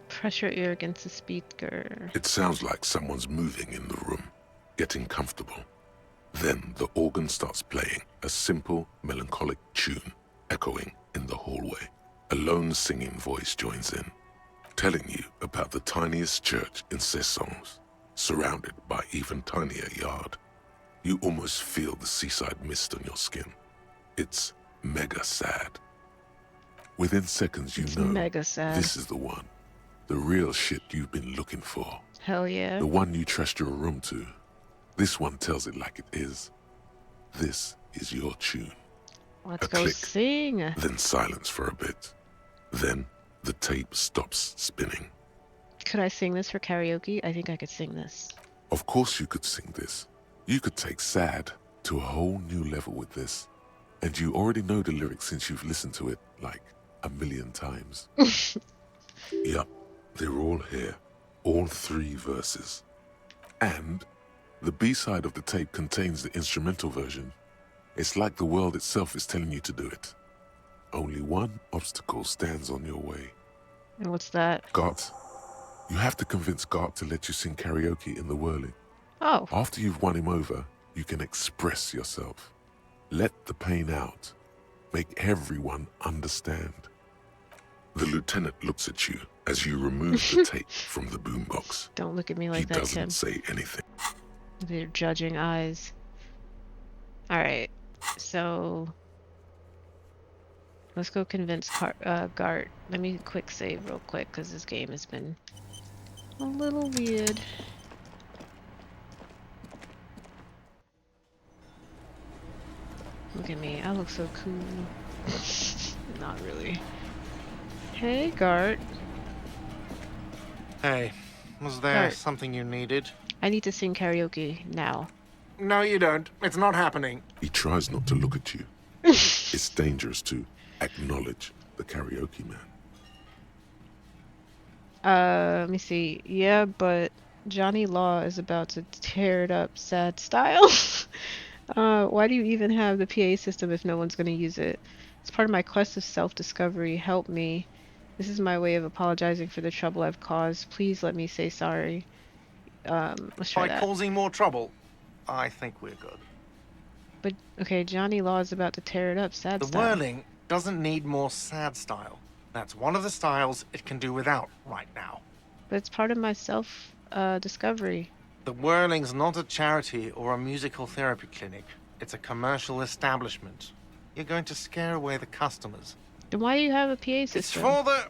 Press your ear against the speaker. It sounds like someone's moving in the room, getting comfortable. Then the organ starts playing a simple, melancholic tune, echoing in the hallway. A lone singing voice joins in, telling you about the tiniest church in Sessons, surrounded by even tinier yard. You almost feel the seaside mist on your skin. It's mega sad. Within seconds, you know mega sad. this is the one. The real shit you've been looking for. Hell yeah. The one you trust your room to. This one tells it like it is. This is your tune. Let's A go click, sing. then silence for a bit. Then the tape stops spinning. Could I sing this for karaoke? I think I could sing this. Of course you could sing this. You could take sad to a whole new level with this. And you already know the lyrics since you've listened to it like 1,000,000 times. Yup, they're all here. All 3 verses. And the B-side of the tape contains the instrumental version. It's like the world itself is telling you to do it. Only one obstacle stands on your way. And what's that? Gart. You have to convince Gart to let you sing karaoke in the whirling. Oh. After you've won him over, you can express yourself. Let the pain out. Make everyone understand. The lieutenant looks at you as you remove the tape from the boombox. Don't look at me like he that, Tim. doesn't say anything. They're judging eyes. Alright, so let's go convince Gart. Let me quick save real quick because this game has been a little weird. Look at me, I look so cool. Not really. Hey, Gart. Hey, was there Gart. something you needed? I need to sing karaoke now. No, you don't. It's not happening. He tries not to look at you. It's dangerous to acknowledge the karaoke man. Let me see. Yeah, but Johnny Law is about to tear it up sad style. Why do you even have the PA system if no one's gonna use it? It's part of my quest of self-discovery. Help me. This is my way of apologizing for the trouble I've caused. Please let me say sorry. Let's try By that. causing more trouble, I think we're good. But, okay, Johnny Law is about to tear it up sad The style. whirling doesn't need more sad style. That's one of the styles it can do without right now. But it's part of my self-discovery. The whirling's not a charity or a musical therapy clinic. It's a commercial establishment. You're going to scare away the customers. Then why do you have a PA system? It's for the...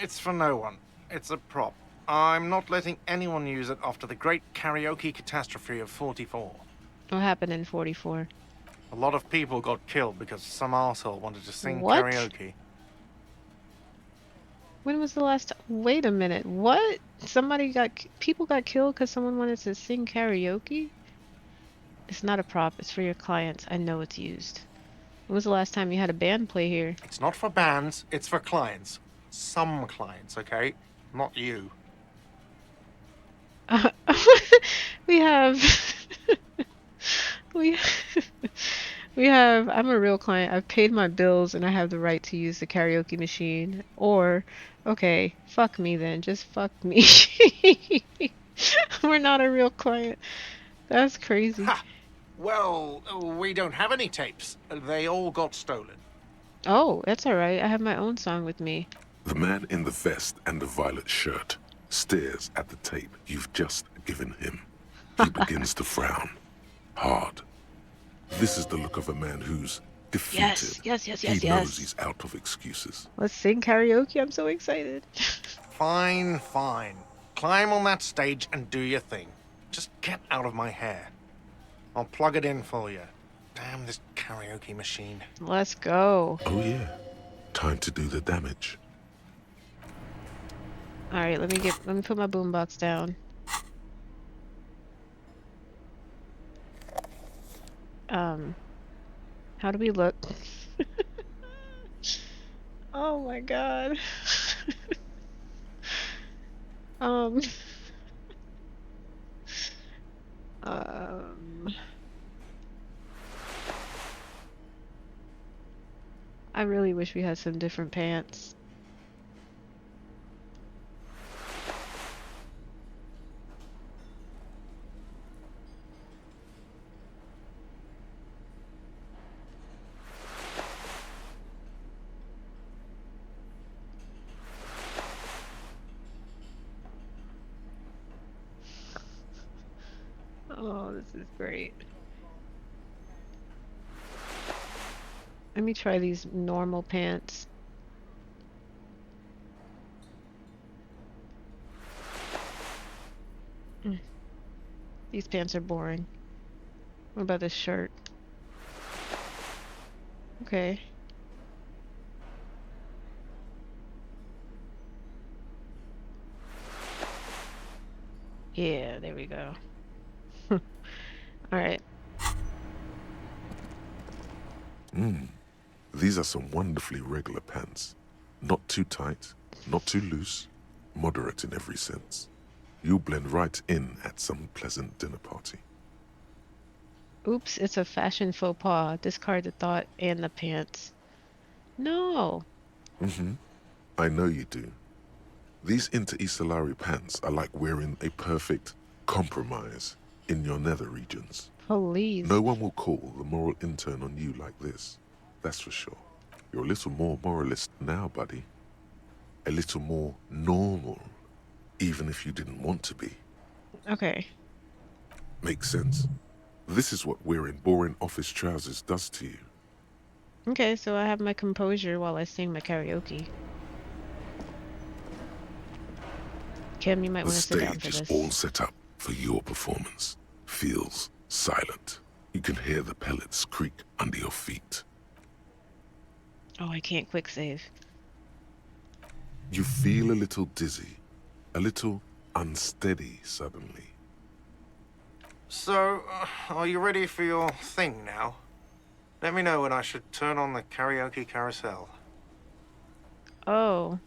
It's for no one. It's a prop. I'm not letting anyone use it after the great karaoke catastrophe of 44. What happened in 44? A lot of people got killed because some arsehole wanted to sing What? karaoke. When was the last time? Wait a minute. What? People got killed because someone wanted to sing karaoke? It's not a prop. It's for your clients. I know it's used. When was the last time you had a band play here? It's not for bands, it's for clients. Some clients, okay? Not you. We have... we have... I'm a real client. I've paid my bills and I have the right to use the karaoke machine. Or, okay, fuck me then. Just fuck me. We're not a real client. That's crazy. Ha! Well, we don't have any tapes. They all got stolen. Oh, that's alright. I have my own song with me. The man in the vest and the violet shirt stares at the tape you've just given him. He begins to frown. Hard. This is the look of a man who's defeated. Yes. He knows he's out of excuses. Let's sing karaoke. I'm so excited. Fine. Climb on that stage and do your thing. Just get out of my hair. I'll plug it in for you. Damn this karaoke machine. Let's go. Oh yeah. Time to do the damage. Alright, let me put my boombox down. How do we look? Oh my god. I really wish we had some different pants. Oh, this is great. Let me try these normal pants. These pants are boring. What about this shirt? Okay. Yeah, there we go. Alright. These are some wonderfully regular pants. Not too tight, not too loose, moderate in every sense. You'll blend right in at some pleasant dinner party. Oops, it's a fashion faux pas. Discard the thought and the pants. No. I know you do. These Inter-Isolari pants are like wearing a perfect compromise in your nether regions. Please. No one will call the moral intern on you like this. That's for sure. You're a little more moralist now, buddy. A little more normal, even if you didn't want to be. Okay. Makes sense. This is what wearing boring office trousers does to you. Okay, so I have my composure while I sing my karaoke. Kim, you might The want to sit down stage for is this. all set up for your performance. Feels silent. You can hear the pellets creak under your feet. Oh, I can't quick save. You feel a little dizzy, a little unsteady suddenly. So, are you ready for your thing now? Let me know when I should turn on the karaoke carousel. Oh.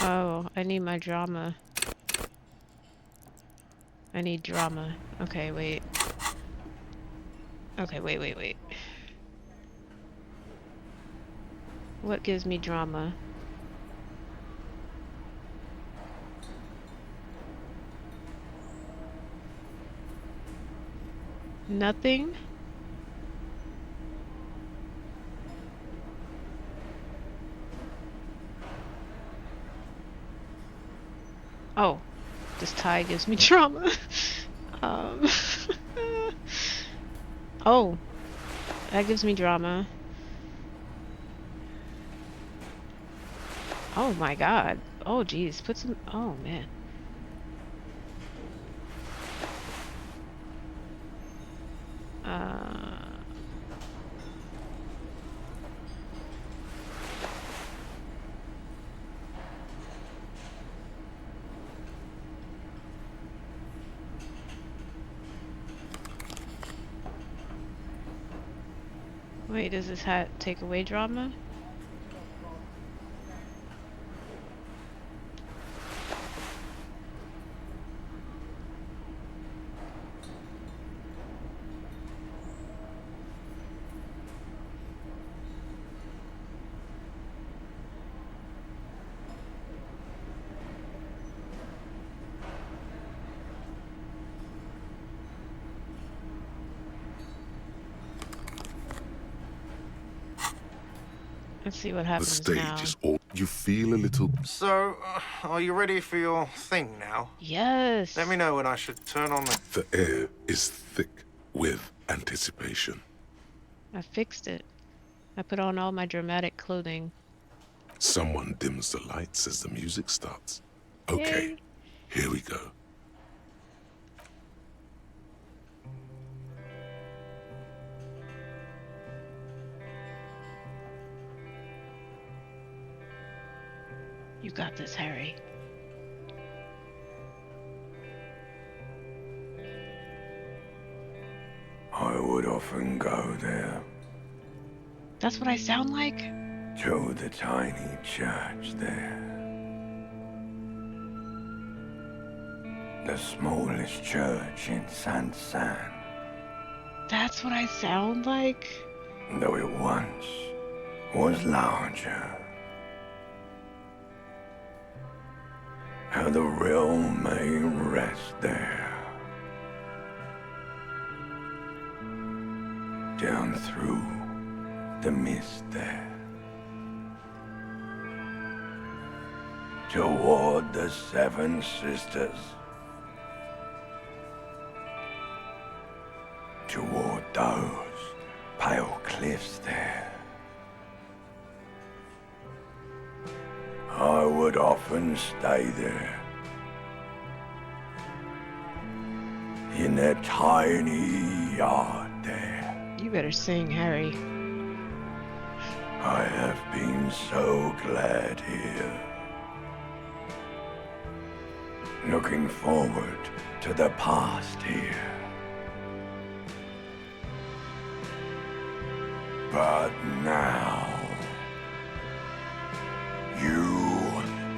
Oh, I need my drama. I need drama. Okay, wait. Okay, wait. What gives me drama? Nothing? Oh, this tie gives me drama. um, oh, that gives me drama. Oh my god. Oh geez, put some. Oh man. Wait, does this hat take away drama? Let's see what happens The now. stage is all... You feel a little... So, are you ready for your thing now? Yes. Let me know when I should turn on the... The air is thick with anticipation. I fixed it. I put on all my dramatic clothing. Someone dims the lights as the music starts. Okay, Yay. Here we go. You got this, Harry. I would often go there. That's what I sound like? To the tiny church there. The smallest church in San. That's what I sound like? Though it once was larger. How the realm may rest there. Down through the mist there. Toward the Seven Sisters. Toward those pale cliffs there. I would often stay there. In that tiny yard there. You better sing, Harry. I have been so glad here. Looking forward to the past here. But now, you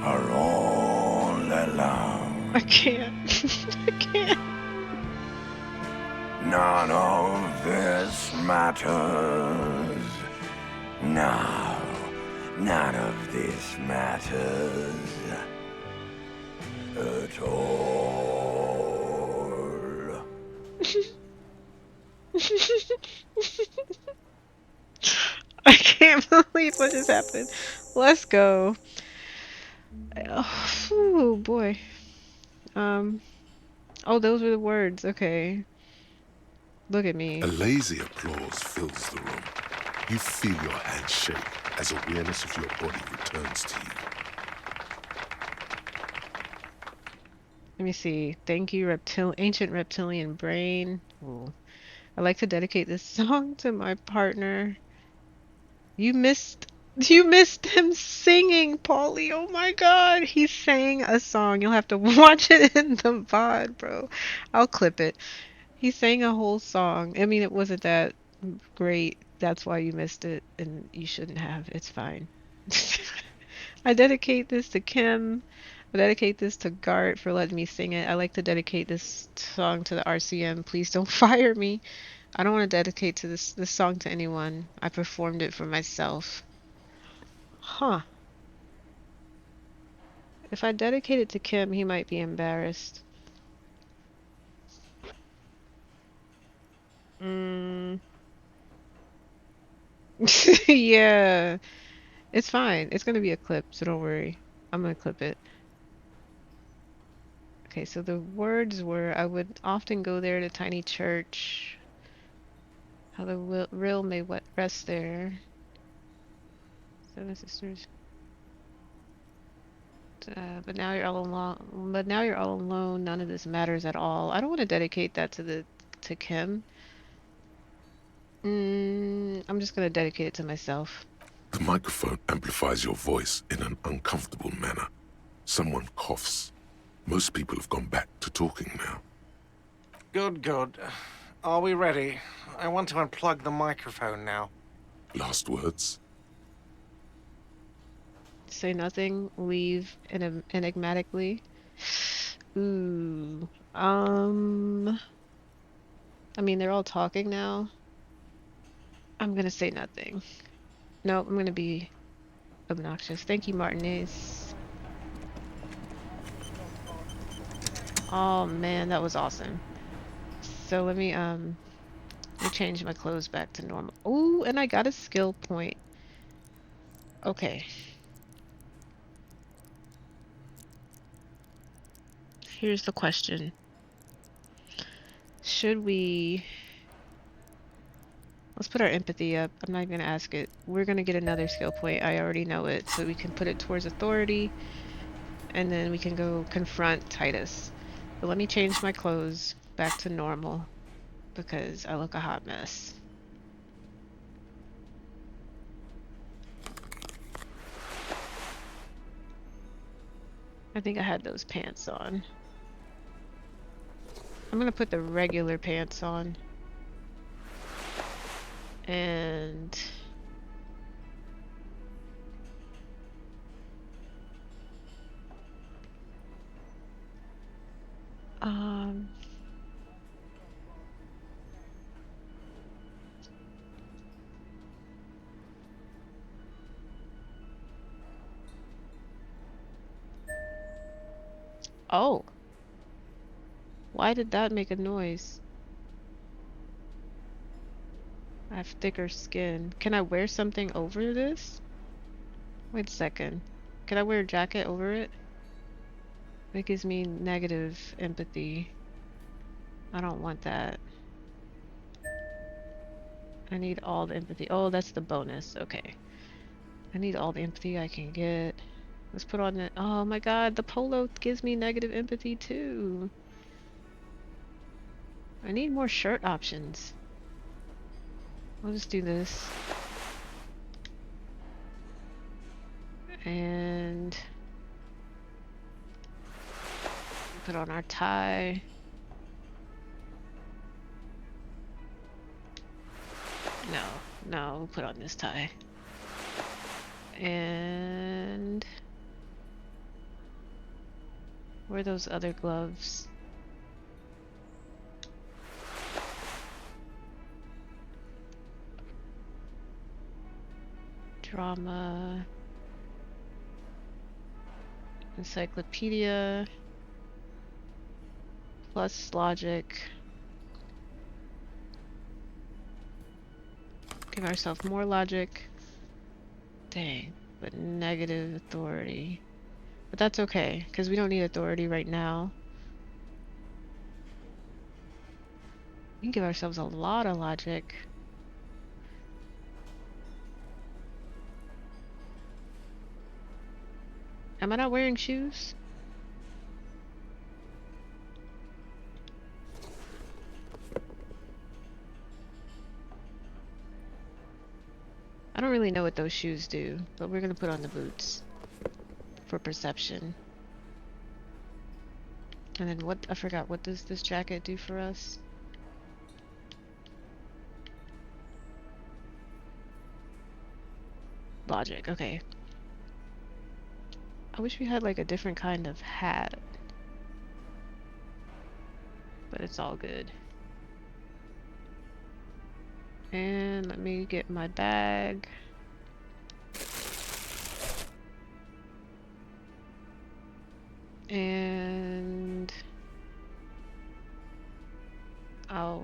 are all alone. I can't. I can't. None of this matters. No, none of this matters at all. I can't believe what just happened. Let's go. Oh boy. Oh, those were the words. Okay. Look at me. A lazy applause fills the room. You feel your hand shake as awareness of your body returns to you. Let me see. Thank you, ancient reptilian brain. Ooh. I'd like to dedicate this song to my partner. You missed him singing, Paulie. Oh my god. He sang a song. You'll have to watch it in the VOD, bro. I'll clip it. He sang a whole song. I mean, it wasn't that great. That's why you missed it, and you shouldn't have. It's fine. I dedicate this to Kim. I dedicate this to Gart for letting me sing it. I like to dedicate this song to the RCM. Please don't fire me. I don't want to dedicate to this song to anyone. I performed it for myself. Huh. If I dedicate it to Kim, he might be embarrassed. Yeah. It's fine. It's gonna be a clip, so don't worry. I'm gonna clip it. Okay, so the words were, I would often go there to tiny church. How the real may rest there. Seven sisters. But now you're all alone. But now you're all alone. None of this matters at all. I don't want to dedicate that to Kim. I'm just gonna dedicate it to myself. The microphone amplifies your voice in an uncomfortable manner. Someone coughs. Most people have gone back to talking now. Good, good. Are we ready? I want to unplug the microphone now. Last words? Say nothing. Leave enigmatically. Ooh. I mean, they're all talking now. I'm gonna say nothing. No, I'm gonna be obnoxious. Thank you, Martinez. Oh man, that was awesome. So let me change my clothes back to normal. Ooh, and I got a skill point. Okay. Here's the question. Should we... Let's put our empathy up. I'm not even gonna ask it. We're gonna get another skill point. I already know it. So we can put it towards authority. And then we can go confront Titus. But let me change my clothes back to normal. Because I look a hot mess. I think I had those pants on. I'm gonna put the regular pants on. And... Oh. Why did that make a noise? I have thicker skin. Can I wear something over this? Wait a second. Can I wear a jacket over it? It gives me negative empathy. I don't want that. I need all the empathy. Oh, that's the bonus. Okay. I need all the empathy I can get. Let's put on it. Oh my god, the polo gives me negative empathy too. I need more shirt options. I'll just do this. And put on our tie. No, we'll put on this tie. And where are those other gloves? Drama. Encyclopedia. Plus logic. Give ourselves more logic. Dang, but negative authority. But that's okay, because we don't need authority right now. We can give ourselves a lot of logic. Am I not wearing shoes? I don't really know what those shoes do, but we're gonna put on the boots for perception. And then what? I forgot. What does this jacket do for us? Logic. Okay. I wish we had like a different kind of hat, but it's all good. And let me get my bag. And I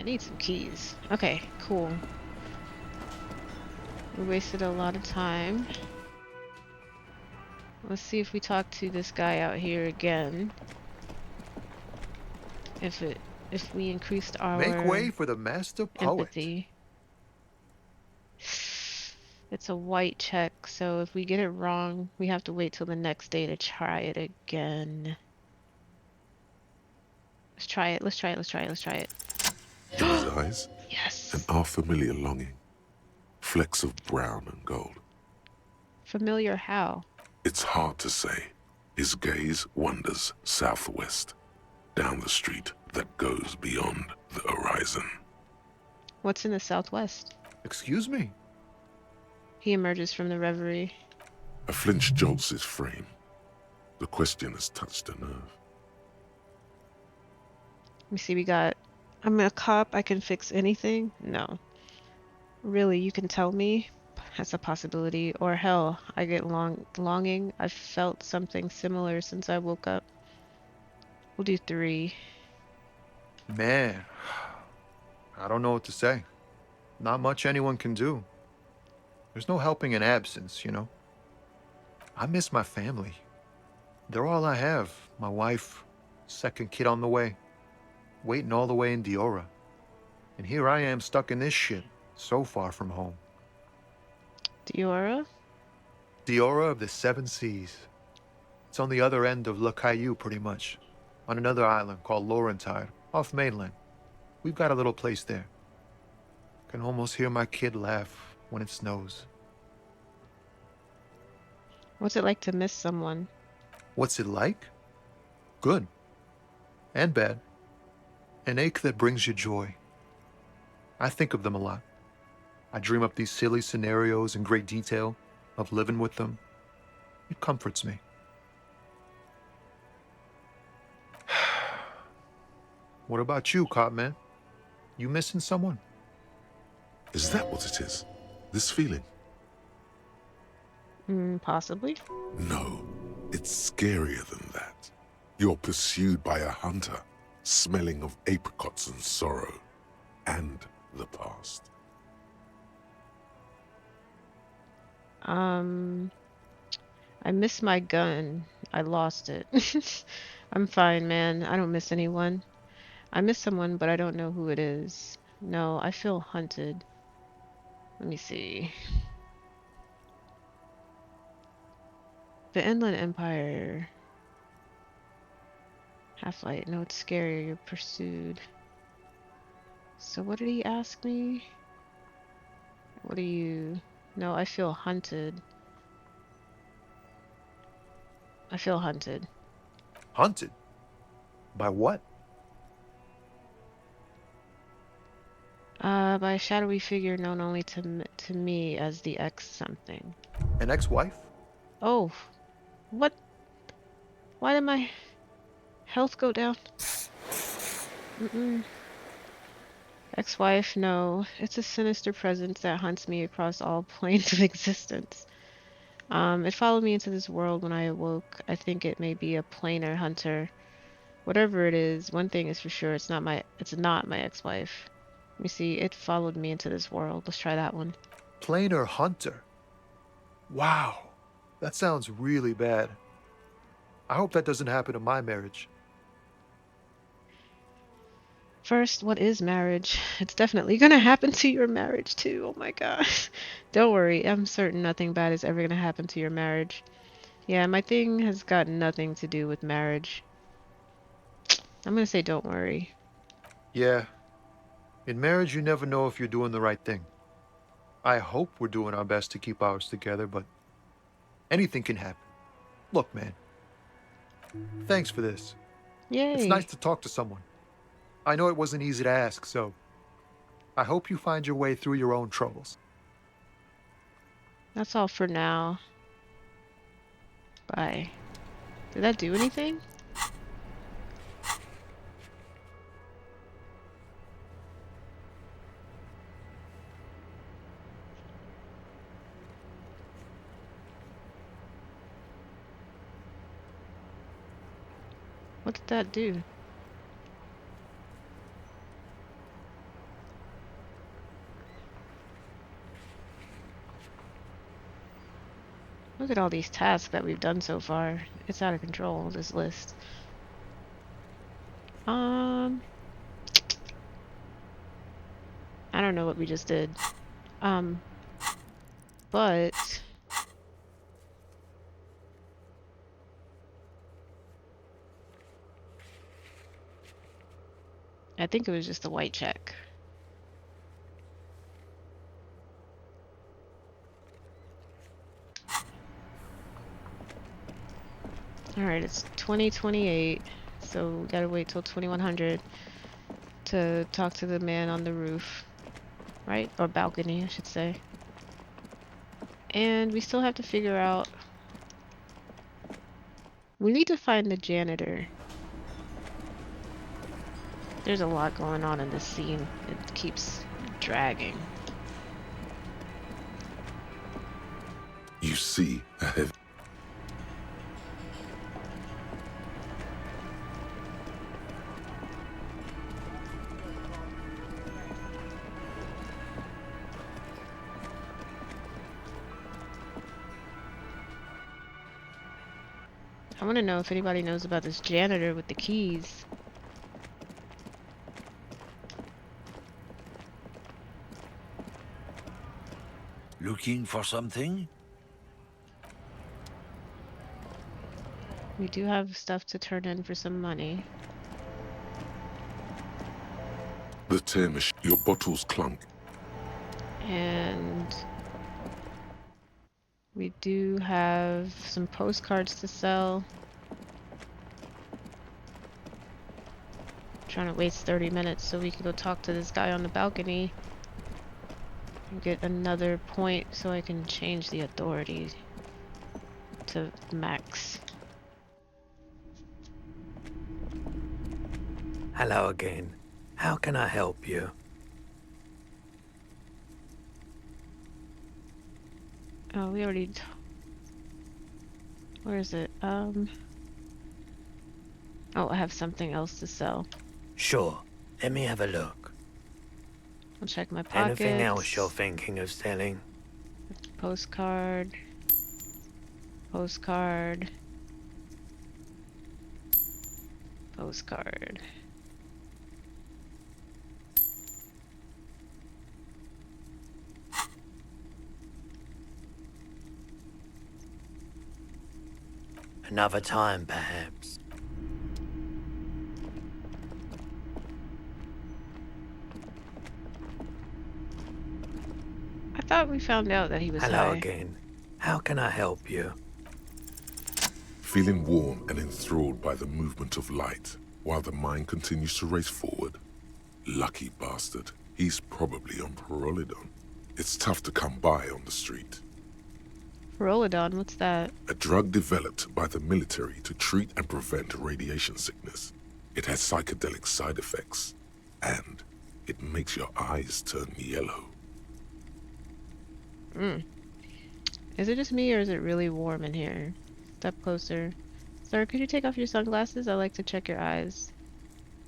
need some keys. Okay, cool. We wasted a lot of time. Let's see if we talk to this guy out here again. If we increased our Make way for the master poet. empathy. It's a white check, so if we get it wrong, we have to wait till the next day to try it again. Let's try it. Let's try it. Let's try it. Let's try it. In his eyes, yes. an unfamiliar longing. Flecks of brown and gold. Familiar how? It's hard to say. His gaze wanders southwest, down the street that goes beyond the horizon. What's in the southwest? Excuse me? He emerges from the reverie. A flinch jolts his frame. The question has touched a nerve. Let me see, we got... I'm a cop, I can fix anything? No. Really, you can tell me? That's a possibility. Or hell, I get longing. I've felt something similar since I woke up. We'll do 3. Man, I don't know what to say. Not much anyone can do. There's no helping in absence, you know? I miss my family. They're all I have. My wife, second kid on the way, waiting all the way in Diora. And here I am stuck in this shit, so far from home. Diora? Diora of the Seven Seas. It's on the other end of Le Caillou, pretty much. On another island called Laurentide, off mainland. We've got a little place there. Can almost hear my kid laugh when it snows. What's it like to miss someone? What's it like? Good. And bad. An ache that brings you joy. I think of them a lot. I dream up these silly scenarios in great detail of living with them. It comforts me. What about you, Cop Man? You missing someone? Is that what it is? This feeling? Possibly. No, it's scarier than that. You're pursued by a hunter, smelling of apricots and sorrow, and the past. Um, I miss my gun. I lost it. I'm fine, man. I don't miss anyone. I miss someone, but I don't know who it is. No, I feel hunted. Let me see. The Inland Empire. Half-Light. No, it's scary. You're pursued. So what did he ask me? What are you... No, I feel hunted. I feel hunted. Hunted? By what? By a shadowy figure known only to me as the ex something. An ex-wife? Oh, what? Why did my health go down? Ex-wife, no. It's a sinister presence that hunts me across all planes of existence. It followed me into this world when I awoke. I think it may be a planar hunter. Whatever it is, one thing is for sure, it's not my ex-wife. Let me see, it followed me into this world. Let's try that one. Planar hunter? Wow. That sounds really bad. I hope that doesn't happen to my marriage. First, what is marriage? It's definitely gonna happen to your marriage too. Oh my gosh. Don't worry, I'm certain nothing bad is ever gonna happen to your marriage. Yeah, my thing has got nothing to do with marriage. I'm gonna say don't worry. Yeah. In marriage, you never know if you're doing the right thing. I hope we're doing our best to keep ours together, but anything can happen. Look, man. Thanks for this. Yay. It's nice to talk to someone. I know it wasn't easy to ask, so I hope you find your way through your own troubles. That's all for now. Bye. Did that do anything? What did that do? Look at all these tasks that we've done so far. It's out of control, this list. I don't know what we just did. But I think it was just a white check. Alright, it's 2028, so we gotta wait till 2100 to talk to the man on the roof. Right? Or balcony, I should say. And we still have to figure out... We need to find the janitor. There's a lot going on in this scene. It keeps dragging. You see a heavy... I want to know if anybody knows about this janitor with the keys. Looking for something? We do have stuff to turn in for some money. The tear machine. Your bottles clunk. And we do have some postcards to sell. Trying to waste 30 minutes so we can go talk to this guy on the balcony and get another point so I can change the authority to max. Hello again. How can I help you? Oh, we already... Where is it? Oh, I have something else to sell. Sure. Let me have a look. I'll check my pockets. Anything else you're thinking of selling? Postcard. Postcard. Postcard. Another time, perhaps. I thought we found out that he was Hello high. again. How can I help you? Feeling warm and enthralled by the movement of light, while the mind continues to race forward. Lucky bastard. He's probably on Pyrrolidon. It's tough to come by on the street. Pyrrolidon, what's that? A drug developed by the military to treat and prevent radiation sickness. It has psychedelic side effects, and it makes your eyes turn yellow. Is it just me or is it really warm in here? Step closer. Sir, could you take off your sunglasses? I like to check your eyes.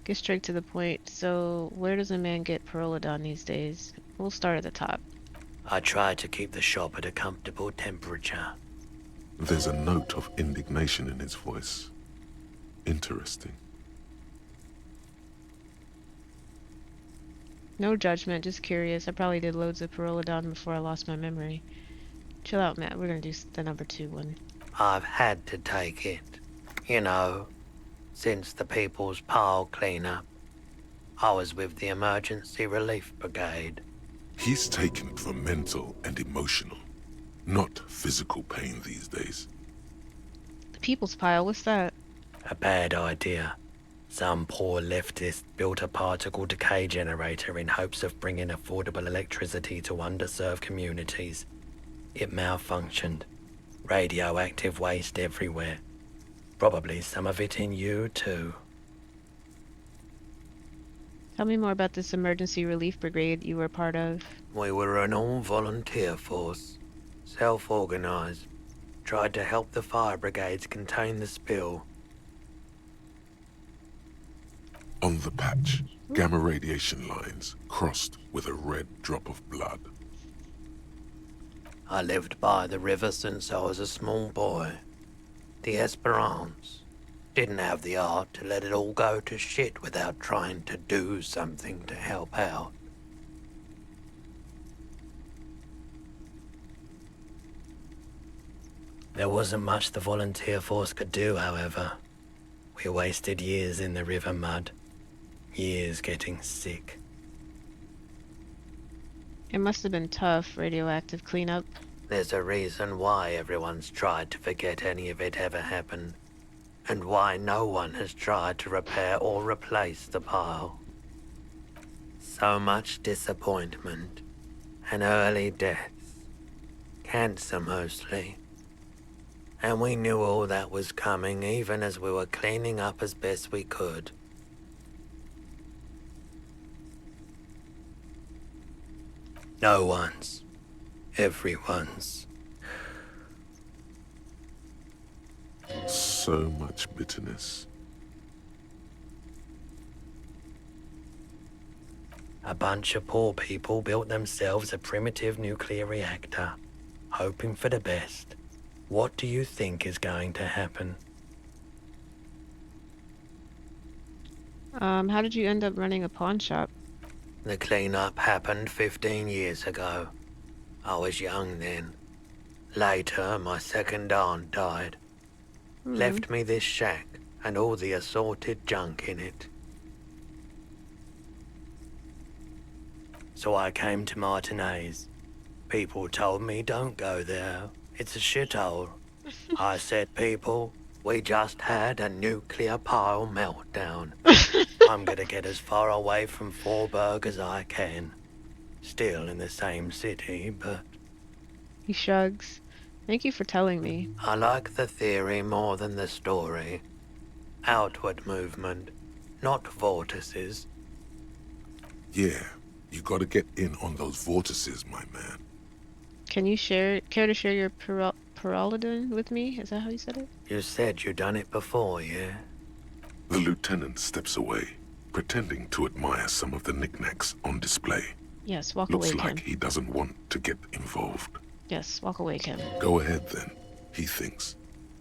Get straight to the point. So, where does a man get Pyrrolidon these days? We'll start at the top. I try to keep the shop at a comfortable temperature. There's a note of indignation in his voice. Interesting. No judgment, just curious. I probably did loads of Pyrrolidon before I lost my memory. Chill out, Matt. We're gonna do the number 2 one. I've had to take it. You know, since the People's Pile cleanup. I was with the Emergency Relief Brigade. He's taken it for mental and emotional, not physical pain these days. The People's Pile, what's that? A bad idea. Some poor leftist built a particle decay generator in hopes of bringing affordable electricity to underserved communities. It malfunctioned. Radioactive waste everywhere. Probably some of it in you, too. Tell me more about this Emergency Relief Brigade you were part of. We were an all-volunteer force. Self-organized. Tried to help the fire brigades contain the spill. On the patch, gamma radiation lines crossed with a red drop of blood. I lived by the river since I was a small boy. The Esperance. Didn't have the art to let it all go to shit without trying to do something to help out. There wasn't much the volunteer force could do, however. We wasted years in the river mud. Years getting sick. It must have been tough, radioactive cleanup. There's a reason why everyone's tried to forget any of it ever happened. And why no one has tried to repair or replace the pile. So much disappointment. And early deaths. Cancer mostly. And we knew all that was coming even as we were cleaning up as best we could. No one's. Everyone's. So much bitterness. A bunch of poor people built themselves a primitive nuclear reactor, hoping for the best. What do you think is going to happen? How did you end up running a pawn shop? The cleanup happened 15 years ago. I was young then. Later, my second aunt died. Left me this shack and all the assorted junk in it. So I came to Martinez. People told me don't go there. It's a shithole. I said, people, we just had a nuclear pile meltdown. I'm gonna get as far away from Forburg as I can. Still in the same city, but... He shrugs. Thank you for telling me. I like the theory more than the story. Outward movement, not vortices. Yeah, you gotta get in on those vortices, my man. Can you care to share your Pyrrolidon with me? Is that how you said it? You said you'd done it before, yeah? The lieutenant steps away, pretending to admire some of the knickknacks on display. Yes, walk Looks away, like Kim. he doesn't want to get involved. Yes, walk away, Kim. Go ahead then, he thinks.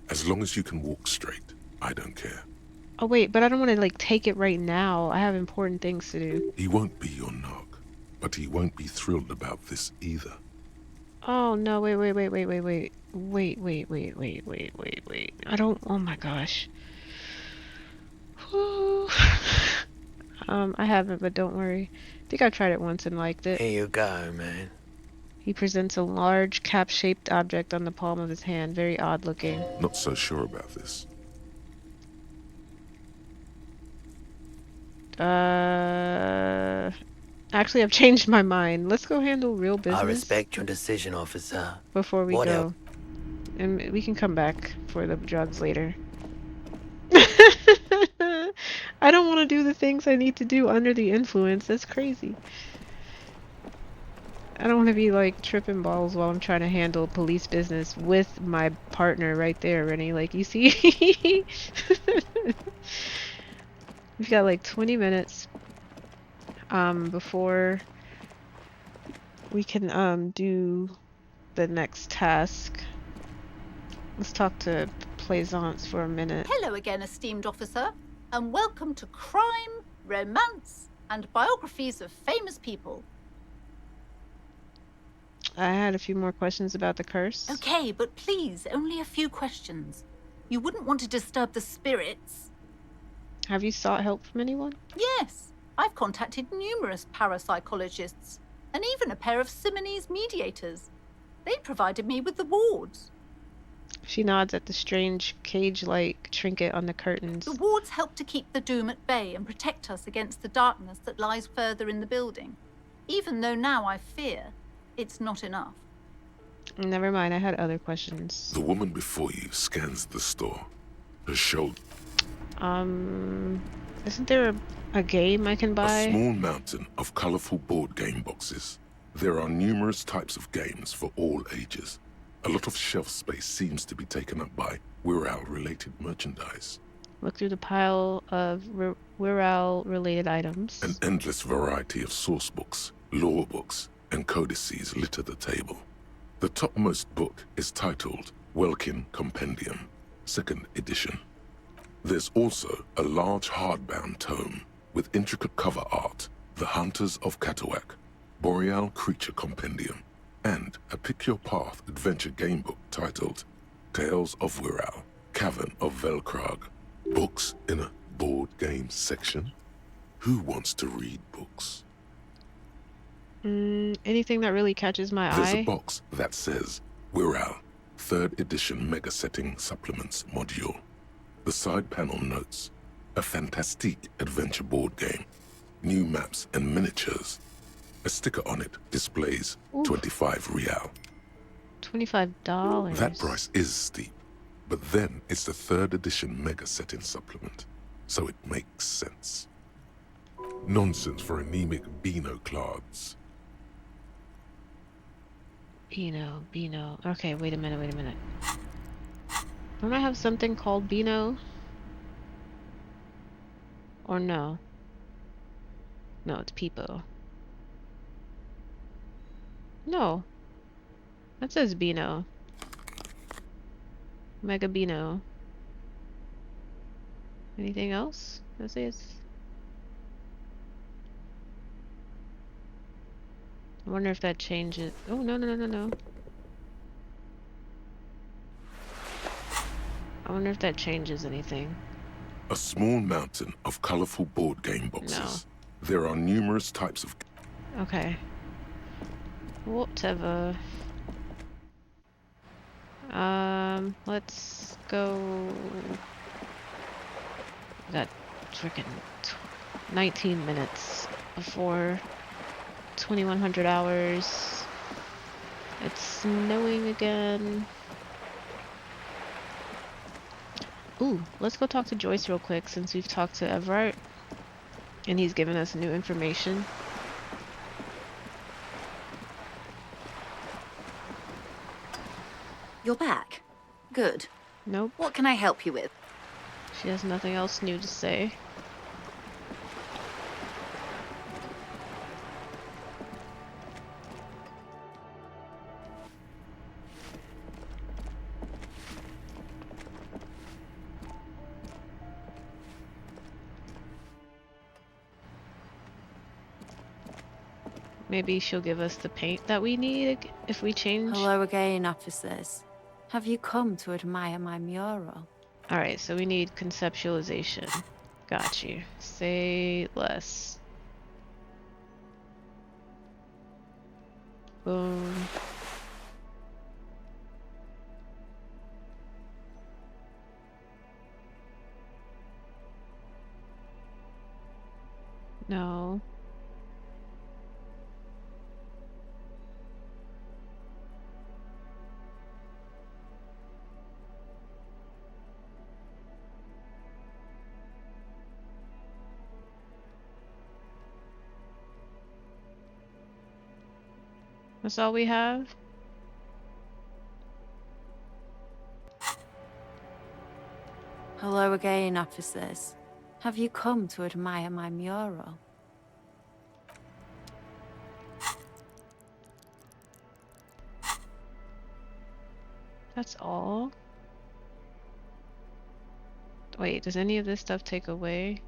As long as you can walk straight, I don't care. Oh wait, but I don't want to like take it right now. I have important things to do. He won't be your knock, but he won't be thrilled about this either. Oh no, wait. I don't, oh my gosh. I haven't, but don't worry. I think I tried it once and liked it. Here you go, man. He presents a large cap-shaped object on the palm of his hand, very odd looking. Not so sure about this. Actually, I've changed my mind. Let's go handle real business. I respect your decision, officer. Before we What go. else? And we can come back for the drugs later. I don't want to do the things I need to do under the influence. That's crazy. I don't want to be like tripping balls while I'm trying to handle police business with my partner right there, Rennie. Like, you see? We've got like 20 minutes before we can do the next task. Let's talk to Plaisance for a minute. Hello again, esteemed officer, and welcome to Crime, Romance, and Biographies of Famous People. I had a few more questions about the curse. Okay, but please, only a few questions. You wouldn't want to disturb the spirits. Have you sought help from anyone? Yes, I've contacted numerous parapsychologists, and even a pair of Simonese mediators. They provided me with the wards. She nods at the strange cage-like trinket on the curtains. The wards help to keep the doom at bay and protect us against the darkness that lies further in the building. Even though now I fear, it's not enough. Never mind, I had other questions. The woman before you scans the store. Her shoulder. Isn't there a game I can buy? A small mountain of colorful board game boxes. There are numerous types of games for all ages. A lot of shelf space seems to be taken up by Wirral-related merchandise. Look through the pile of Wirral-related items. An endless variety of source books, lore books, and codices litter the table. The topmost book is titled Welkin Compendium, 2nd edition. There's also a large hardbound tome with intricate cover art, The Hunters of Catawak, Boreal Creature Compendium, and a Pick Your Path adventure game book titled Tales of Wirral, Cavern of Velkrag. Books in a board game section? Who wants to read books? Anything that really catches my eye? There's a box that says Wirral, 3rd edition Mega Setting Supplements Module. The side panel notes, a fantastique adventure board game, new maps and miniatures. A sticker on it displays 25 real. $25. That price is steep, but then it's the 3rd edition Mega Setting Supplement, so it makes sense. Nonsense for anemic Beano clods. Beano. Okay, wait a minute. Don't I have something called Beano? Or no? No, it's Peepo. No. That says Beano. Mega Beano. Anything else? That says... I wonder if that changes... Oh, no. I wonder if that changes anything. A small mountain of colorful board game boxes. No. There are numerous types of... Okay. Whatever. Let's go... We got freaking 19 minutes before 2100 hours. It's snowing again. Ooh, let's go talk to Joyce real quick since we've talked to Everett and he's given us new information. You're back. Good. Nope. What can I help you with? She has nothing else new to say. Maybe she'll give us the paint that we need if we change. Hello again, officers. Have you come to admire my mural? Alright, so we need conceptualization. Got you. Say less. Boom. No. That's all we have? Hello again, officers. Have you come to admire my mural? That's all? Wait, does any of this stuff take away?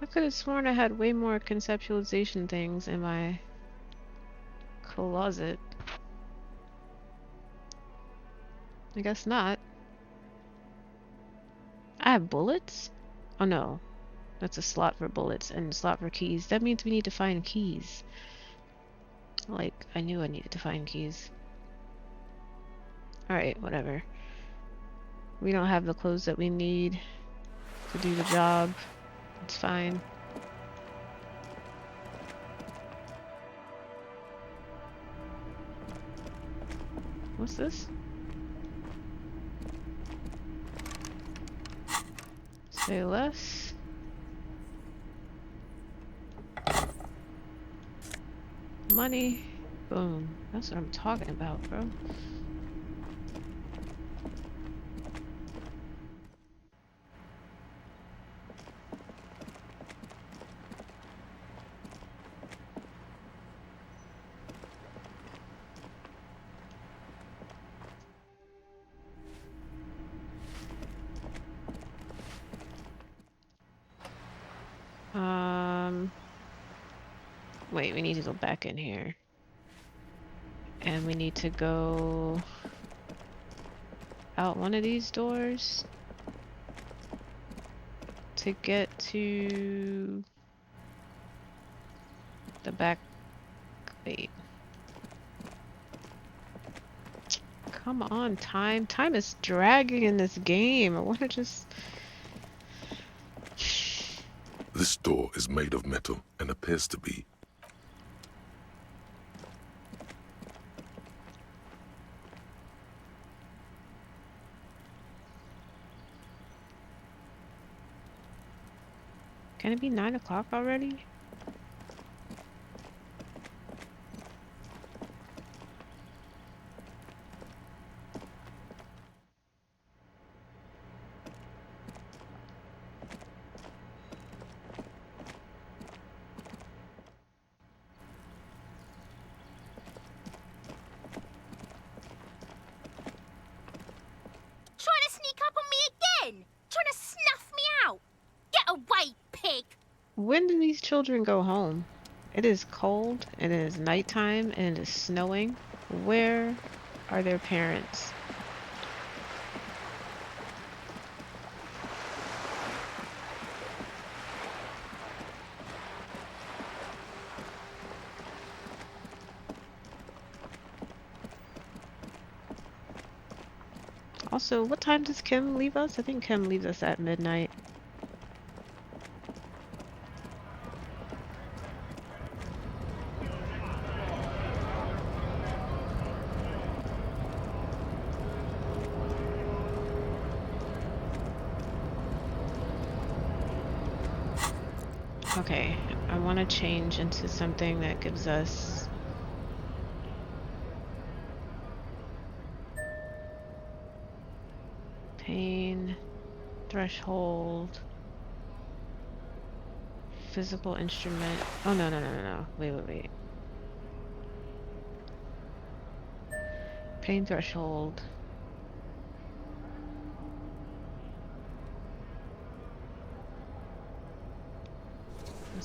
I could have sworn I had way more conceptualization things in my closet. I guess not. I have bullets? Oh no. That's a slot for bullets and a slot for keys. That means we need to find keys. Like, I knew I needed to find keys. Alright, whatever. We don't have the clothes that we need to do the job. It's fine. What's this? Say less. Money. Boom. That's what I'm talking about, bro. Wait, we need to go back in here. And we need to go out one of these doors to get to the back. Wait. Come on, time. Time is dragging in this game. I want to just... This door is made of metal and appears to be. Can it be 9 o'clock already? Trying to sneak up on me again? Trying to snuff me out? Get away, pig! When do these children go home? It is cold, and it is nighttime, and it is snowing. Where are their parents? Also, what time does Kim leave us? I think Kim leaves us at midnight. Okay, I want to change into something that gives us pain, threshold, physical instrument. Oh, no. Wait. Pain threshold.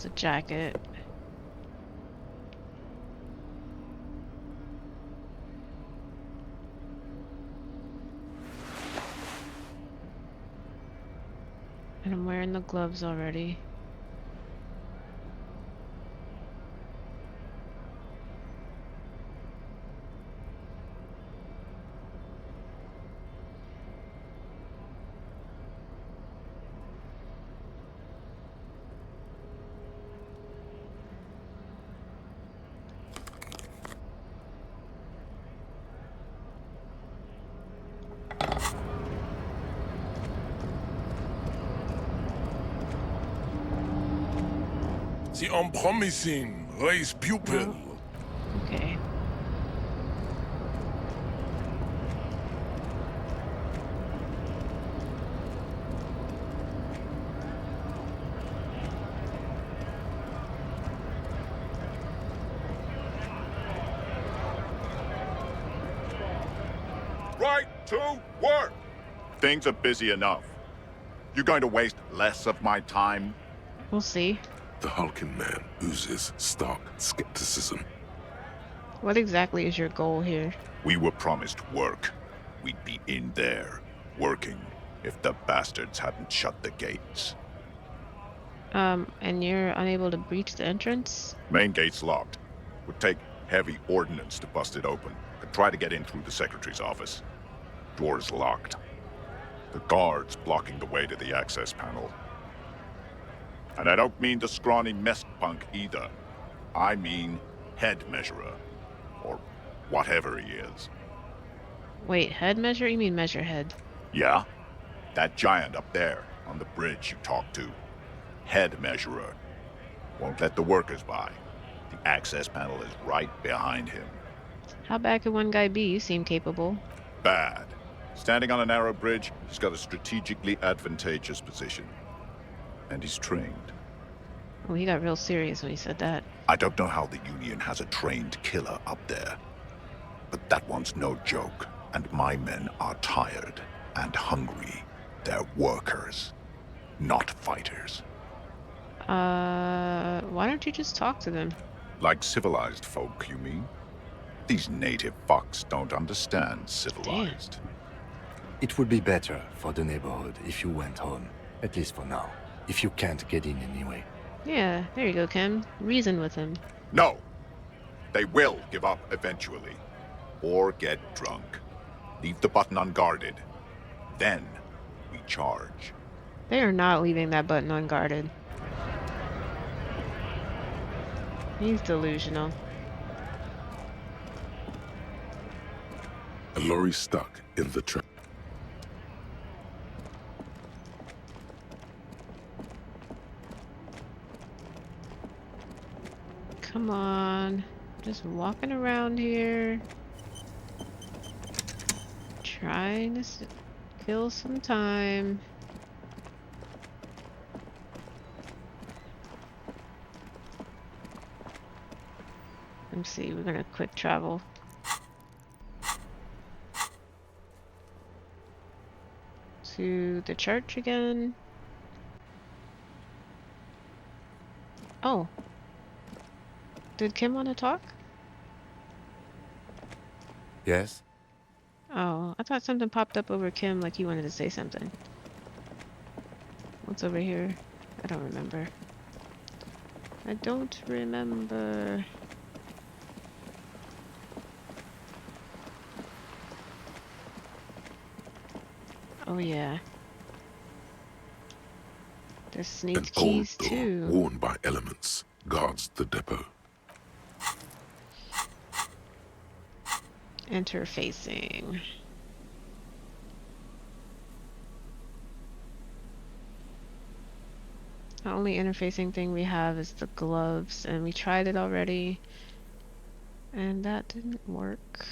There's a jacket. And I'm wearing the gloves already. The unpromising raise pupil. Okay. Right to work! Things are busy enough. You're going to waste less of my time? We'll see. The hulking man oozes stark skepticism. What exactly is your goal here? We were promised work. We'd be in there, working, if the bastards hadn't shut the gates. And you're unable to breach the entrance? Main gate's locked. Would take heavy ordnance to bust it open. Could try to get in through the secretary's office. Door's locked. The guard's blocking the way to the access panel. And I don't mean the scrawny mess punk either. I mean head measurer. Or whatever he is. Wait, head measure? You mean measure head? Yeah? That giant up there, on the bridge you talked to. Head measurer. Won't let the workers by. The access panel is right behind him. How bad could one guy be? You seem capable. Bad. Standing on a narrow bridge, he's got a strategically advantageous position. And he's trained. Oh, he got real serious when he said that. I don't know how the Union has a trained killer up there. But that one's no joke. And my men are tired and hungry. They're workers, not fighters. Why don't you just talk to them? Like civilized folk, you mean? These native fucks don't understand civilized. Damn. It would be better for the neighborhood if you went home, at least for now, if you can't get in anyway. Yeah, there you go, Kim. Reason with him. No! They will give up eventually. Or get drunk. Leave the button unguarded. Then we charge. They are not leaving that button unguarded. He's delusional. A lorry stuck in the trap. Come on. Just walking around here. Trying to kill some time. Let's see, we're gonna quick travel. To the church again. Oh. Did Kim want to talk? Yes? Oh, I thought something popped up over Kim like you wanted to say something. What's over here? I don't remember. I don't remember. Oh yeah. There's sneak keys too. Worn by elements guards the depot. Interfacing. The only interfacing thing we have is the gloves, and we tried it already, and that didn't work.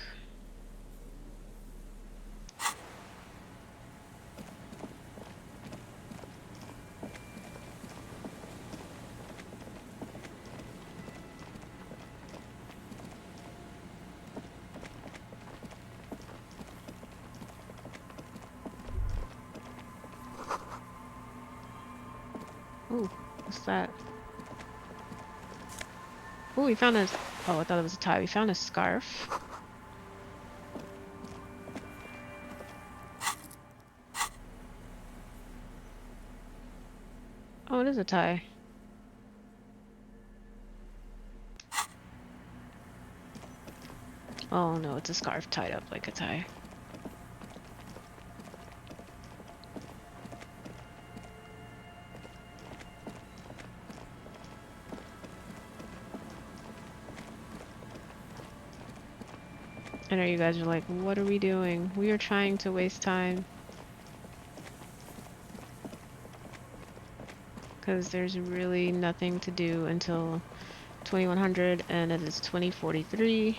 Ooh, what's that? Oh, we found a... Oh, I thought it was a tie. We found a scarf. Oh, it is a tie. Oh no, it's a scarf tied up like a tie. I know you guys are like, what are we doing? We are trying to waste time. Because there's really nothing to do until 2100 and it is 2043.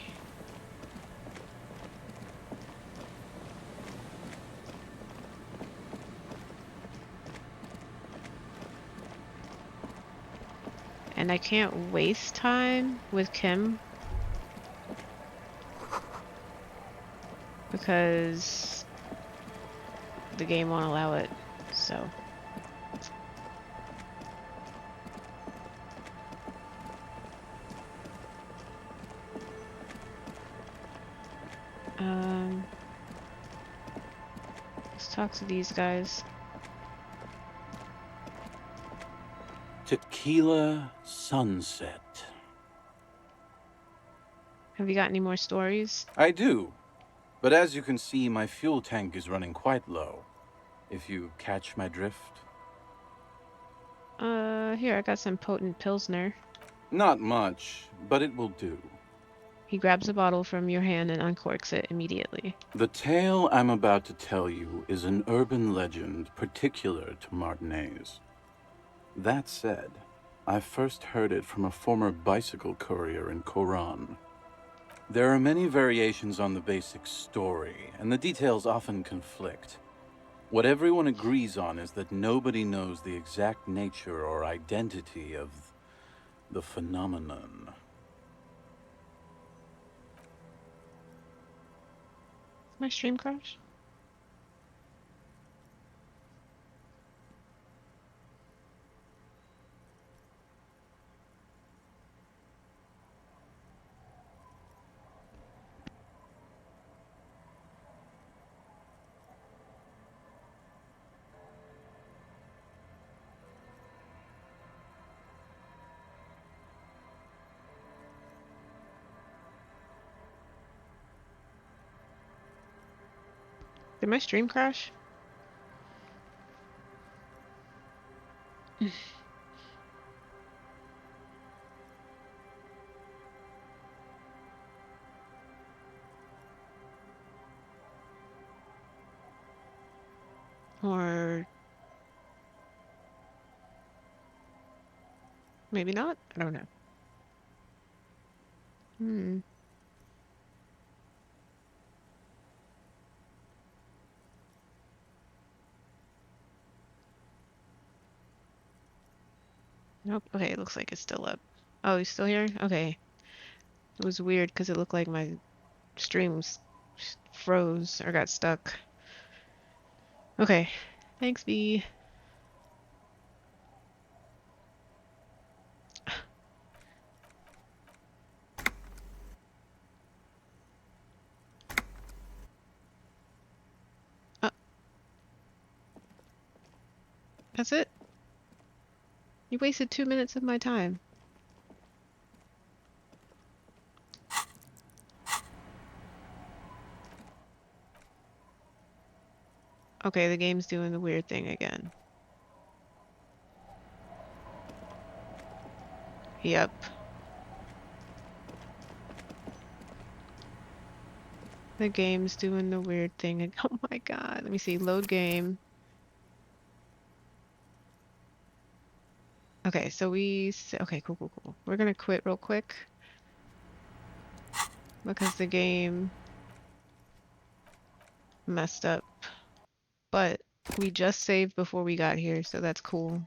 And I can't waste time with Kim because the game won't allow it. So let's talk to these guys. Tequila Sunset. Have you got any more stories? I do. But as you can see, my fuel tank is running quite low. If you catch my drift. Here, I got some potent Pilsner. Not much, but it will do. He grabs a bottle from your hand and uncorks it immediately. The tale I'm about to tell you is an urban legend particular to Martinez. That said, I first heard it from a former bicycle courier in Koran. There are many variations on the basic story, and the details often conflict. What everyone agrees on is that nobody knows the exact nature or identity of the phenomenon. My stream crash? Did my stream crash? Or maybe not? I don't know. Nope. Okay, it looks like it's still up. Oh, he's still here? Okay. It was weird because it looked like my streams froze or got stuck. Okay. Thanks, B. That's it? You wasted 2 minutes of my time. Okay, the game's doing the weird thing again. Yep. The game's doing the weird thing. Oh my god. Let me see. Load game. Okay, so okay, cool. We're gonna quit real quick because the game messed up. But we just saved before we got here, so that's cool.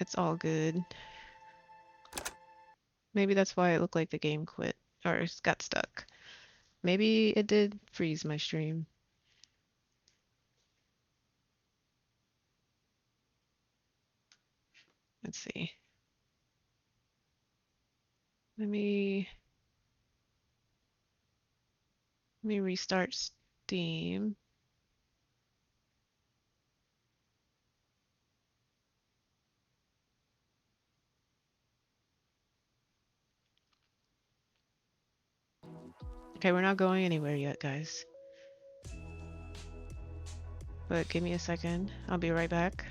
It's all good. Maybe that's why it looked like the game quit or got stuck. Maybe it did freeze my stream. Let's see. Let me restart Steam. Okay, we're not going anywhere yet, guys. But give me a second. I'll be right back.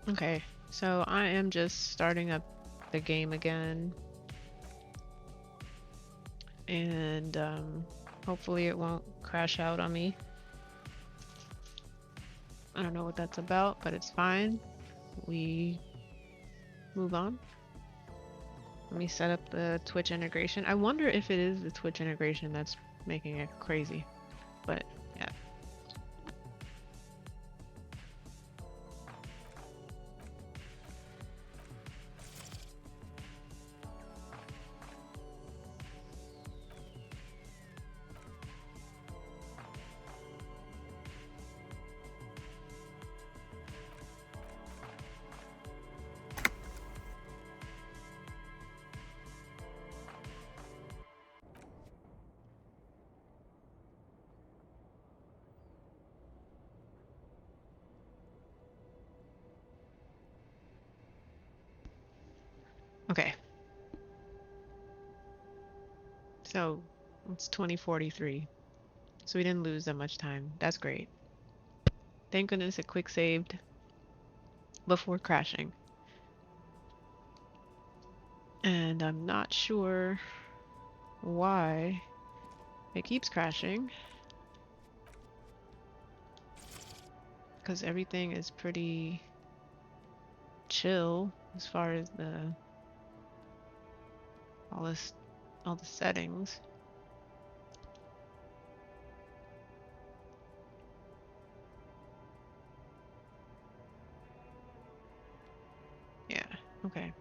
Okay, so I am just starting up the game again, and hopefully it won't crash out on me. I don't know what that's about, but it's fine. We move on. Let me set up the Twitch integration. I wonder if it is the Twitch integration that's making it crazy, but yeah. Okay. So it's 2043. So we didn't lose that much time. That's great. Thank goodness it quick saved before crashing. And I'm not sure why it keeps crashing. Because everything is pretty chill as far as all the settings. Yeah, okay.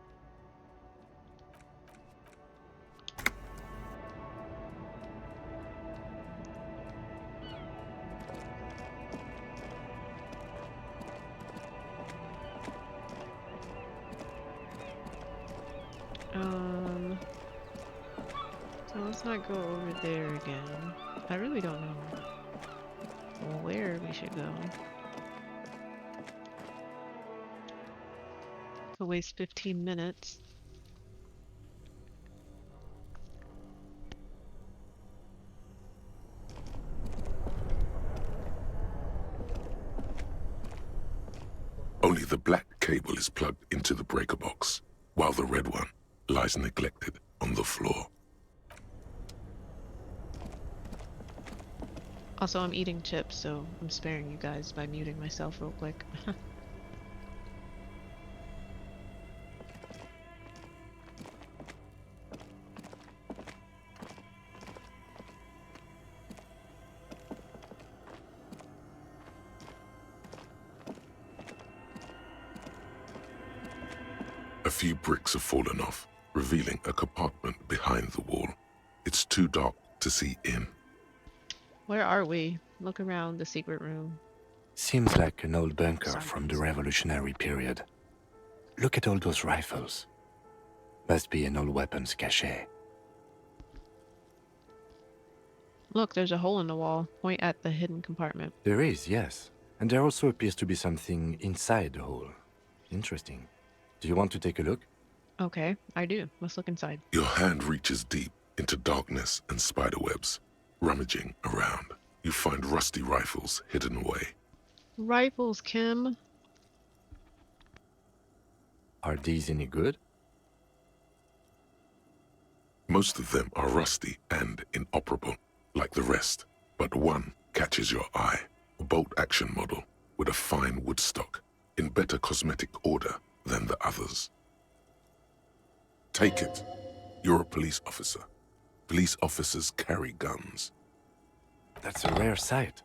So let's not go over there again. I really don't know where we should go. To waste 15 minutes. Only the black cable is plugged into the breaker box, while the red one lies neglected on the floor. Also, I'm eating chips, so I'm sparing you guys by muting myself real quick. A few bricks have fallen off, revealing a compartment behind the wall. It's too dark to see in. Where are we? Look around the secret room. Seems like an old bunker from the revolutionary period. Look at all those rifles. Must be an old weapons cache. Look, there's a hole in the wall. Point at the hidden compartment. There is, yes. And there also appears to be something inside the hole. Interesting. Do you want to take a look? Okay, I do. Let's look inside. Your hand reaches deep into darkness and spiderwebs. Rummaging around, you find rusty rifles hidden away. Rifles, Kim. Are these any good? Most of them are rusty and inoperable, like the rest, but one catches your eye. A bolt-action model with a fine wood stock, in better cosmetic order than the others. Take it. You're a police officer. Police officers carry guns. That's a rare sight.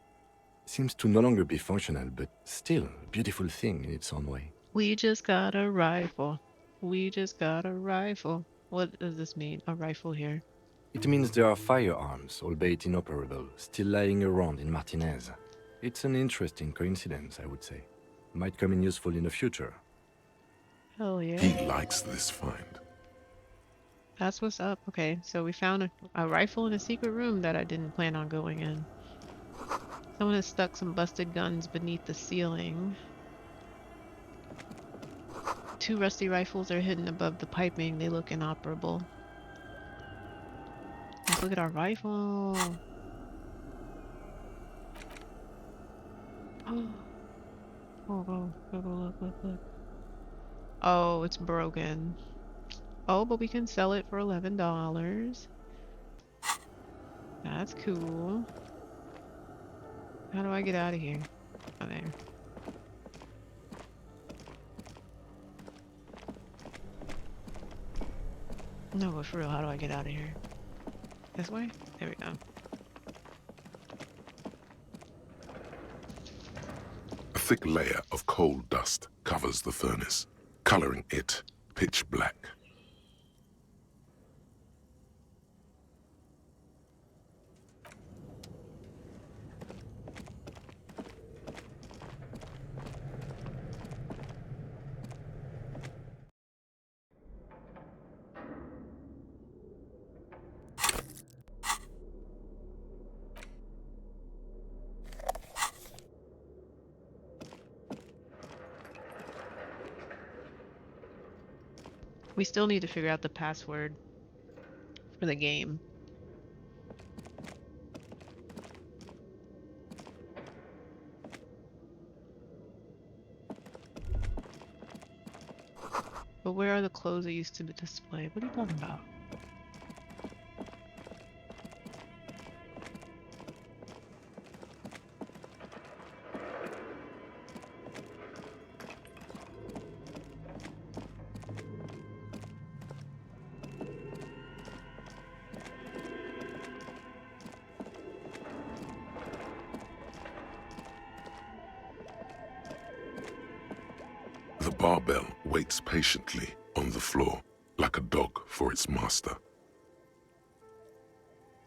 Seems to no longer be functional, but still a beautiful thing in its own way. We just got a rifle. We just got a rifle. What does this mean? A rifle here. It means there are firearms, albeit inoperable, still lying around in Martinez. It's an interesting coincidence, I would say. Might come in useful in the future. Hell yeah. He likes this find. That's what's up. Okay, so we found a rifle in a secret room that I didn't plan on going in. Someone has stuck some busted guns beneath the ceiling. 2 rusty rifles are hidden above the piping. They look inoperable. Let's look at our rifle. Oh, look. Oh, it's broken. Oh, but we can sell it for $11. That's cool. How do I get out of here? Oh, there. No, but for real, how do I get out of here? This way? There we go. A thick layer of coal dust covers the furnace, coloring it pitch black. We still need to figure out the password for the game. But where are the clothes that used to be displayed? What are you talking about? The barbell waits patiently on the floor, like a dog for its master.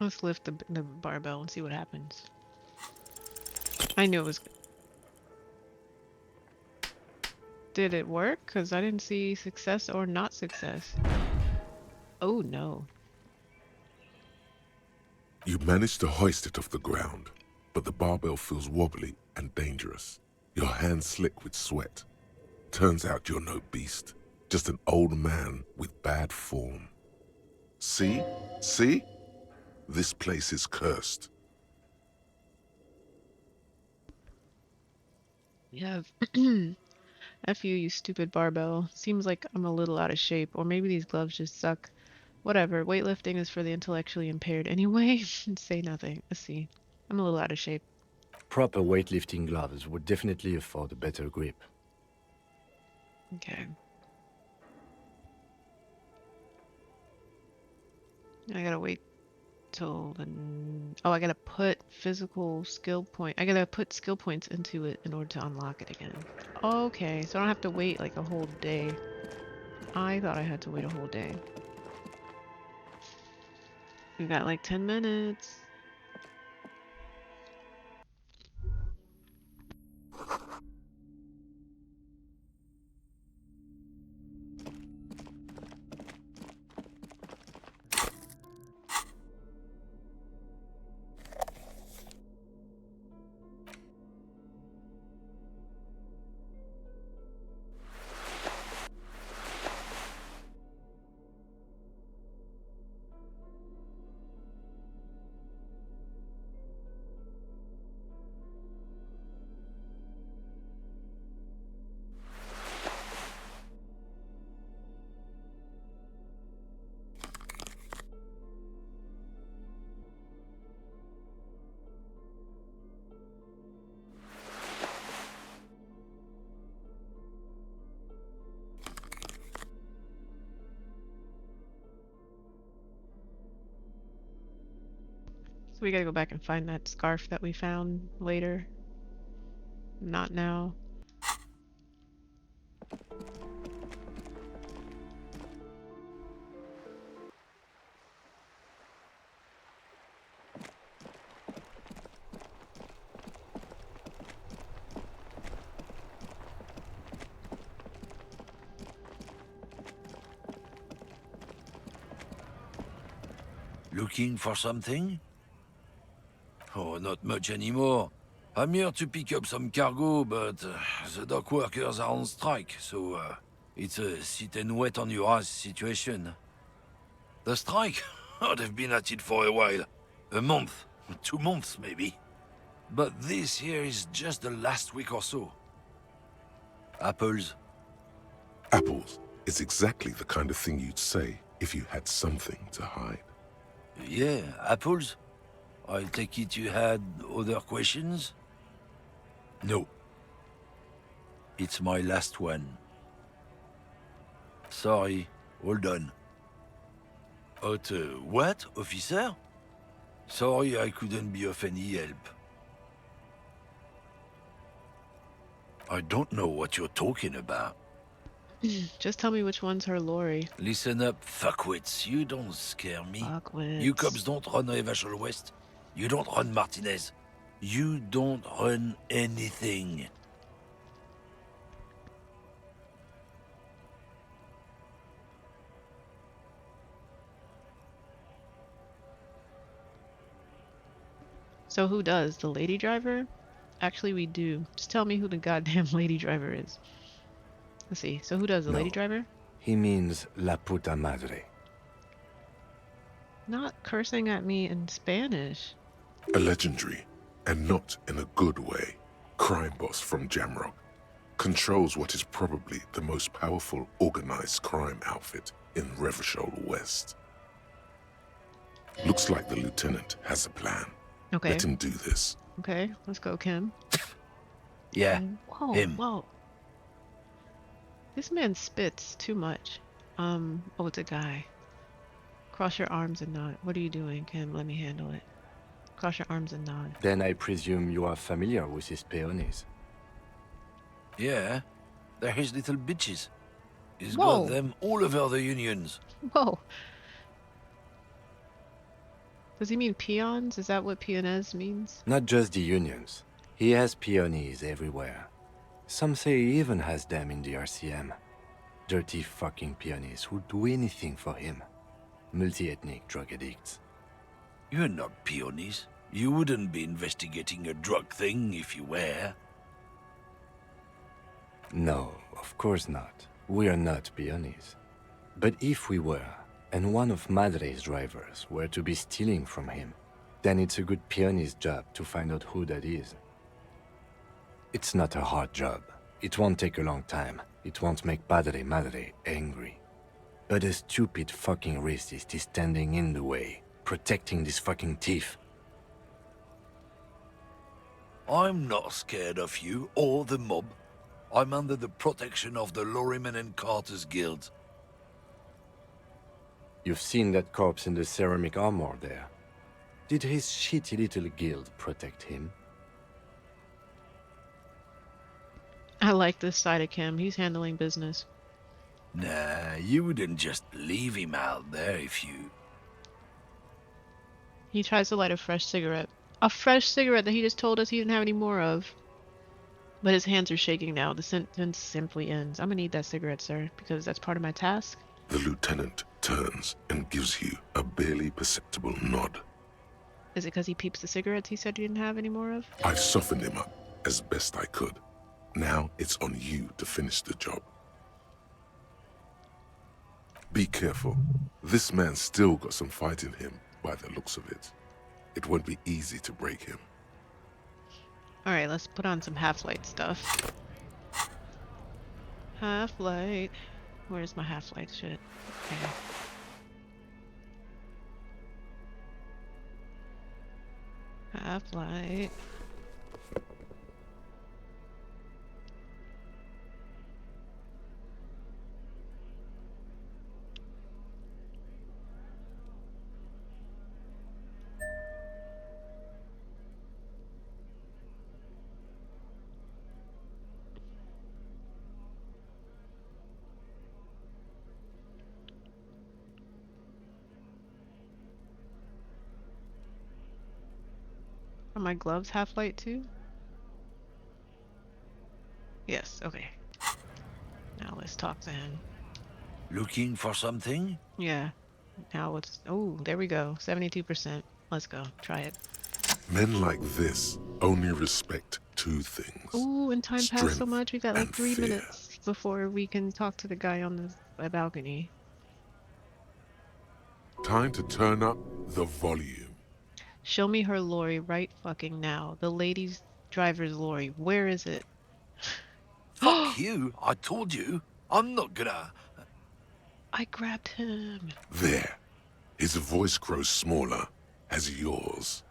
Let's lift the barbell and see what happens. I knew it was... Did it work? Because I didn't see success or not success. Oh no. You manage to hoist it off the ground, but the barbell feels wobbly and dangerous. Your hands slick with sweat. Turns out you're no beast, just an old man with bad form. See? See? This place is cursed. Yeah. F you, you stupid barbell. Seems like I'm a little out of shape, or maybe these gloves just suck. Whatever, weightlifting is for the intellectually impaired anyway. Say nothing. Let's see. I'm a little out of shape. Proper weightlifting gloves would definitely afford a better grip. Okay. I gotta wait till the... Oh, I gotta put physical skill point. I gotta put skill points into it in order to unlock it again. Okay, so I don't have to wait like a whole day. I thought I had to wait a whole day. We got like 10 minutes. So we gotta go back and find that scarf that we found later. Not now. Looking for something? Oh, not much anymore. I'm here to pick up some cargo, but the dock workers are on strike, so it's a sit and wait on your ass situation. The strike? Oh, they've been at it for a while. A month, 2 months maybe. But this here is just the last week or so. Apples? Apples is exactly the kind of thing you'd say if you had something to hide. Yeah, apples? I take it you had other questions? No. It's my last one. Sorry, all done. What, officer? Sorry I couldn't be of any help. I don't know what you're talking about. Just tell me which one's her lorry. Listen up, fuckwits. You don't scare me. Fuckwits. You cops don't run Revachol West. You don't run Martinez. You don't run anything. So who does? The lady driver? Actually, we do. Just tell me who the goddamn lady driver is. Let's see. So who does the lady driver? He means la puta madre. Not cursing at me in Spanish. A legendary, and not in a good way, crime boss from Jamrock. controls what is probably the most powerful organized crime outfit in Revachol West. Looks like the lieutenant has a plan. Okay. Let him do this. Okay, let's go, Kim. Yeah, Whoa, him. whoa. This man spits too much. Oh, it's a guy. Cross your arms and nod. What are you doing, Kim? Let me handle it. Cross your arms and nod. Then I presume you are familiar with his peonies. Yeah, they're his little bitches. He's Whoa. got them all over the unions. Whoa. Does he mean peons? Is that what peoness means? Not just the unions. He has peonies everywhere. Some say he even has them in the RCM. Dirty fucking peonies who'd do anything for him. Multi-ethnic drug addicts. You're not peonies. You wouldn't be investigating a drug thing if you were. No, of course not. We are not peonies. But if we were, and one of Madre's drivers were to be stealing from him, then it's a good peony's job to find out who that is. It's not a hard job. It won't take a long time. It won't make Padre Madre angry. But a stupid fucking racist is standing in the way, protecting this fucking thief. I'm not scared of you or the mob. I'm under the protection of the Lorryman and Carter's Guild. You've seen that corpse in the ceramic armor there. Did his shitty little guild protect him? I like this side of Kim. He's handling business. Nah, you wouldn't just leave him out there if you... He tries to light a fresh cigarette. A fresh cigarette that he just told us he didn't have any more of. But his hands are shaking now. The sentence simply ends. I'm gonna need that cigarette, sir, because that's part of my task. The lieutenant turns and gives you a barely perceptible nod. Is it because he peeps the cigarettes he said you didn't have any more of? I softened him up as best I could. Now it's on you to finish the job. Be careful. This man's still got some fight in him, by the looks of it. It won't be easy to break him. Alright, let's put on some Half-Light stuff. Half-Light. Where's my Half-Light shit? Okay. Half-Light. Are my gloves Half-Light too? Yes, okay. Now let's talk to him. Looking for something? Yeah. Now let's... Oh, there we go. 72%. Let's go. Try it. Men like this only respect two things. Ooh, and time passed so Strength much. We got like and 3 fear. minutes before we can talk to the guy on the balcony. Time to turn up the volume. Show me her lorry right fucking now. The lady's driver's lorry. Where is it? Fuck you. I told you. I'm not gonna... I grabbed him. There. His voice grows smaller as yours.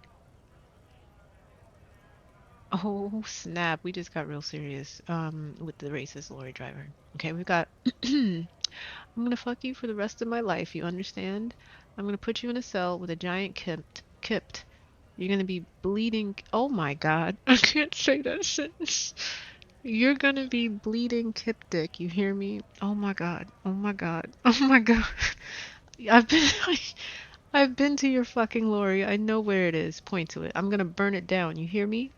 Oh, snap. We just got real serious with the racist lorry driver. Okay, we've got... I'm gonna fuck you for the rest of my life, you understand? I'm gonna put you in a cell with a giant kipped. You're gonna be bleeding... Oh my god. I can't say that sentence. You're gonna be bleeding kipdick, you hear me? Oh my god. Oh my god. Oh my god. I've been to your fucking lorry. I know where it is. Point to it. I'm gonna burn it down, you hear me?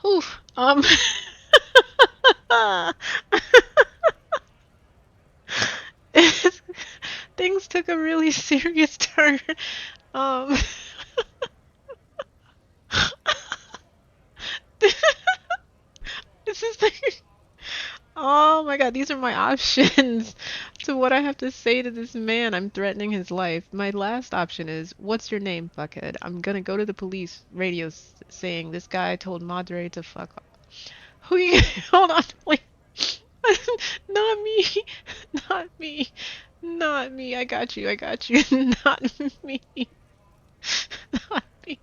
Oof. Things took a really serious turn. This is like, oh my god, these are my options to what I have to say to this man. I'm threatening his life. My last option is, what's your name, fuckhead? I'm gonna go to the police radio saying this guy told Madre to fuck off. Who you? Hold on, wait. Not me. Not me. Not me. I got you. I got you. Not me. Not me.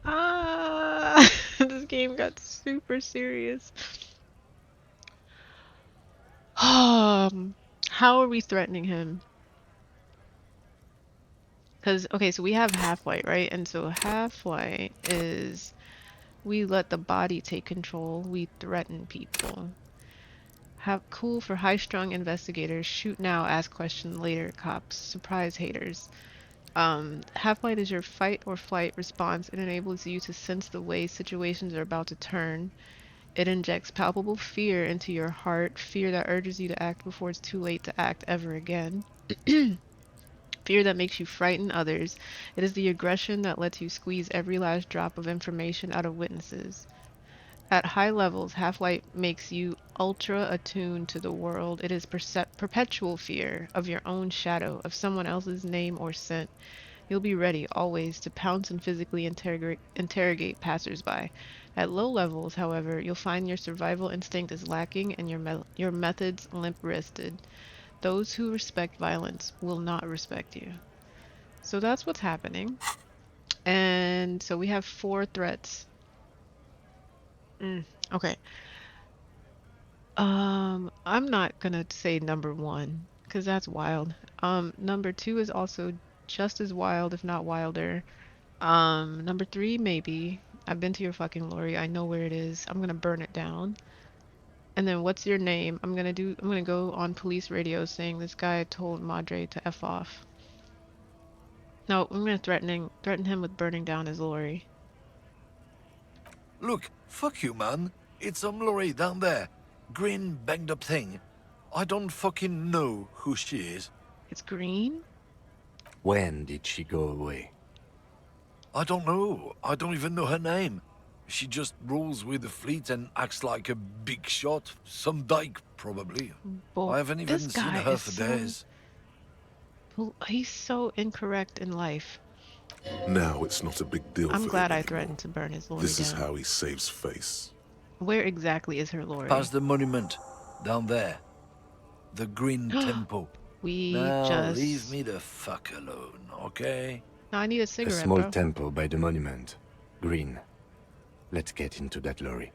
Ah, this game got super serious. How are we threatening him? Because, okay, so we have half-white, right? And so half-white is we let the body take control. We threaten people. Have cool for high-strung investigators. Shoot now, ask question later. Cops. Surprise haters. Half-white is your fight or flight response. It enables you to sense the way situations are about to turn. It injects palpable fear into your heart, fear that urges you to act before it's too late to act ever again. Fear that makes you frighten others. It is the aggression that lets you squeeze every last drop of information out of witnesses. At high levels, half-light makes you ultra attuned to the world. It is perpetual fear of your own shadow, of someone else's name or scent. You'll be ready, always, to pounce and physically interrogate passersby. At low levels, however, you'll find your survival instinct is lacking and your methods limp-wristed. Those who respect violence will not respect you. So that's what's happening. And so we have 4 threats. Okay. I'm not gonna say number 1, because that's wild. Number 2 is also just as wild, if not wilder. Number 3, maybe. I've been to your fucking lorry. I know where it is. I'm gonna burn it down. And then what's your name? I'm gonna go on police radio saying this guy told Madre to F off. No, I'm gonna threaten him with burning down his lorry. Look, fuck you, man. It's some lorry down there. Green, banged up thing. I don't fucking know who she is. It's green? When did she go away? I don't know. I don't even know her name. She just rolls with the fleet and acts like a big shot. Some dyke, probably. Well, I haven't even this seen guy her is for so... days. He's so incorrect in life. Now it's not a big deal I'm for glad him I anymore. threatened to burn his lorry This is down. how he saves face. Where exactly is her lorry? Past the monument. Down there. The Green Temple. We Now just... leave me the fuck alone, okay? No, I need a A cigarette, small bro. temple by the monument. Green. Let's get into that lorry.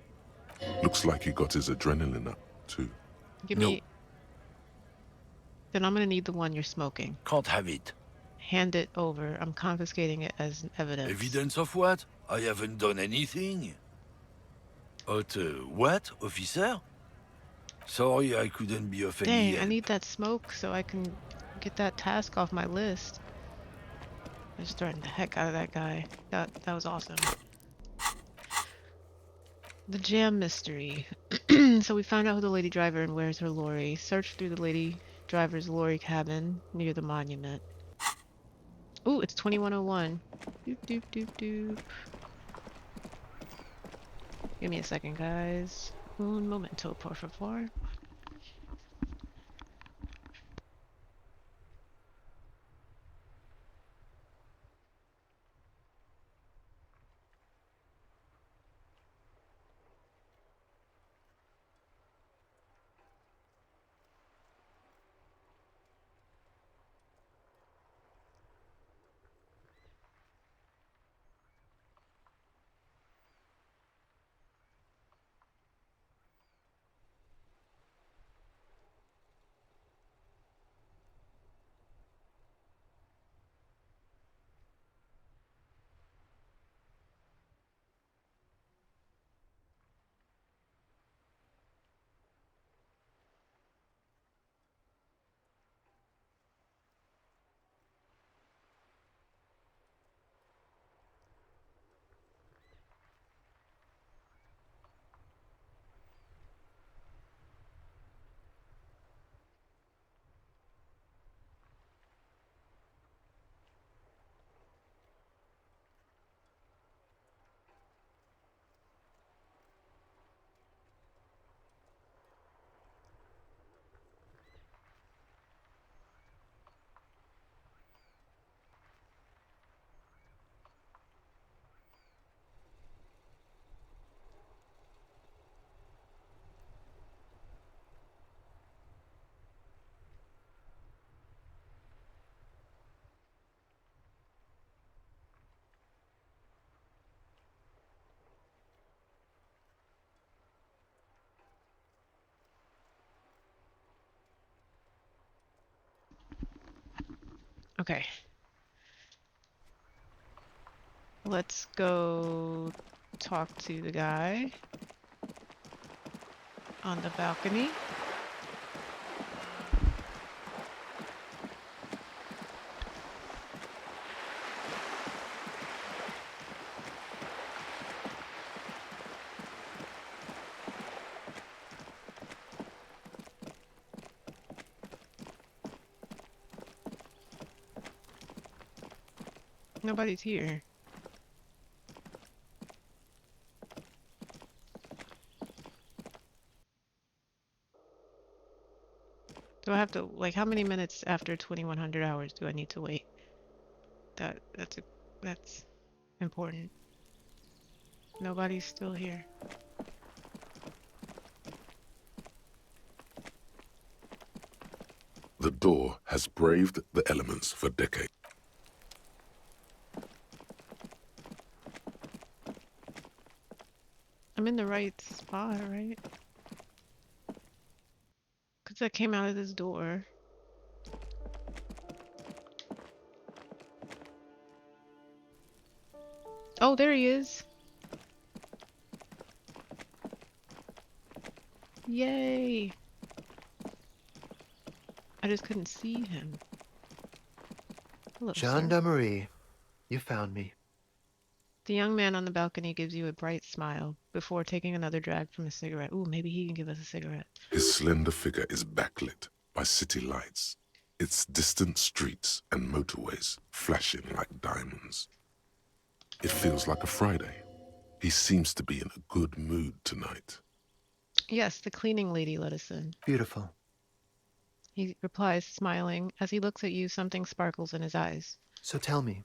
Looks like he got his adrenaline up, too. Give me... Then I'm gonna need the one you're smoking. Can't have it. Hand it over. I'm confiscating it as evidence. Evidence of what? I haven't done anything. What, officer? Sorry I couldn't be of any Dang, help. I need that smoke so I can get that task off my list. I just threatened the heck out of that guy. That was awesome. The jam mystery. So we found out who the lady driver and where's her lorry. Search through the lady driver's lorry cabin near the monument. Ooh, it's 2101. Doop doop doop doop. Give me a second, guys. Un momento, por favor. Okay. Let's go talk to the guy on the balcony. Nobody's here. Do I have to, like, how many minutes after 2100 hours do I need to wait? That's important. Nobody's still here. The door has braved the elements for decades. I'm in the right spot, right? Because I came out of this door. Oh, there he is. Yay. I just couldn't see him. Hello, sir. Gendarmerie, you found me. The young man on the balcony gives you a bright smile before taking another drag from his cigarette. Ooh, maybe he can give us a cigarette. His slender figure is backlit by city lights, its distant streets and motorways flashing like diamonds. It feels like a Friday. He seems to be in a good mood tonight. Yes, the cleaning lady let us in. Beautiful. He replies, smiling. As he looks at you, something sparkles in his eyes. So tell me,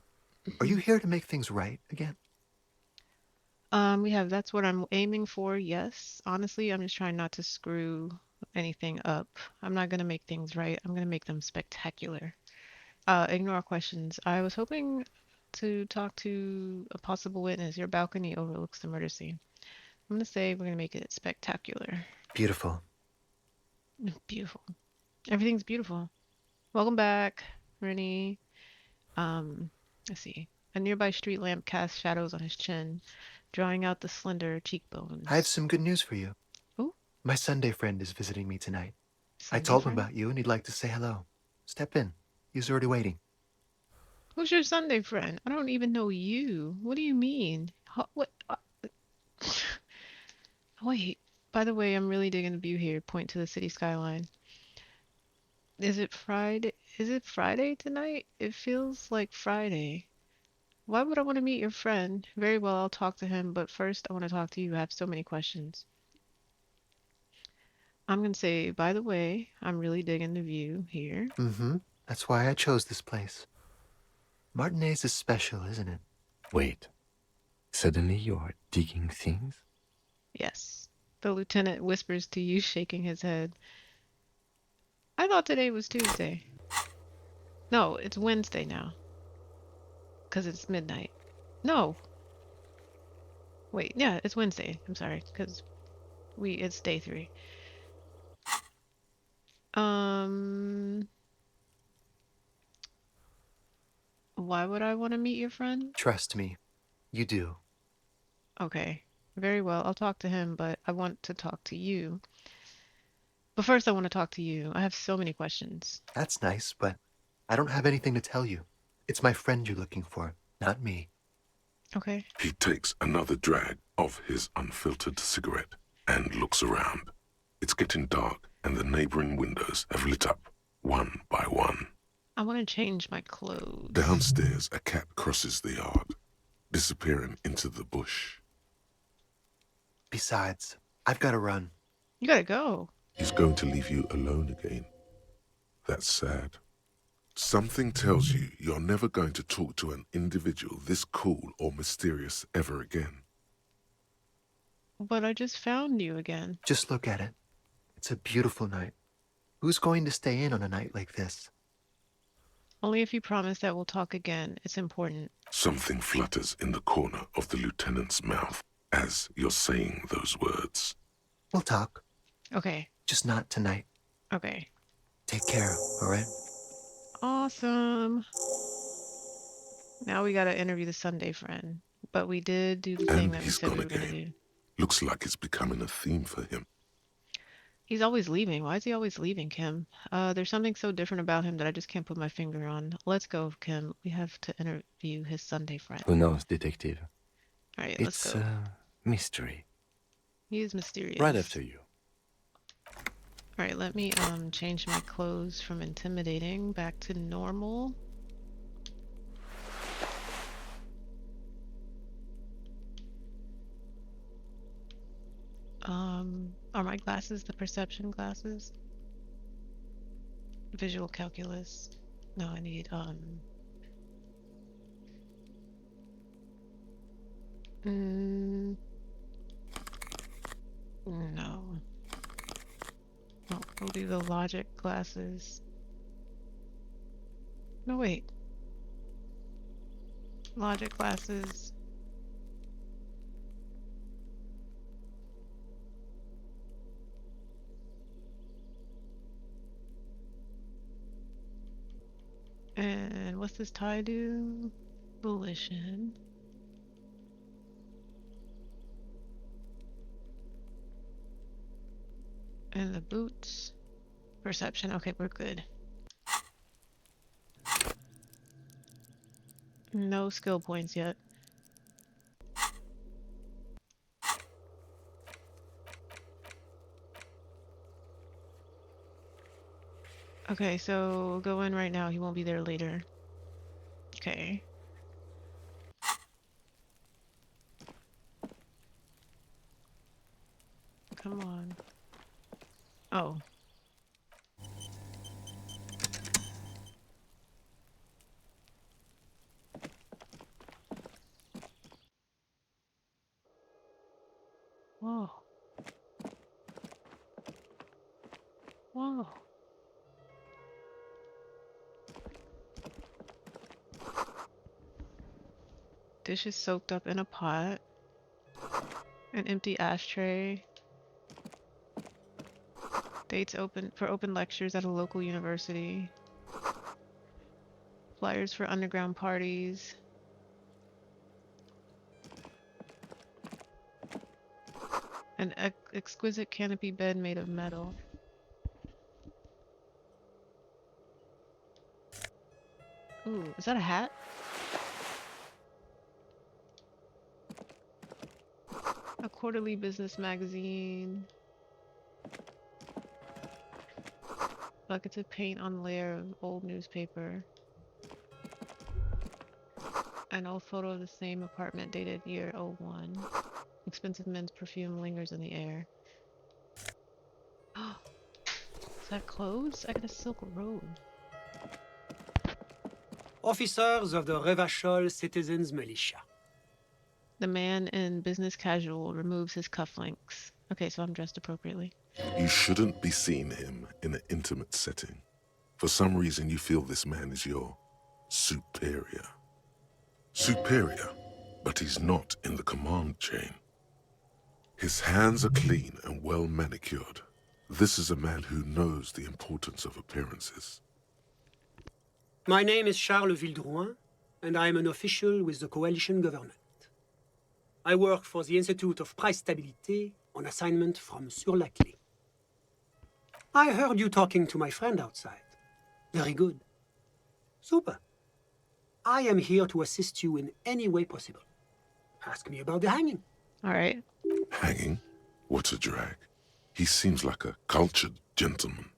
are you here to make things right again? That's what I'm aiming for, yes. Honestly, I'm just trying not to screw anything up. I'm not gonna make things right. I'm gonna make them spectacular. Ignore questions. I was hoping to talk to a possible witness. Your balcony overlooks the murder scene. I'm gonna say we're gonna make it spectacular. Beautiful. Beautiful. Everything's beautiful. Welcome back, Rennie. Let's see. A nearby street lamp casts shadows on his chin, drawing out the slender cheekbones. I have some good news for you. Ooh. My Sunday friend is visiting me tonight. I Sunday told him friend? about you and he'd like to say hello. Step in. He's already waiting. Who's your Sunday friend? I don't even know you. What do you mean? What? Wait. By the way, I'm really digging the view here. Point to the city skyline. Is it Friday? Is it Friday tonight? It feels like Friday. Why would I want to meet your friend? Very well, I'll talk to him, but first I want to talk to you. I have so many questions. I'm going to say, by the way, I'm really digging the view here. Mm-hmm. That's why I chose this place. Martinez is special, isn't it? Wait. Suddenly you are digging things? Yes. The lieutenant whispers to you, shaking his head. I thought today was Tuesday. No, it's Wednesday now. Because it's midnight. No. Wait, yeah, it's Wednesday. I'm sorry, because it's day 3. Why would I want to meet your friend? Trust me, you do. Okay, very well. I'll talk to him, but I want to talk to you. But first, I want to talk to you. I have so many questions. That's nice, but I don't have anything to tell you. It's my friend you're looking for, not me. Okay. He takes another drag of his unfiltered cigarette and looks around. It's getting dark, and the neighboring windows have lit up, one by one. I want to change my clothes. Downstairs, a cat crosses the yard, disappearing into the bush. Besides, I've got to run. You gotta go. He's going to leave you alone again. That's sad. Something tells you you're never going to talk to an individual this cool or mysterious ever again. But I just found you again. Just look at it. It's a beautiful night. Who's going to stay in on a night like this? Only if you promise that we'll talk again. It's important. Something flutters in the corner of the lieutenant's mouth as you're saying those words. We'll talk. Okay. Just not tonight. Okay. Take care, all right? Awesome. Now we gotta interview the Sunday friend. But we did do the thing And that we he's said we gone were gonna again. do. Looks like it's becoming a theme for him. He's always leaving. Why is he always leaving, Kim? There's something so different about him that I just can't put my finger on. Let's go, Kim. We have to interview his Sunday friend. Who knows, detective? All right, let's It's go. a mystery. He is mysterious. Right after you. All right, let me change my clothes from intimidating back to normal. Are my glasses the perception glasses? Visual calculus. No, I need no. Oh, we'll do the logic glasses. No, wait. Logic glasses. And what's this tie do? Volition. And the boots. Perception. Okay, we're good. No skill points yet. Okay, so go in right now. He won't be there later. Okay. Come on. Oh. Whoa. Whoa. Dishes soaked up in a pot. An empty ashtray. Dates open for open lectures at a local university. Flyers for underground parties. An exquisite canopy bed made of metal. Ooh, is that a hat? A quarterly business magazine. Buckets of paint on layer of old newspaper. An old photo of the same apartment dated year '01. Expensive men's perfume lingers in the air. Is that clothes? I got a silk robe. Officers of the Revachol Citizens Militia. The man in business casual removes his cufflinks. Okay, so I'm dressed appropriately. You shouldn't be seeing him in an intimate setting. For some reason, you feel this man is your superior. Superior, but he's not in the command chain. His hands are clean and well manicured. This is a man who knows the importance of appearances. My name is Charles Vildrouin, and I am an official with the coalition government. I work for the Institute of Price Stabilité on assignment from Sur-la-Clé. I heard you talking to my friend outside. Very good. Super. I am here to assist you in any way possible. Ask me about the hanging. All right. Hanging? What a drag. He seems like a cultured gentleman.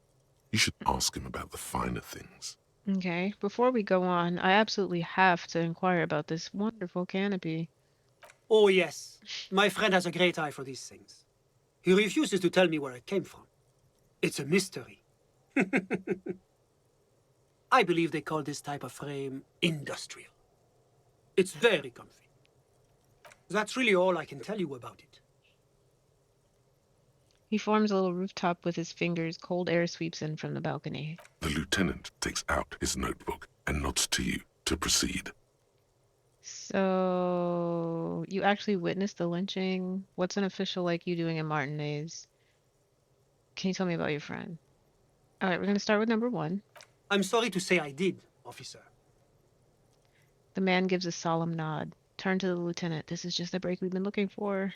You should ask him about the finer things. Okay, before we go on, I absolutely have to inquire about this wonderful canopy. Oh, yes. My friend has a great eye for these things. He refuses to tell me where it came from. It's a mystery. I believe they call this type of frame industrial. It's very comfy. That's really all I can tell you about it. He forms a little rooftop with his fingers. Cold air sweeps in from the balcony. The lieutenant takes out his notebook and nods to you to proceed. So, you actually witnessed the lynching? What's an official like you doing in Martinez? Can you tell me about your friend? All right, we're going to start with number 1. I'm sorry to say I did, officer. The man gives a solemn nod. Turn to the lieutenant. This is just the break we've been looking for.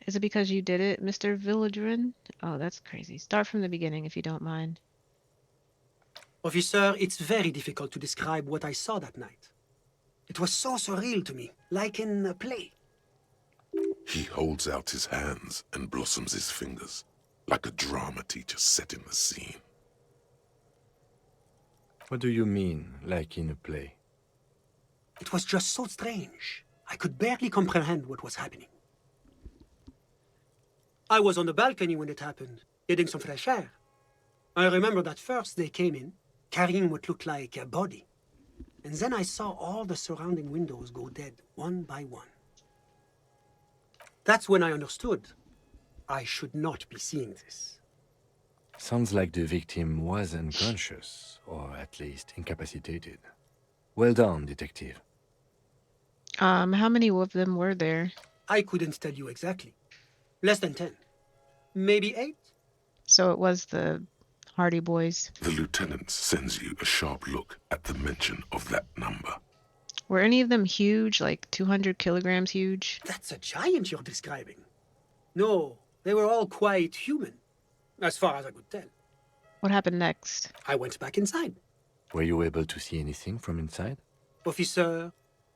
Is it because you did it, Mr. Villagerin? Oh, that's crazy. Start from the beginning, if you don't mind. Officer, it's very difficult to describe what I saw that night. It was so surreal to me, like in a play. He holds out his hands and blossoms his fingers, like a drama teacher setting the scene. What do you mean, like in a play? It was just so strange. I could barely comprehend what was happening. I was on the balcony when it happened, getting some fresh air. I remember that first they came in, carrying what looked like a body. And then I saw all the surrounding windows go dead, one by one. That's when I understood. I should not be seeing this. Sounds like the victim was unconscious, or at least incapacitated. Well done, detective. How many of them were there? I couldn't tell you exactly. Less than 10. Maybe 8? So it was the Hardy Boys. The lieutenant sends you a sharp look at the mention of that number. Were any of them huge, like 200 kilograms huge? That's a giant you're describing. No, they were all quite human, as far as I could tell. What happened next? I went back inside. Were you able to see anything from inside? Officer,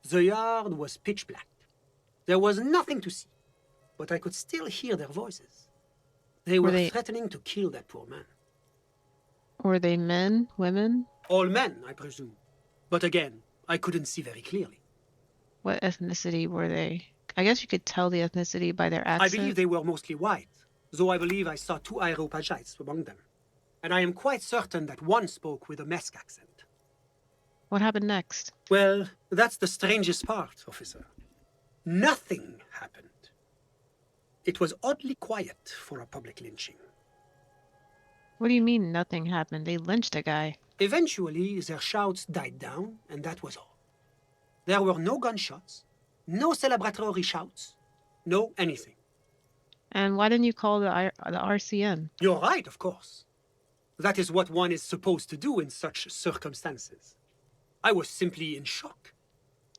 the yard was pitch black. There was nothing to see, but I could still hear their voices. They were threatening to kill that poor man. Were they men, women? All men, I presume. But again, I couldn't see very clearly. What ethnicity were they? I guess you could tell the ethnicity by their accent. I believe they were mostly white, though I believe I saw 2 Areopagites among them. And I am quite certain that one spoke with a Mesk accent. What happened next? Well, that's the strangest part, officer. Nothing happened. It was oddly quiet for a public lynching. What do you mean nothing happened? They lynched a guy. Eventually, their shouts died down, and that was all. There were no gunshots, no celebratory shouts, no anything. And why didn't you call the RCM? You're right, of course. That is what one is supposed to do in such circumstances. I was simply in shock.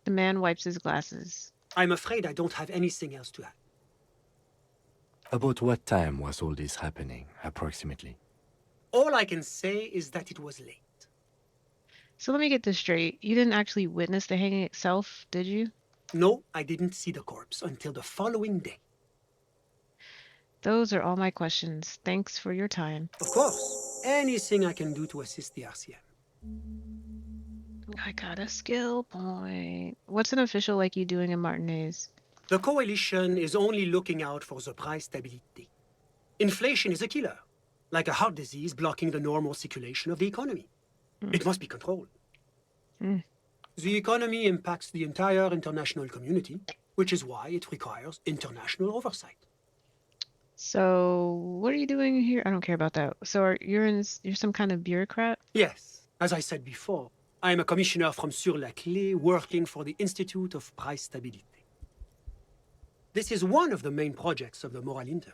The man wipes his glasses. I'm afraid I don't have anything else to add. About what time was all this happening, approximately? All I can say is that it was late. So let me get this straight. You didn't actually witness the hanging itself, did you? No, I didn't see the corpse until the following day. Those are all my questions. Thanks for your time. Of course. Anything I can do to assist the RCM. I got a skill point. What's an official like you doing in Martinez? The Coalition is only looking out for the price stability. Inflation is a killer, like a heart disease blocking the normal circulation of the economy. It must be controlled. The economy impacts the entire international community, which is why it requires international oversight. So, what are you doing here? I don't care about that. So, you're some kind of bureaucrat? Yes. As I said before, I am a commissioner from Sur-la-Clé working for the Institute of Price Stability. This is one of the main projects of the Moral Inter.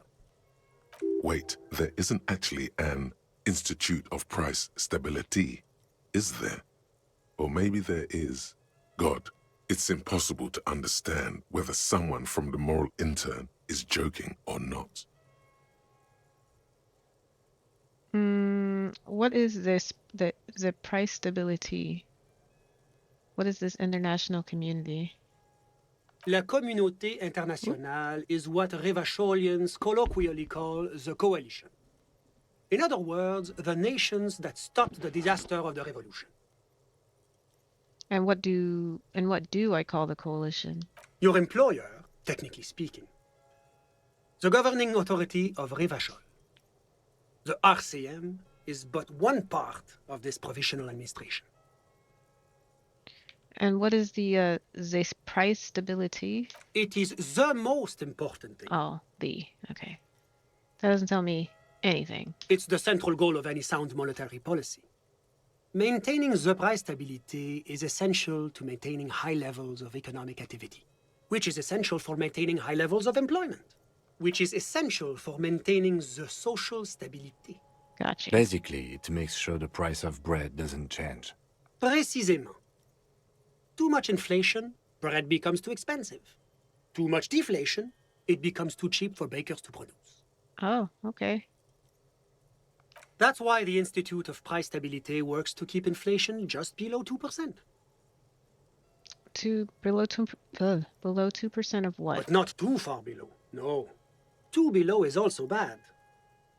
Wait, there isn't actually an Institute of Price Stability, is there? Or maybe there is. God, it's impossible to understand whether someone from the Moral Intern is joking or not. What is this, the price stability? What is this international community? La Communauté Internationale is what Revacholians colloquially call the Coalition. In other words, the nations that stopped the disaster of the revolution. And what do I call the coalition? Your employer, technically speaking. The governing authority of Revachol. The RCM is but one part of this provisional administration. And what is the this price stability? It is the most important thing. Oh, okay. That doesn't tell me anything. It's the central goal of any sound monetary policy. Maintaining the price stability is essential to maintaining high levels of economic activity, which is essential for maintaining high levels of employment, which is essential for maintaining the social stability. Gotcha. Basically, it makes sure the price of bread doesn't change. Précisément. Too much inflation, bread becomes too expensive. Too much deflation, it becomes too cheap for bakers to produce. Oh, okay. That's why the Institute of Price Stabilité works to keep inflation just below 2%. Below 2% of what? But not too far below. No. Too below is also bad.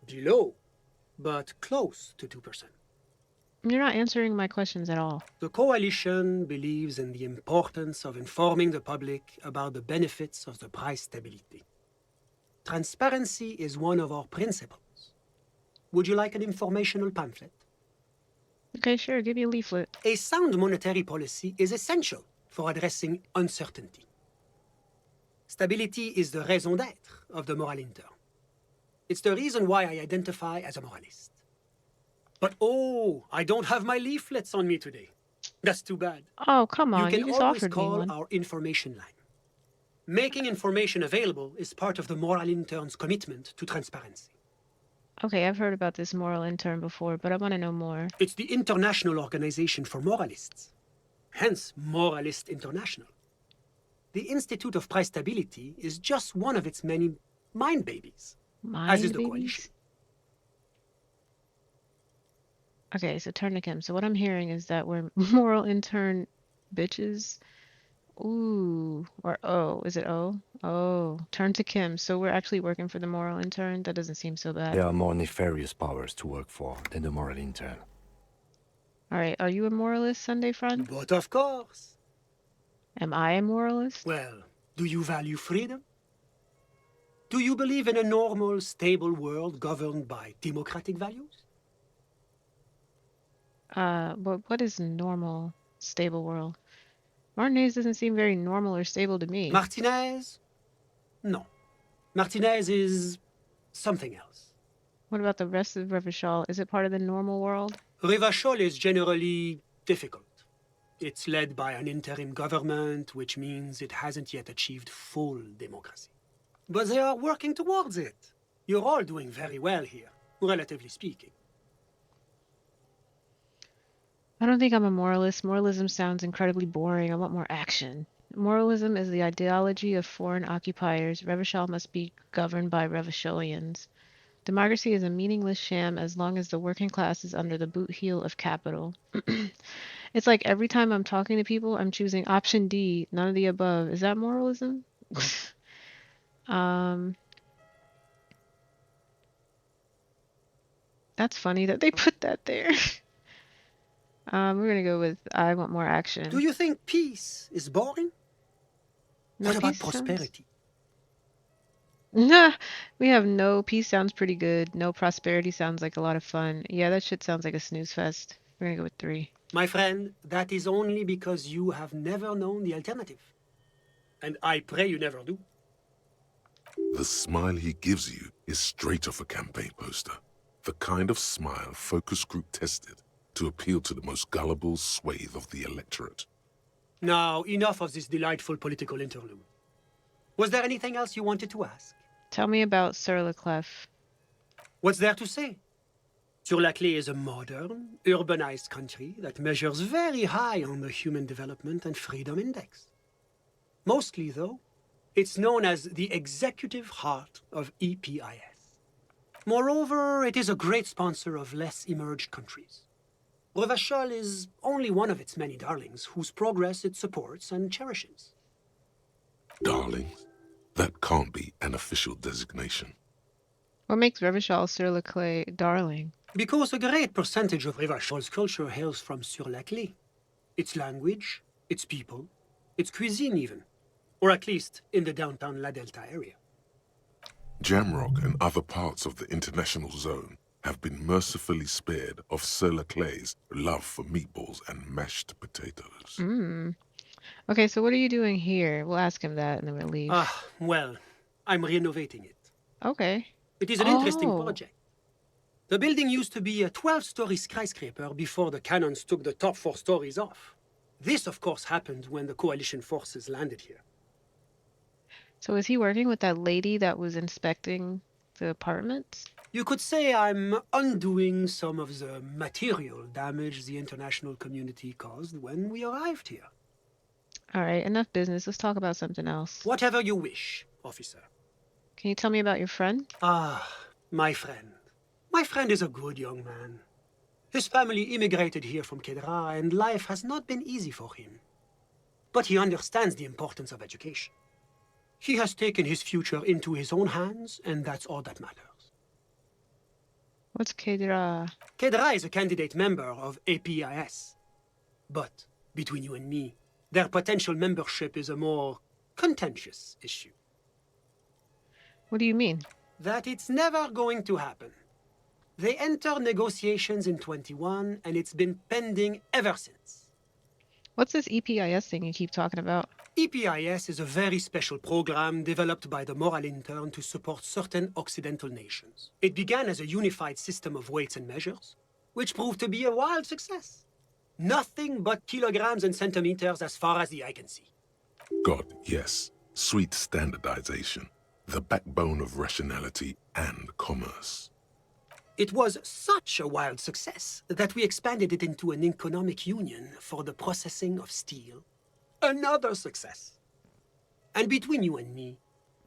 Below, but close to 2%. You're not answering my questions at all. The Coalition believes in the importance of informing the public about the benefits of the price stability. Transparency is one of our principles. Would you like an informational pamphlet? Okay, sure. Give me a leaflet. A sound monetary policy is essential for addressing uncertainty. Stability is the raison d'être of the moral intern. It's the reason why I identify as a moralist. But oh, I don't have my leaflets on me today. That's too bad. Oh, come on. You You can just always offered me call one. our information line. Making information available is part of the moral intern's commitment to transparency. Okay, I've heard about this moral intern before, but I want to know more. It's the International Organization for Moralists, hence Moralist International. The Institute of Price Stability is just one of its many mind babies, as is the Coalition. Okay, so turn to Kim. So what I'm hearing is that we're moral intern bitches. Ooh, or O. Is it O? Oh, turn to Kim. So we're actually working for the moral intern? That doesn't seem so bad. There are more nefarious powers to work for than the moral intern. All right, are you a moralist, Sunday friend? But of course. Am I a moralist? Well, do you value freedom? Do you believe in a normal, stable world governed by democratic values? But what is normal, stable world? Martinez doesn't seem very normal or stable to me. Martinez? No. Martinez is something else. What about the rest of Revachol? Is it part of the normal world? Revachol is generally difficult. It's led by an interim government, which means it hasn't yet achieved full democracy. But they are working towards it. You're all doing very well here, relatively speaking. I don't think I'm a moralist. Moralism sounds incredibly boring. I want more action. Moralism is the ideology of foreign occupiers. Revachol must be governed by Revacholians. Democracy is a meaningless sham as long as the working class is under the boot heel of capital. It's like every time I'm talking to people, I'm choosing option D, none of the above. Is that moralism? That's funny that they put that there. We're gonna go with I want more action. Do you think peace is boring? No, what about peace sounds- prosperity? Nah, we have no peace sounds pretty good. No prosperity sounds like a lot of fun. Yeah, that shit sounds like a snooze fest. We're gonna go with 3. My friend, that is only because you have never known the alternative. And I pray you never do. The smile he gives you is straight off a campaign poster. The kind of smile focus group tested to appeal to the most gullible swathe of the electorate. Now, enough of this delightful political interlude. Was there anything else you wanted to ask? Tell me about Sir Leclerc. What's there to say? Sur-la-Clé is a modern, urbanized country that measures very high on the Human Development and Freedom Index. Mostly, though, it's known as the executive heart of EPIS. Moreover, it is a great sponsor of less emerged countries. Revachol is only one of its many darlings whose progress it supports and cherishes. Darlings? That can't be an official designation. What makes Revachol Sir Leclerc darling? Because a great percentage of Revachol's culture hails from Sur-la-Clé. Its language, its people, its cuisine even. Or at least in the downtown La Delta area. Jamrock and other parts of the international zone have been mercifully spared of Sir Leclerc's love for meatballs and mashed potatoes. Okay, so what are you doing here? We'll ask him that and then we'll leave. Well, I'm renovating it. Okay. It is an interesting project. The building used to be a 12-story skyscraper before the cannons took the top 4 stories off. This, of course, happened when the coalition forces landed here. So is he working with that lady that was inspecting the apartments? You could say I'm undoing some of the material damage the international community caused when we arrived here. All right, enough business. Let's talk about something else. Whatever you wish, officer. Can you tell me about your friend? Ah, my friend. My friend is a good young man. His family immigrated here from Kedra, and life has not been easy for him. But he understands the importance of education. He has taken his future into his own hands, and that's all that matters. What's Kedra? Kedra is a candidate member of APIS. But, between you and me, their potential membership is a more contentious issue. What do you mean? That it's never going to happen. They entered negotiations in 21, and it's been pending ever since. What's this EPIS thing you keep talking about? EPIS is a very special program developed by the Moral Intern to support certain Occidental nations. It began as a unified system of weights and measures, which proved to be a wild success. Nothing but kilograms and centimeters as far as the eye can see. God, yes. Sweet standardization. The backbone of rationality and commerce. It was such a wild success that we expanded it into an economic union for the processing of steel. Another success. And between you and me,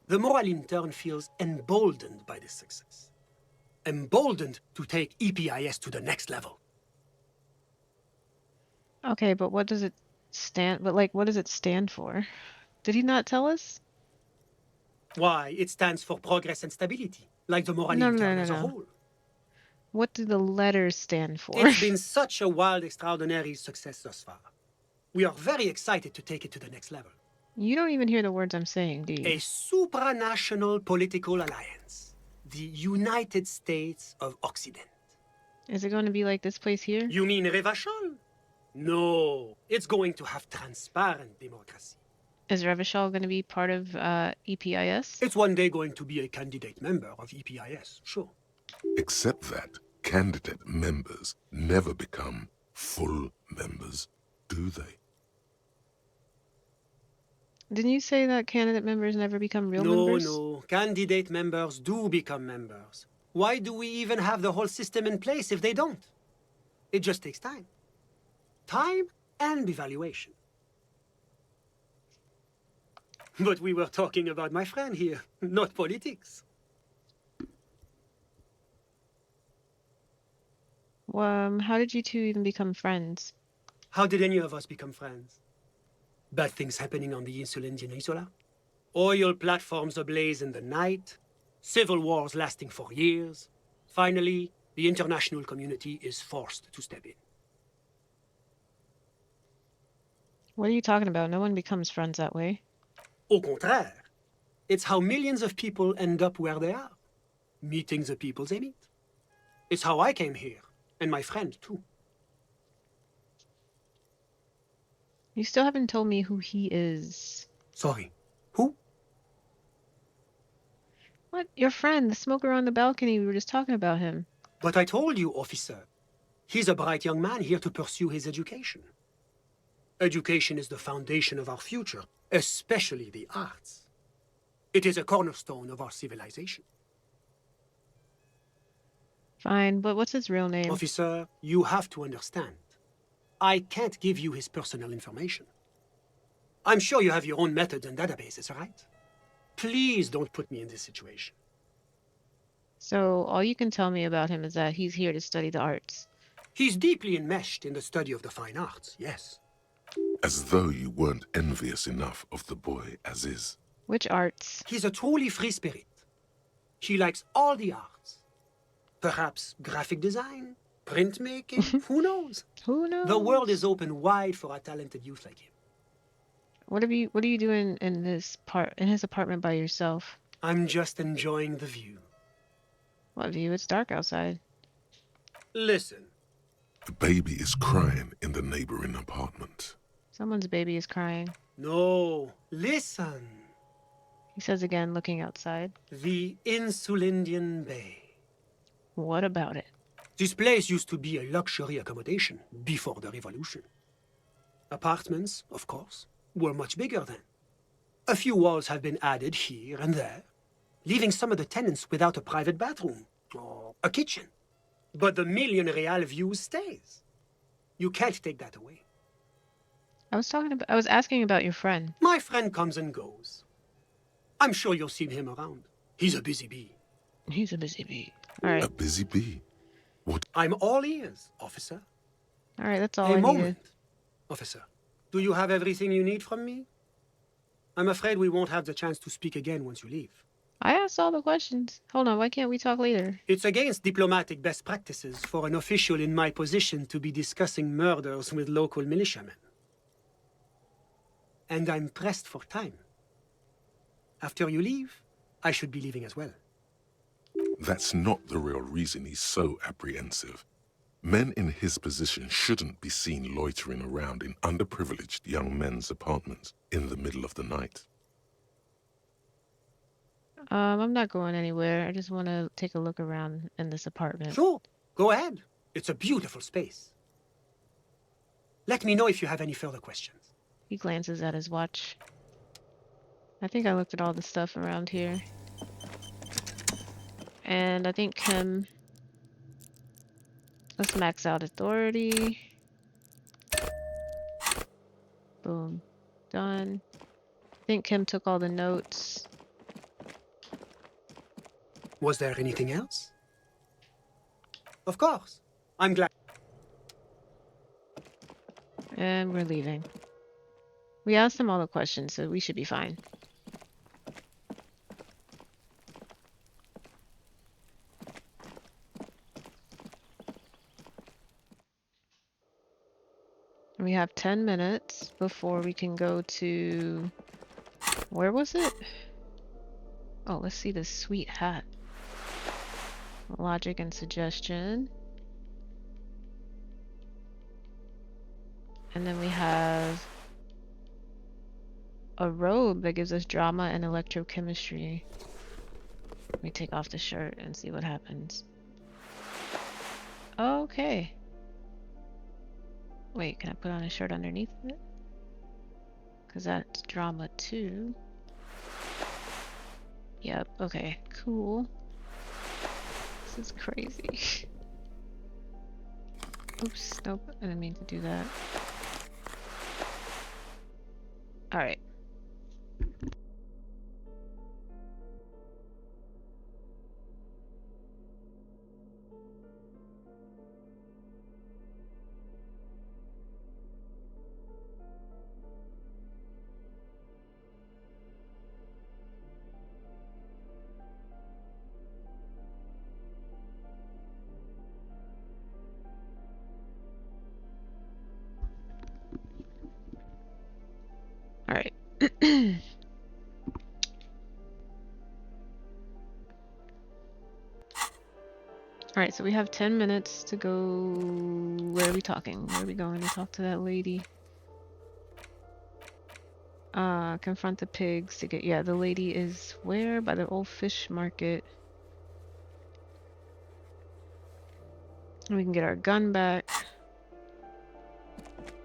the Moral Intern feels emboldened by this success. Emboldened to take EPIS to the next level. Okay, but what does it stand? But like, what does it stand for? Did he not tell us? Why, it stands for progress and stability, like the Moral Intern as a whole. What do the letters stand for? It's been such a wild, extraordinary success thus far. We are very excited to take it to the next level. You don't even hear the words I'm saying, do you? A supranational political alliance. The United States of Occident. Is it going to be like this place here? You mean Revachol? No, it's going to have transparent democracy. Is Revachol going to be part of EPIS? It's one day going to be a candidate member of EPIS, sure. Except that candidate members never become full members, do they? Didn't you say that candidate members never become real members? No. Candidate members do become members. Why do we even have the whole system in place if they don't? It just takes time. Time and evaluation. But we were talking about my friend here, not politics. How did you two even become friends? How did any of us become friends? Bad things happening on the Insulindian Peninsula? Oil platforms ablaze in the night? Civil wars lasting for years? Finally, the international community is forced to step in. What are you talking about? No one becomes friends that way. Au contraire, it's how millions of people end up where they are, meeting the people they meet. It's how I came here, and my friend too. You still haven't told me who he is. Sorry, who? What? Your friend, the smoker on the balcony. We were just talking about him. But I told you, officer. He's a bright young man here to pursue his education. Education is the foundation of our future, especially the arts. It is a cornerstone of our civilization. Fine, but what's his real name? Officer, you have to understand. I can't give you his personal information. I'm sure you have your own methods and databases, right? Please don't put me in this situation. So all you can tell me about him is that he's here to study the arts. He's deeply enmeshed in the study of the fine arts, yes. As though you weren't envious enough of the boy as is. Which arts? He's a truly free spirit. He likes all the arts. Perhaps graphic design, printmaking, who knows? Who knows? The world is open wide for a talented youth like him. What are you doing in his apartment by yourself? I'm just enjoying the view. What view? It's dark outside. Listen. The baby is crying in the neighboring apartment. Someone's baby is crying. No, listen. He says again, looking outside. The Insulindian Bay. What about it? This place used to be a luxury accommodation before the revolution. Apartments, of course, were much bigger then. A few walls have been added here and there, leaving some of the tenants without a private bathroom or a kitchen. But the million real view stays. You can't take that away. I was asking about your friend. My friend comes and goes. I'm sure you'll see him around. He's a busy bee. He's a busy bee. All right. A busy bee? What? I'm all ears, officer. All right, that's all A I moment, needed. officer. Do you have everything you need from me? I'm afraid we won't have the chance to speak again once you leave. I asked all the questions. Hold on, why can't we talk later? It's against diplomatic best practices for an official in my position to be discussing murders with local militiamen. And I'm pressed for time. After you leave, I should be leaving as well. That's not the real reason he's so apprehensive. Men in his position shouldn't be seen loitering around in underprivileged young men's apartments in the middle of the night. I'm not going anywhere. I just want to take a look around in this apartment. Sure, go ahead. It's a beautiful space. Let me know if you have any further questions. He glances at his watch. I think I looked at all the stuff around here. And I think let's max out authority. Boom. Done. I think Kim took all the notes. Was there anything else? Of course. I'm glad. And we're leaving. We asked him all the questions, so we should be fine. We have 10 minutes before we can go to... Where was it? Oh, let's see this sweet hat. Logic and suggestion. And then we have a robe that gives us drama and electrochemistry. Let me take off the shirt and see what happens. Okay. Wait, can I put on a shirt underneath it? Because that's drama too. Yep, okay, cool. This is crazy. Oops, nope, I didn't mean to do that. Alright. Alright. Alright, so we have 10 minutes to go... Where are we talking? Where are we going to talk to that lady? Confront the pigs to get... Yeah, the lady is where? By the old fish market. We can get our gun back.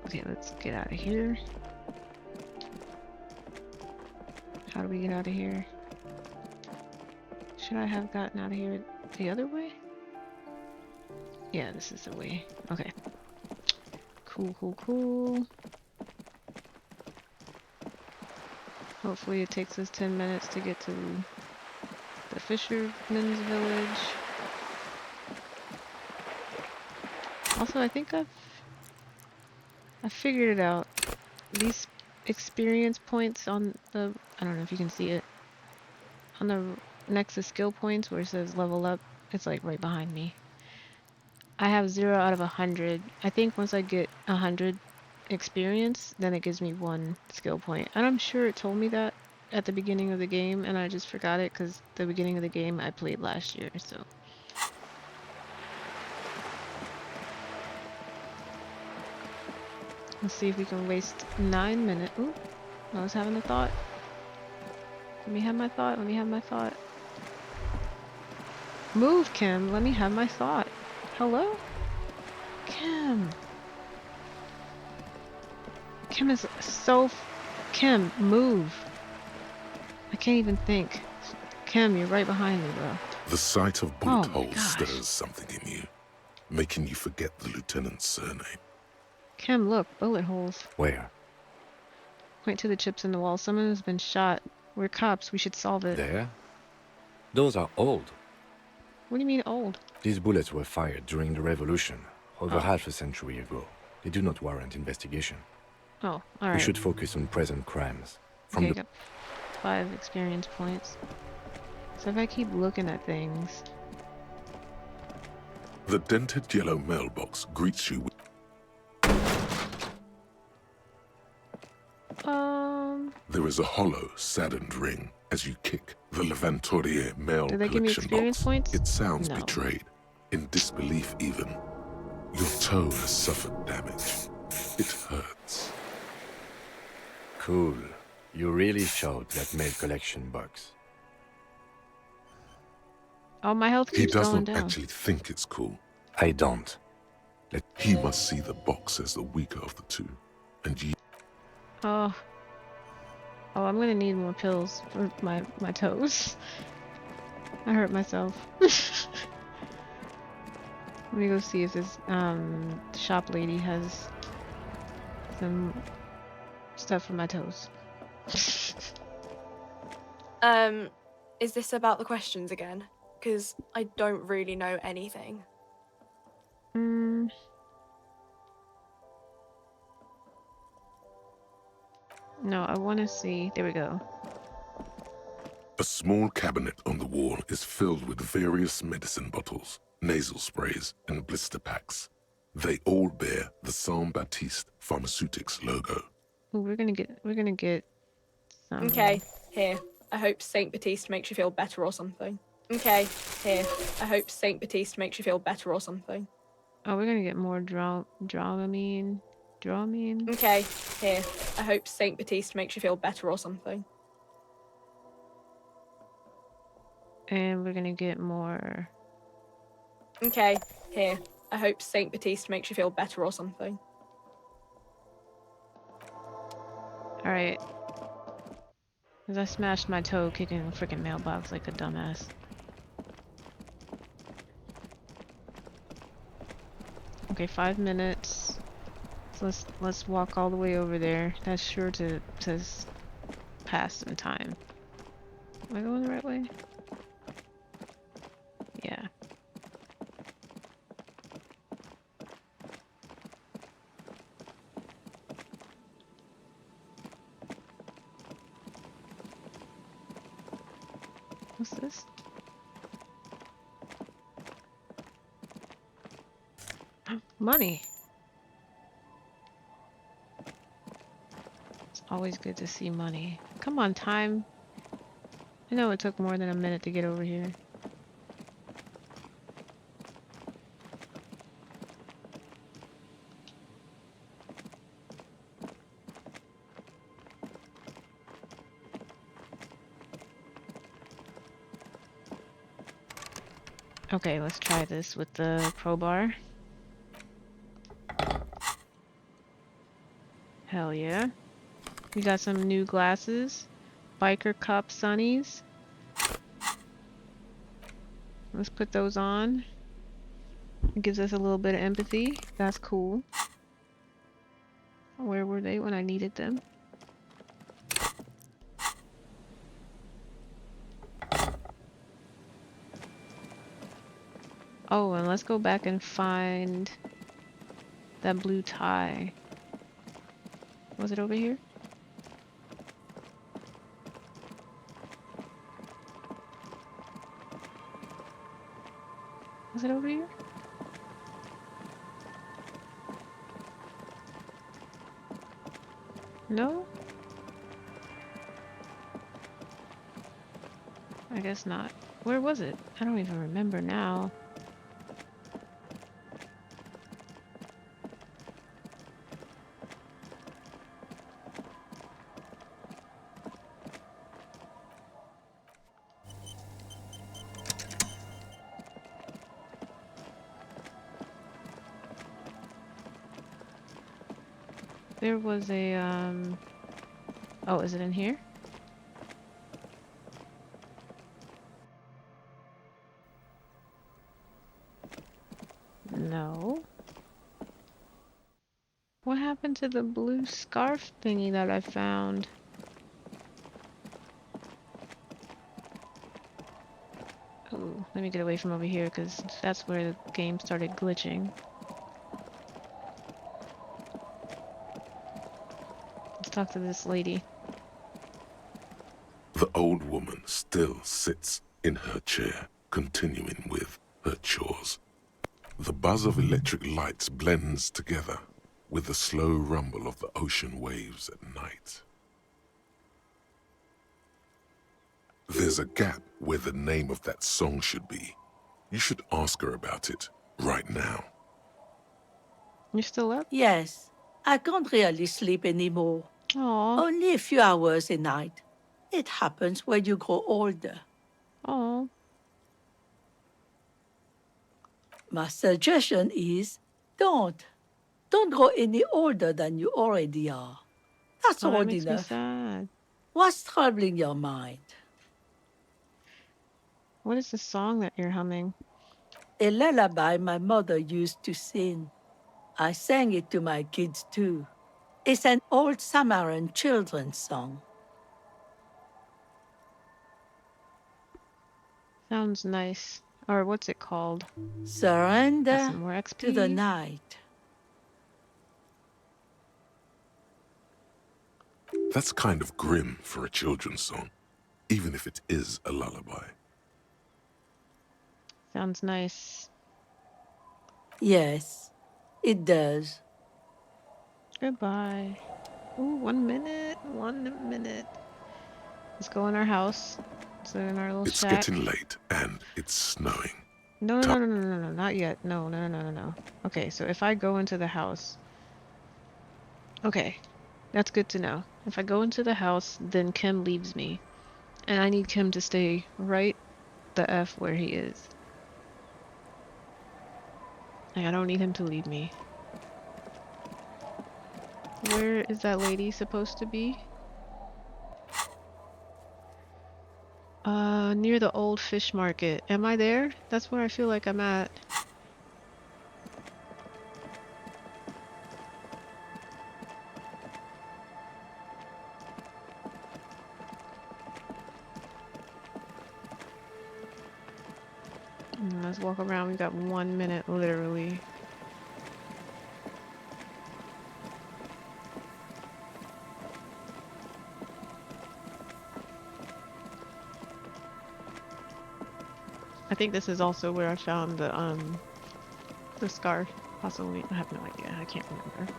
Okay, let's get out of here. How do we get out of here? Should I have gotten out of here the other way? Yeah, this is the way. Okay. Cool, cool, cool. Hopefully it takes us 10 minutes to get to the fisherman's village. Also, I think I've figured it out. These experience points on the... I don't know if you can see it. On the next to skill points where it says level up, it's like right behind me. I have 0 out of 100. I think once I get 100 experience, then it gives me 1 skill point. And I'm sure it told me that at the beginning of the game, and I just forgot it because the beginning of the game I played last year, so... Let's see if we can waste 9 minutes. Ooh, I was having a thought. Let me have my thought. Let me have my thought. Move, Kim. Let me have my thought. Hello? Kim. Kim is so... Kim, move. I can't even think. Kim, you're right behind me, bro. The sight of bullet Oh my holes gosh. stirs something in you, making you forget the lieutenant's surname. Kim, look, bullet holes. Where? Point to the chips in the wall. Someone has been shot. We're cops. We should solve it. There? Those are old. What do you mean old? These bullets were fired during the revolution, over Oh. half a century ago. They do not warrant investigation. Oh, all We right. should focus on present crimes. From Okay, the got 5 experience points. So if I keep looking at things, The dented yellow mailbox greets you with... There is a hollow, saddened ring as you kick the Levantorier mail do they give me collection experience box. points? It sounds No. betrayed, in disbelief even. Your toe has suffered damage. It hurts. Cool. You really showed that mail collection box. Oh, my health He keeps does going not down. actually think it's cool. I don't. He must see the box as the weaker of the two, and you... Oh. Oh, I'm gonna need more pills for my toes. I hurt myself. Let me go see if this shop lady has some stuff for my toes. Is this about the questions again? Because I don't really know anything. No, I want to see. There we go. A small cabinet on the wall is filled with various medicine bottles, nasal sprays, and blister packs. They all bear the Saint Baptiste Pharmaceutics logo. Ooh, we're gonna get some. Okay, here. I hope Saint Baptiste makes you feel better or something. Okay, here. I hope Saint Baptiste makes you feel better or something. Oh, we're gonna get more Dramamine. Okay, here. I hope Saint Baptiste makes you feel better or something. And we're gonna get more. Okay, here. I hope Saint Baptiste makes you feel better or something. Alright. Because I smashed my toe kicking a freaking mailbox like a dumbass. Okay, 5 minutes. So let's walk all the way over there. That's sure to pass some time. Am I going the right way? Yeah. What's this? Money. It's always good to see money. Come on, time. I know it took more than a minute to get over here. Okay, let's try this with the crowbar. Hell yeah. We got some new glasses. Biker cop sunnies. Let's put those on. It gives us a little bit of empathy. That's cool. Where were they when I needed them? Oh, and let's go back and find that blue tie. Was it over here? Was it over here? No? I guess not. Where was it? I don't even remember now. There was a, oh, is it in here? No. What happened to the blue scarf thingy that I found? Oh, let me get away from over here because that's where the game started glitching. Let's talk to this lady. The old woman still sits in her chair, continuing with her chores. The buzz of electric lights blends together with the slow rumble of the ocean waves at night. There's a gap where the name of that song should be. You should ask her about it right now. You still up? Yes. I can't really sleep anymore. Aww. Only a few hours a night. It happens when you grow older. Aww. My suggestion is don't. Don't grow any older than you already are. That's Oh, that old makes me enough. sad. What's troubling your mind? What is the song that you're humming? A lullaby my mother used to sing. I sang it to my kids too. It's an old Samaran children's song. Sounds nice. Or what's it called? Surrender Got some more XP. to the night. That's kind of grim for a children's song, even if it is a lullaby. Sounds nice. Yes, it does. Goodbye. Ooh, 1 minute. 1 minute. Let's go in our house. So in our little It's shack. getting late and it's snowing. No, no, no, no, no, no, no, not yet. No, no, no, no, no, no. Okay, so if I go into the house. Okay, that's good to know. If I go into the house, then Kim leaves me. And I need Kim to stay right the F where he is. Like, I don't need him to leave me. Where is that lady supposed to be? Near the old fish market. Am I there? That's where I feel like I'm at. Let's walk around. We got 1 minute, literally. I think this is also where I found the scarf. Possibly. I have no idea. I can't remember.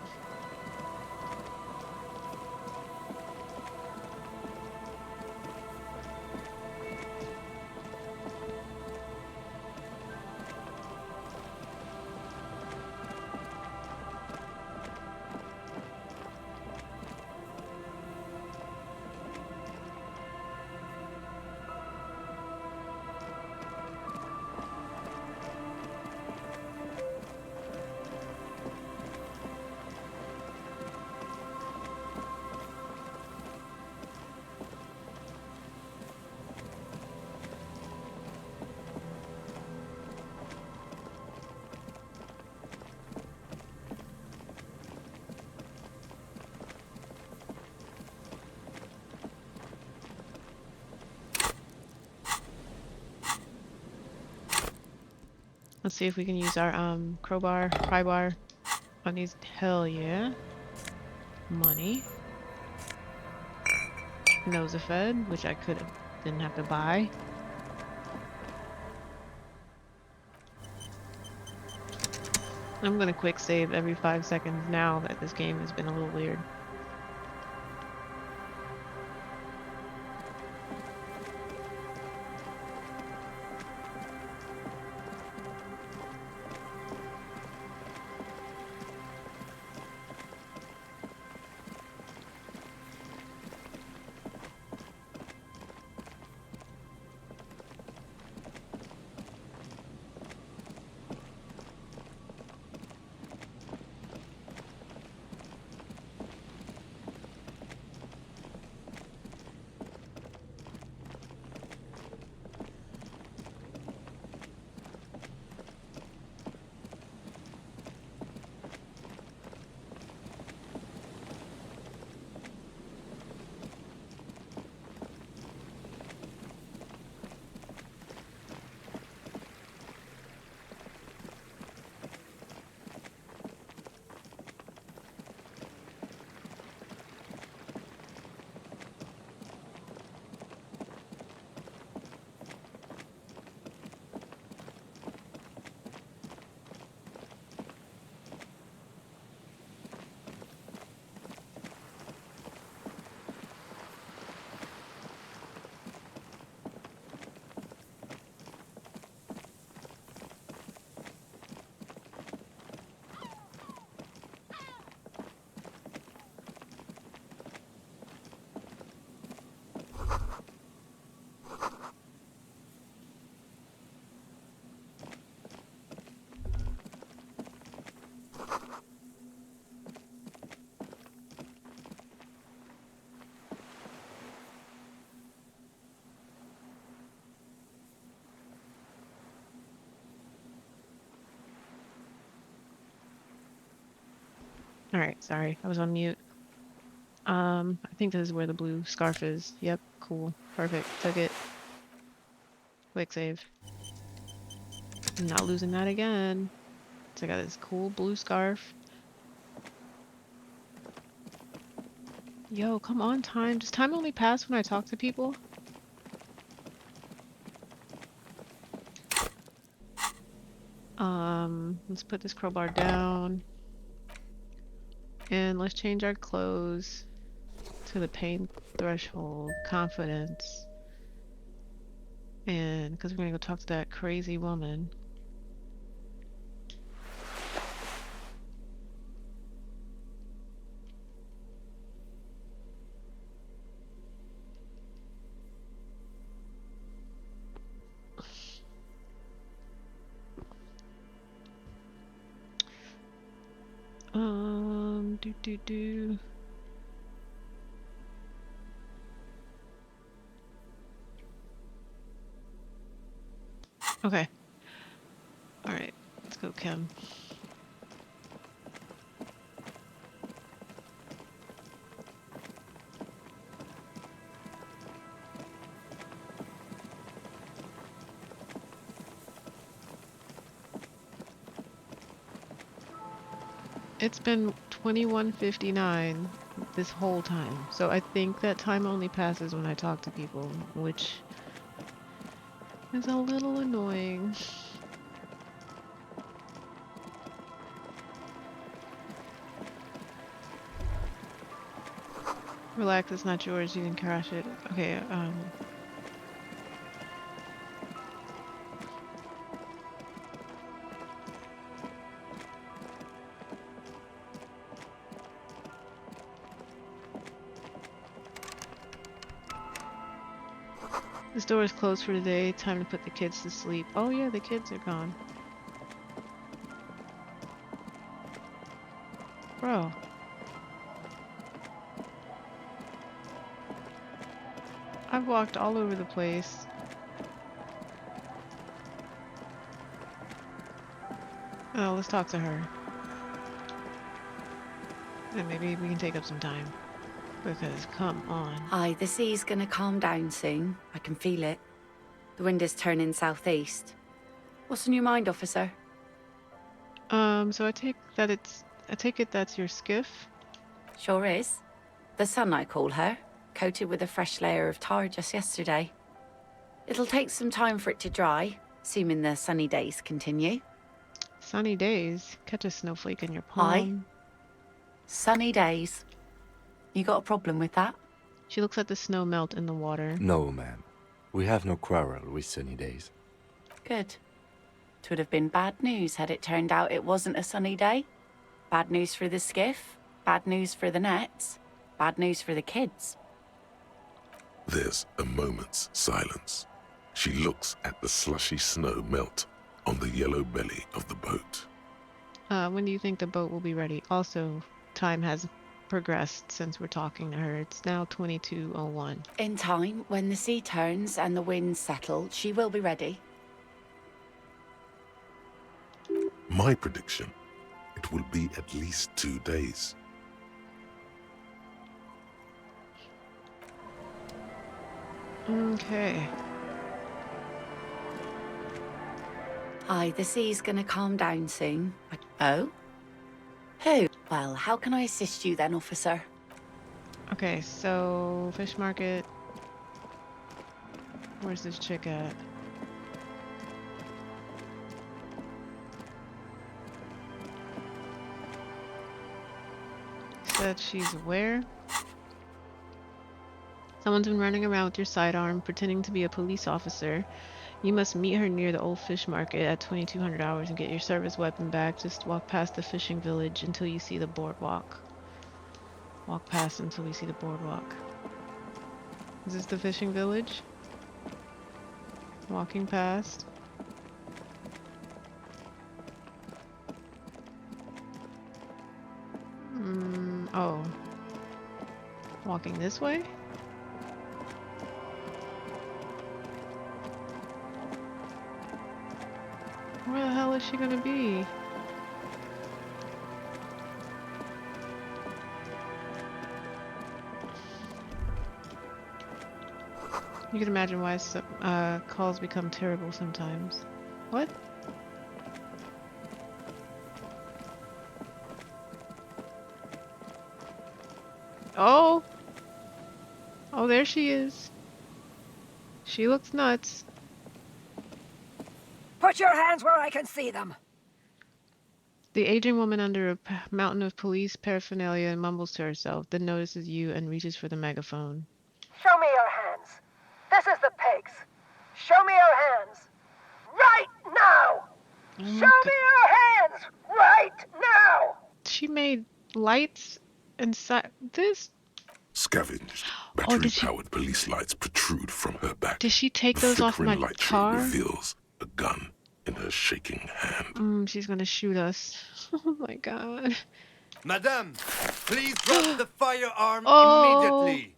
Let's see if we can use our pry bar on these. Hell yeah. Money. Nosafed, which I didn't have to buy. I'm gonna quick save every 5 seconds now that this game has been a little weird. All right, sorry, I was on mute. I think this is where the blue scarf is. Yep, cool, perfect. Took it. Quick save. I'm not losing that again. So I got this cool blue scarf. Yo, come on, time. Does time only pass when I talk to people? Let's put this crowbar down. And let's change our clothes to the pain threshold, confidence. And because we're gonna go talk to that crazy woman. Do. Okay. All right. Let's go, Kim. It's been 21:59 this whole time. So I think that time only passes when I talk to people, which is a little annoying. Relax, it's not yours. You can crash it. Okay, the store is closed for today. Time to put the kids to sleep. Oh yeah, the kids are gone. Bro. I've walked all over the place. Oh, let's talk to her. And maybe we can take up some time. Because, come on. Aye, the sea's gonna calm down soon. I can feel it. The wind is turning southeast. What's on your mind, officer? So I take it that's your skiff? Sure is. The Sun, I call her. Coated with a fresh layer of tar just yesterday. It'll take some time for it to dry, assuming the sunny days continue. Sunny days? Catch a snowflake in your Aye. palm. Sunny days. You got a problem with that? She looks at the snow melt in the water. No, ma'am. We have no quarrel with sunny days. Good. 'Twould have been bad news had it turned out it wasn't a sunny day. Bad news for the skiff, bad news for the nets, bad news for the kids. There's a moment's silence. She looks at the slushy snow melt on the yellow belly of the boat. When do you think the boat will be ready? Also, time has progressed since we're talking to her. It's now 22:01. In time, when the sea turns and the winds settle, she will be ready. My prediction, it will be at least 2 days. Okay. Aye, the sea's gonna calm down soon. Oh? Who? Well, how can I assist you then, officer? Okay, so fish market. Where's this chick at? Said she's where? Someone's been running around with your sidearm, pretending to be a police officer. You must meet her near the old fish market at 2200 hours and get your service weapon back. Just walk past the fishing village until you see the boardwalk. Walk past until we see the boardwalk. Is this the fishing village? Walking past. Oh. Walking this way? Where the hell is she gonna be? You can imagine why some, calls become terrible sometimes. What? Oh! Oh, there she is. She looks nuts. Put your hands where I can see them. The aging woman under a mountain of police paraphernalia mumbles to herself, then notices you and reaches for the megaphone. Show me your hands. This is the pigs. Show me your hands. Right now! Oh Show me your hands! Right now! She made lights inside this. Scavenged, Oh, battery-powered police lights protrude from her back. Did she take The those off flickering my light trail car? reveals a gun in her shaking hand. She's gonna shoot us. Oh my god. Madame, please drop the firearm Oh. immediately.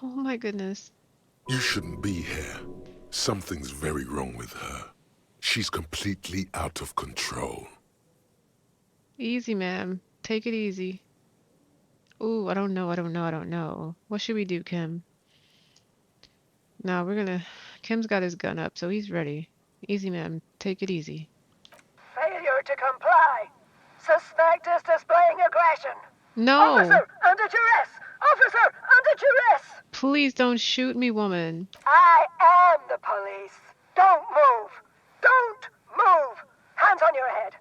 Oh my goodness. You shouldn't be here. Something's very wrong with her. She's completely out of control. Easy, ma'am. Take it easy. Ooh, I don't know. What should we do, Kim? No, Kim's got his gun up, so he's ready. Easy, ma'am. Take it easy. Failure to comply. Suspect is displaying aggression. No! Officer, under duress! Officer, under duress! Please don't shoot me, woman. I am the police. Don't move. Don't move. Hands on your head.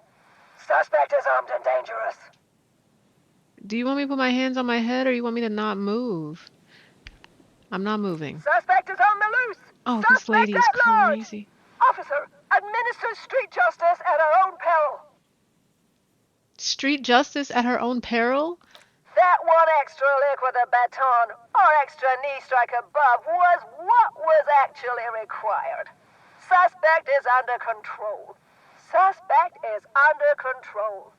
Suspect is armed and dangerous. Do you want me to put my hands on my head or you want me to not move? I'm not moving. Suspect is on the loose. Oh, Suspect this lady is at large. crazy. Officer, administer street justice at her own peril. Street justice at her own peril? That one extra lick with a baton or extra knee strike above was what was actually required. Suspect is under control. Suspect is under control.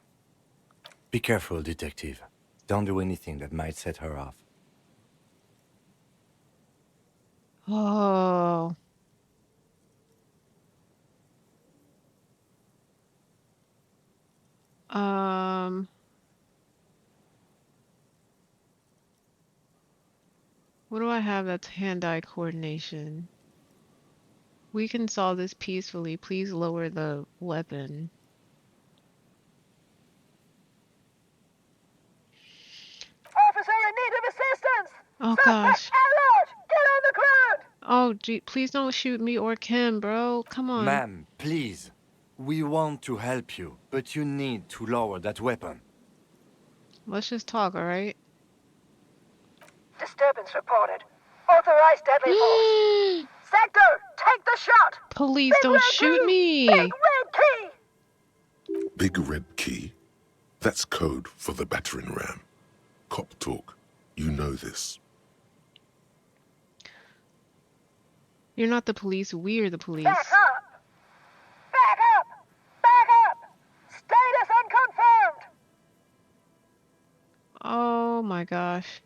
Be careful, detective. Don't do anything that might set her off. Oh. What do I have that's hand-eye coordination? We can solve this peacefully. Please lower the weapon. Officer in need of assistance! Oh Suspect gosh. at large! Get on the ground! Oh gee, please don't shoot me or Kim, bro. Come on. Ma'am, please. We want to help you, but you need to lower that weapon. Let's just talk, alright? Disturbance reported. Authorized deadly force. Sector, take the shot! Please Big don't red shoot key! me! Big red key! Big red key? That's code for the battering ram. Cop talk. You know this. You're not the police, we're the police. Back up! Back up! Back up! Status unconfirmed! Oh my gosh.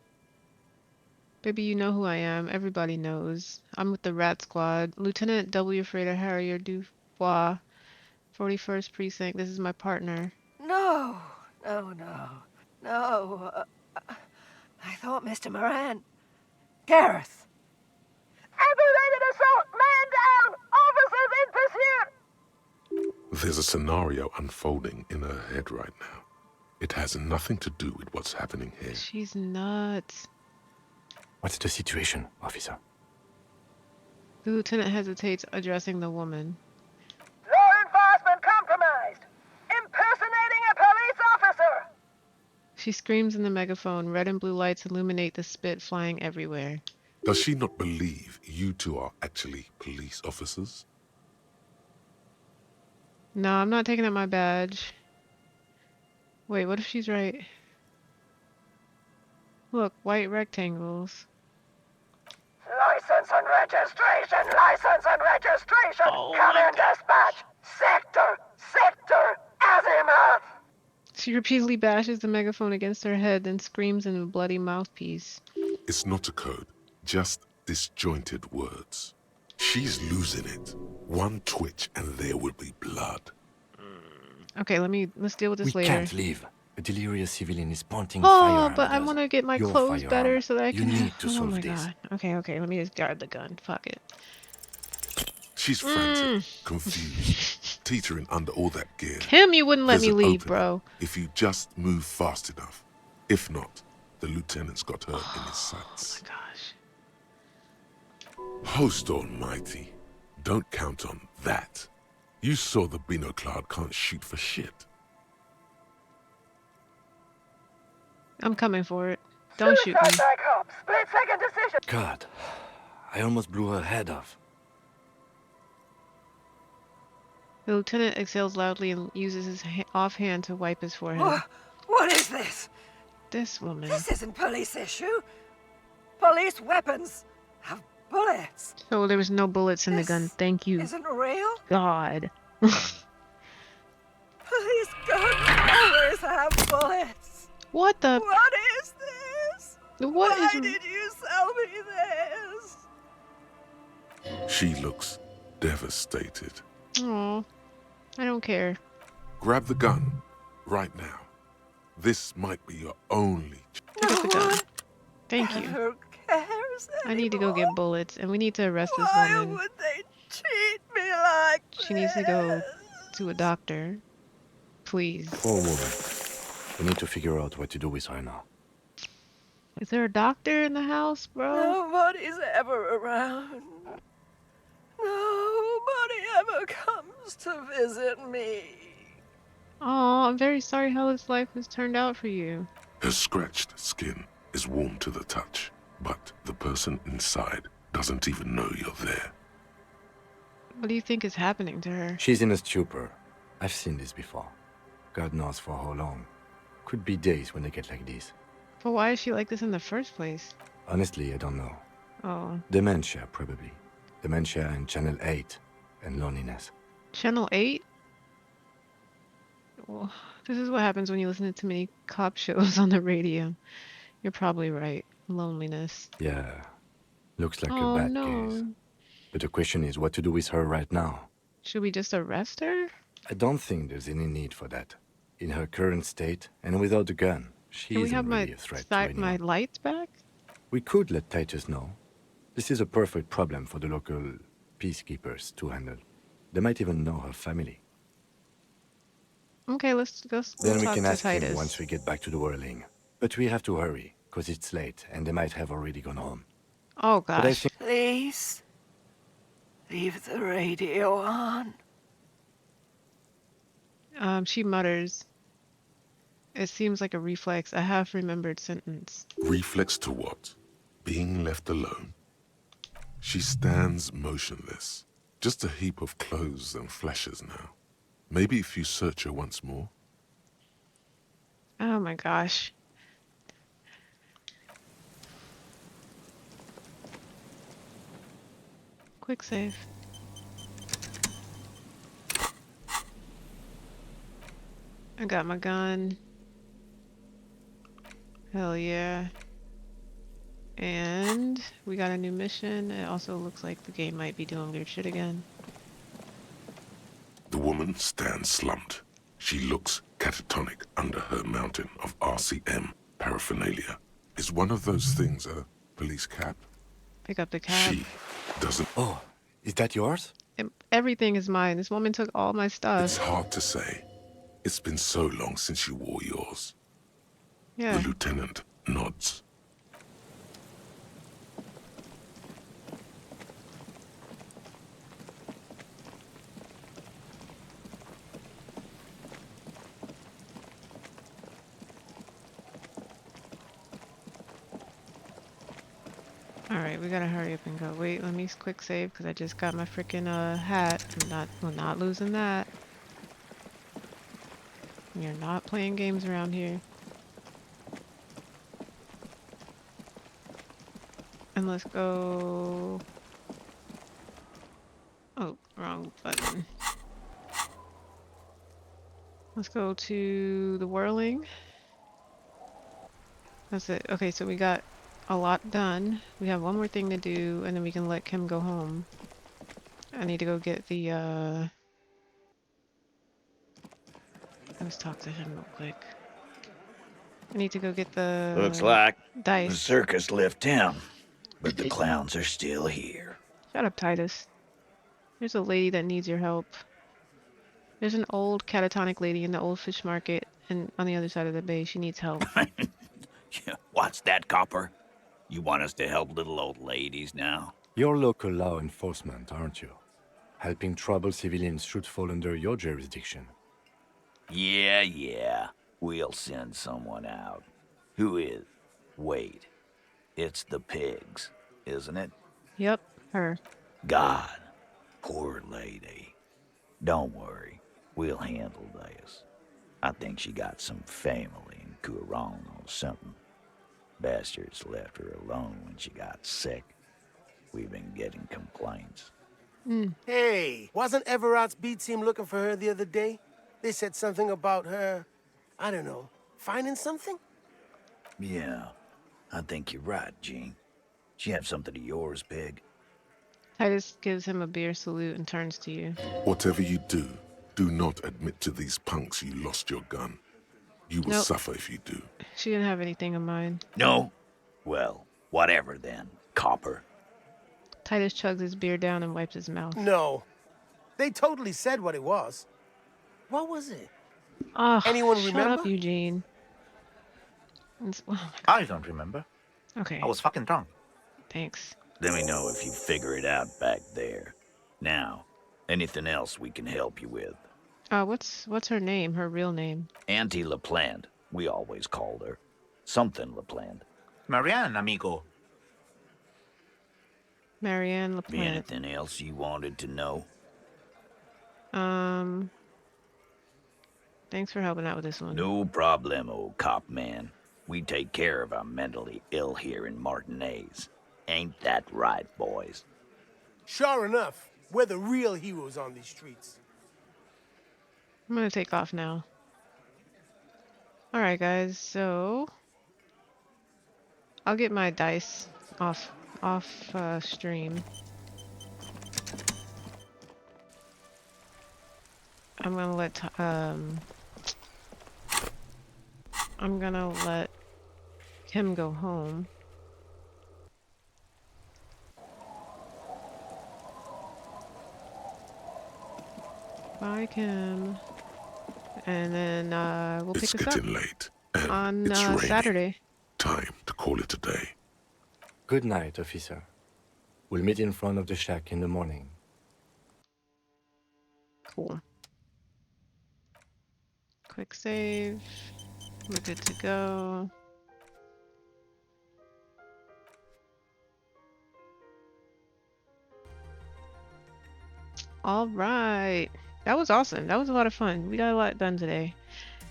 Baby, you know who I am. Everybody knows. I'm with the Rat Squad. Lieutenant W. Frater Harrier Dufois, 41st Precinct. This is my partner. No. I thought Mr. Moran. Gareth. Aggravated assault! Man down! Officers in pursuit! There's a scenario unfolding in her head right now. It has nothing to do with what's happening here. She's nuts. What's the situation, officer? The lieutenant hesitates, addressing the woman. Law enforcement compromised! Impersonating a police officer! She screams in the megaphone. Red and blue lights illuminate the spit flying everywhere. Does she not believe you two are actually police officers? No, I'm not taking out my badge. Wait, what if she's right? Look, white rectangles. License and registration! License and registration! Come in, dispatch! Sector! Azimuth! She repeatedly bashes the megaphone against her head, then screams in a bloody mouthpiece. It's not a code, just disjointed words. She's losing it. One twitch and there will be blood. Okay, let's deal with this We later. can't leave. A delirious civilian is pointing Oh, firearm but at I us. want to get my Your clothes better firearm. so that I You can. need to Oh solve my this. god. Okay, okay. Let me just guard the gun. Fuck it. She's frantic, confused, teetering under all that gear. Kim, you wouldn't let There's me an leave, opening bro. if you just move fast enough. If not, the lieutenant's got her in his sights. Oh my gosh. Host almighty, don't count on that. You saw the Binoclad can't shoot for shit. I'm coming for it. Don't shoot me. Suicide cop. Split-second decision. God, I almost blew her head off. The lieutenant exhales loudly and uses his offhand to wipe his forehead. What is this? This woman. This isn't police issue. Police weapons have bullets. So there was no bullets in the gun. Thank you. Isn't real? God. Police guns always have bullets. What the? What is this? Why is? did you sell me this? She looks devastated. Oh, I don't care. Grab the gun right now. This might be your only. Pick up the gun. Thank you. Who cares I need to go get bullets, and we need to arrest this Why woman. would they treat me like She needs to go to a doctor. Please. Poor woman. We need to figure out what to do with her now. Is there a doctor in the house, bro? Nobody's ever around. Nobody ever comes to visit me. Oh, I'm very sorry how this life has turned out for you. Her scratched skin is warm to the touch, but the person inside doesn't even know you're there. What do you think is happening to her? She's in a stupor. I've seen this before. God knows for how long. Could be days when they get like this. But why is she like this in the first place? Honestly, I don't know. Oh. Dementia, probably. Dementia and Channel 8 and loneliness. Channel 8? Well, this is what happens when you listen to too many cop shows on the radio. You're probably right. Loneliness. Yeah. Looks like Oh, a bad no. case. But the question is what to do with her right now. Should we just arrest her? I don't think there's any need for that. In her current state, and without the gun, she Can we isn't have really my a threat to anyone. my lights back? We could let Titus know. This is a perfect problem for the local peacekeepers to handle. They might even know her family. Okay, let's Then we talk can to ask him Titus. once we get back to the whirling. But we have to hurry, because it's late, and they might have already gone home. Oh, But I gosh. think Please, leave the radio on. She mutters. It seems like a reflex, a half-remembered sentence. Reflex to what? Being left alone? She stands motionless, just a heap of clothes and fleshes now. Maybe if you search her once more. Oh my gosh. Quick save. I got my gun. Hell yeah. And we got a new mission. It also looks like the game might be doing weird shit again. The woman stands slumped. She looks catatonic under her mountain of RCM paraphernalia. Is one of those things a police cap? Pick up the cab. She doesn't. Oh, is that yours? Everything is mine. This woman took all my stuff. It's hard to say. It's been so long since you wore yours. Yeah. The lieutenant nods. Alright, we gotta hurry up and go. Wait, let me quick save because I just got my freaking hat. We're not losing that. We are not playing games around here. And let's go. Oh, wrong button. Let's go to the whirling. That's it. Okay, so we got a lot done. We have one more thing to do, and then we can let Kim go home. I need to go get the, Let's talk to him real quick. I need to go get Looks the like the dice. circus left town, but the clowns are still here. Shut up, Titus. There's a lady that needs your help. There's an old catatonic lady in the old fish market and on the other side of the bay. She needs help. What's that, Copper? You want us to help little old ladies now? You're local law enforcement, aren't you? Helping troubled civilians should fall under your jurisdiction. Yeah. We'll send someone out. Who is? Wait. It's the pigs, isn't it? Yep, her. God. Poor lady. Don't worry. We'll handle this. I think she got some family in Kurong or something. Bastards left her alone when she got sick. We've been getting complaints. Hey, wasn't Everott's B team looking for her the other day? They said something about her, I don't know, finding something? Yeah, I think you're right, Gene. She have something of yours, Pig? Titus gives him a beer salute and turns to you. Whatever you do, do not admit to these punks you lost your gun. You will suffer if you do. She didn't have anything of mine. No? Well, whatever then, Copper. Titus chugs his beer down and wipes his mouth. No. They totally said what it was. What was it? Oh, Anyone shut remember? up, Eugene. I don't remember. Okay. I was fucking drunk. Thanks. Let me know if you figure it out back there. Now, anything else we can help you with? What's her name? Her real name? Auntie LaPlante, we always called her. Something LaPlante. Marianne, amigo. Marianne LaPlante. Anything else you wanted to know? Thanks for helping out with this one. No problemo, cop man. We take care of our mentally ill here in Martinez. Ain't that right, boys? Sure enough, we're the real heroes on these streets. I'm gonna take off now. Alright guys, so I'll get my dice off stream. I'm gonna let him go home. Bye, Kim. And then we'll pick It's this up getting late, and on it's raining. Saturday. Time to call it a day. Good night, officer. We'll meet in front of the shack in the morning. Cool. Quick save. We're good to go. All right. That was awesome. That was a lot of fun. We got a lot done today.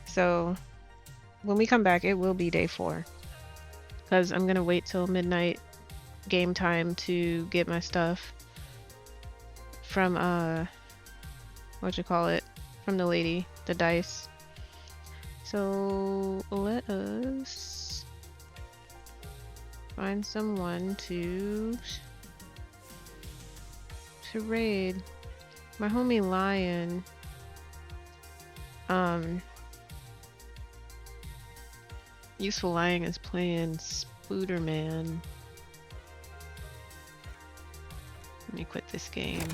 So when we come back, it will be day 4. Because I'm going to wait till midnight game time to get my stuff from, from the lady, the dice. So let us find someone to raid. My homie Lion, Useful Lion is playing Spooderman. Let me quit this game.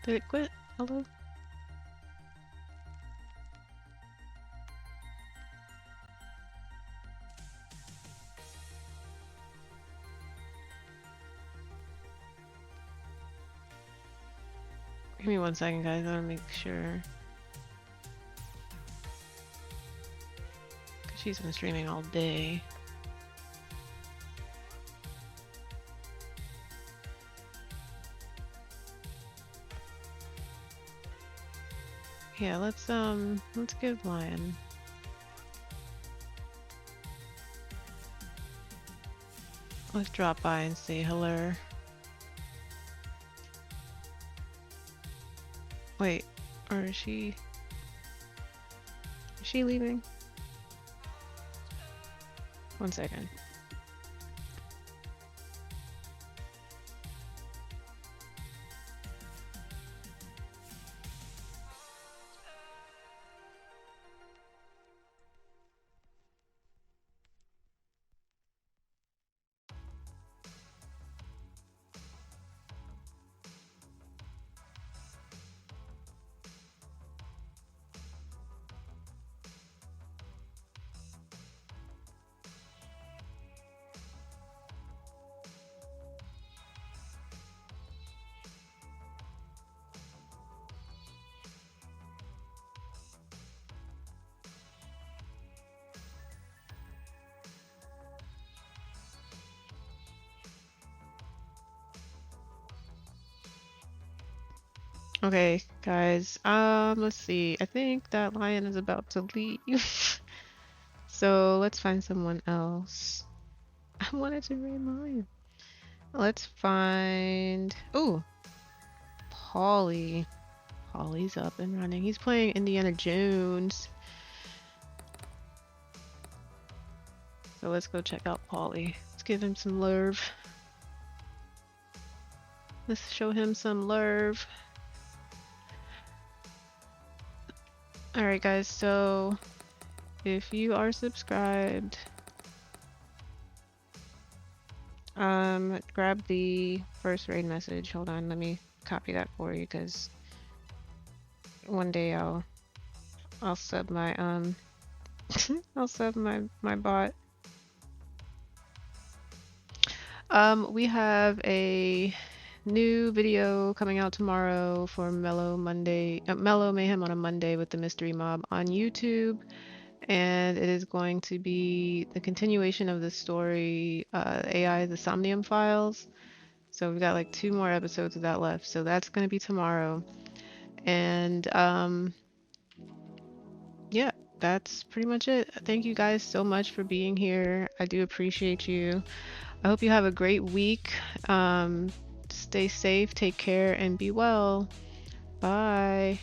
Did it quit? Hello? Give me 1 second, guys. I want to make sure. Cause she's been streaming all day. Yeah, let's give Lion. Let's drop by and say hello. Wait, or is she leaving? 1 second. Okay, guys. Let's see. I think that lion is about to leave. So let's find someone else. I wanted to raid lion. Let's find. Oh, Paulie. Paulie's up and running. He's playing Indiana Jones. So let's go check out Paulie. Let's give him some love. Let's show him some love. Alright guys, so if you are subscribed, grab the first raid message. Hold on, let me copy that for you because one day I'll sub my I'll sub my bot. We have a new video coming out tomorrow for Mellow Mayhem on a Monday with the Mystery Mob on YouTube, and it is going to be the continuation of the story, AI the Somnium Files. So we've got like 2 more episodes of that left, so that's going to be tomorrow. And yeah, that's pretty much it. Thank you guys so much for being here. I do appreciate you. I hope you have a great week. Stay safe, take care, and be well. Bye.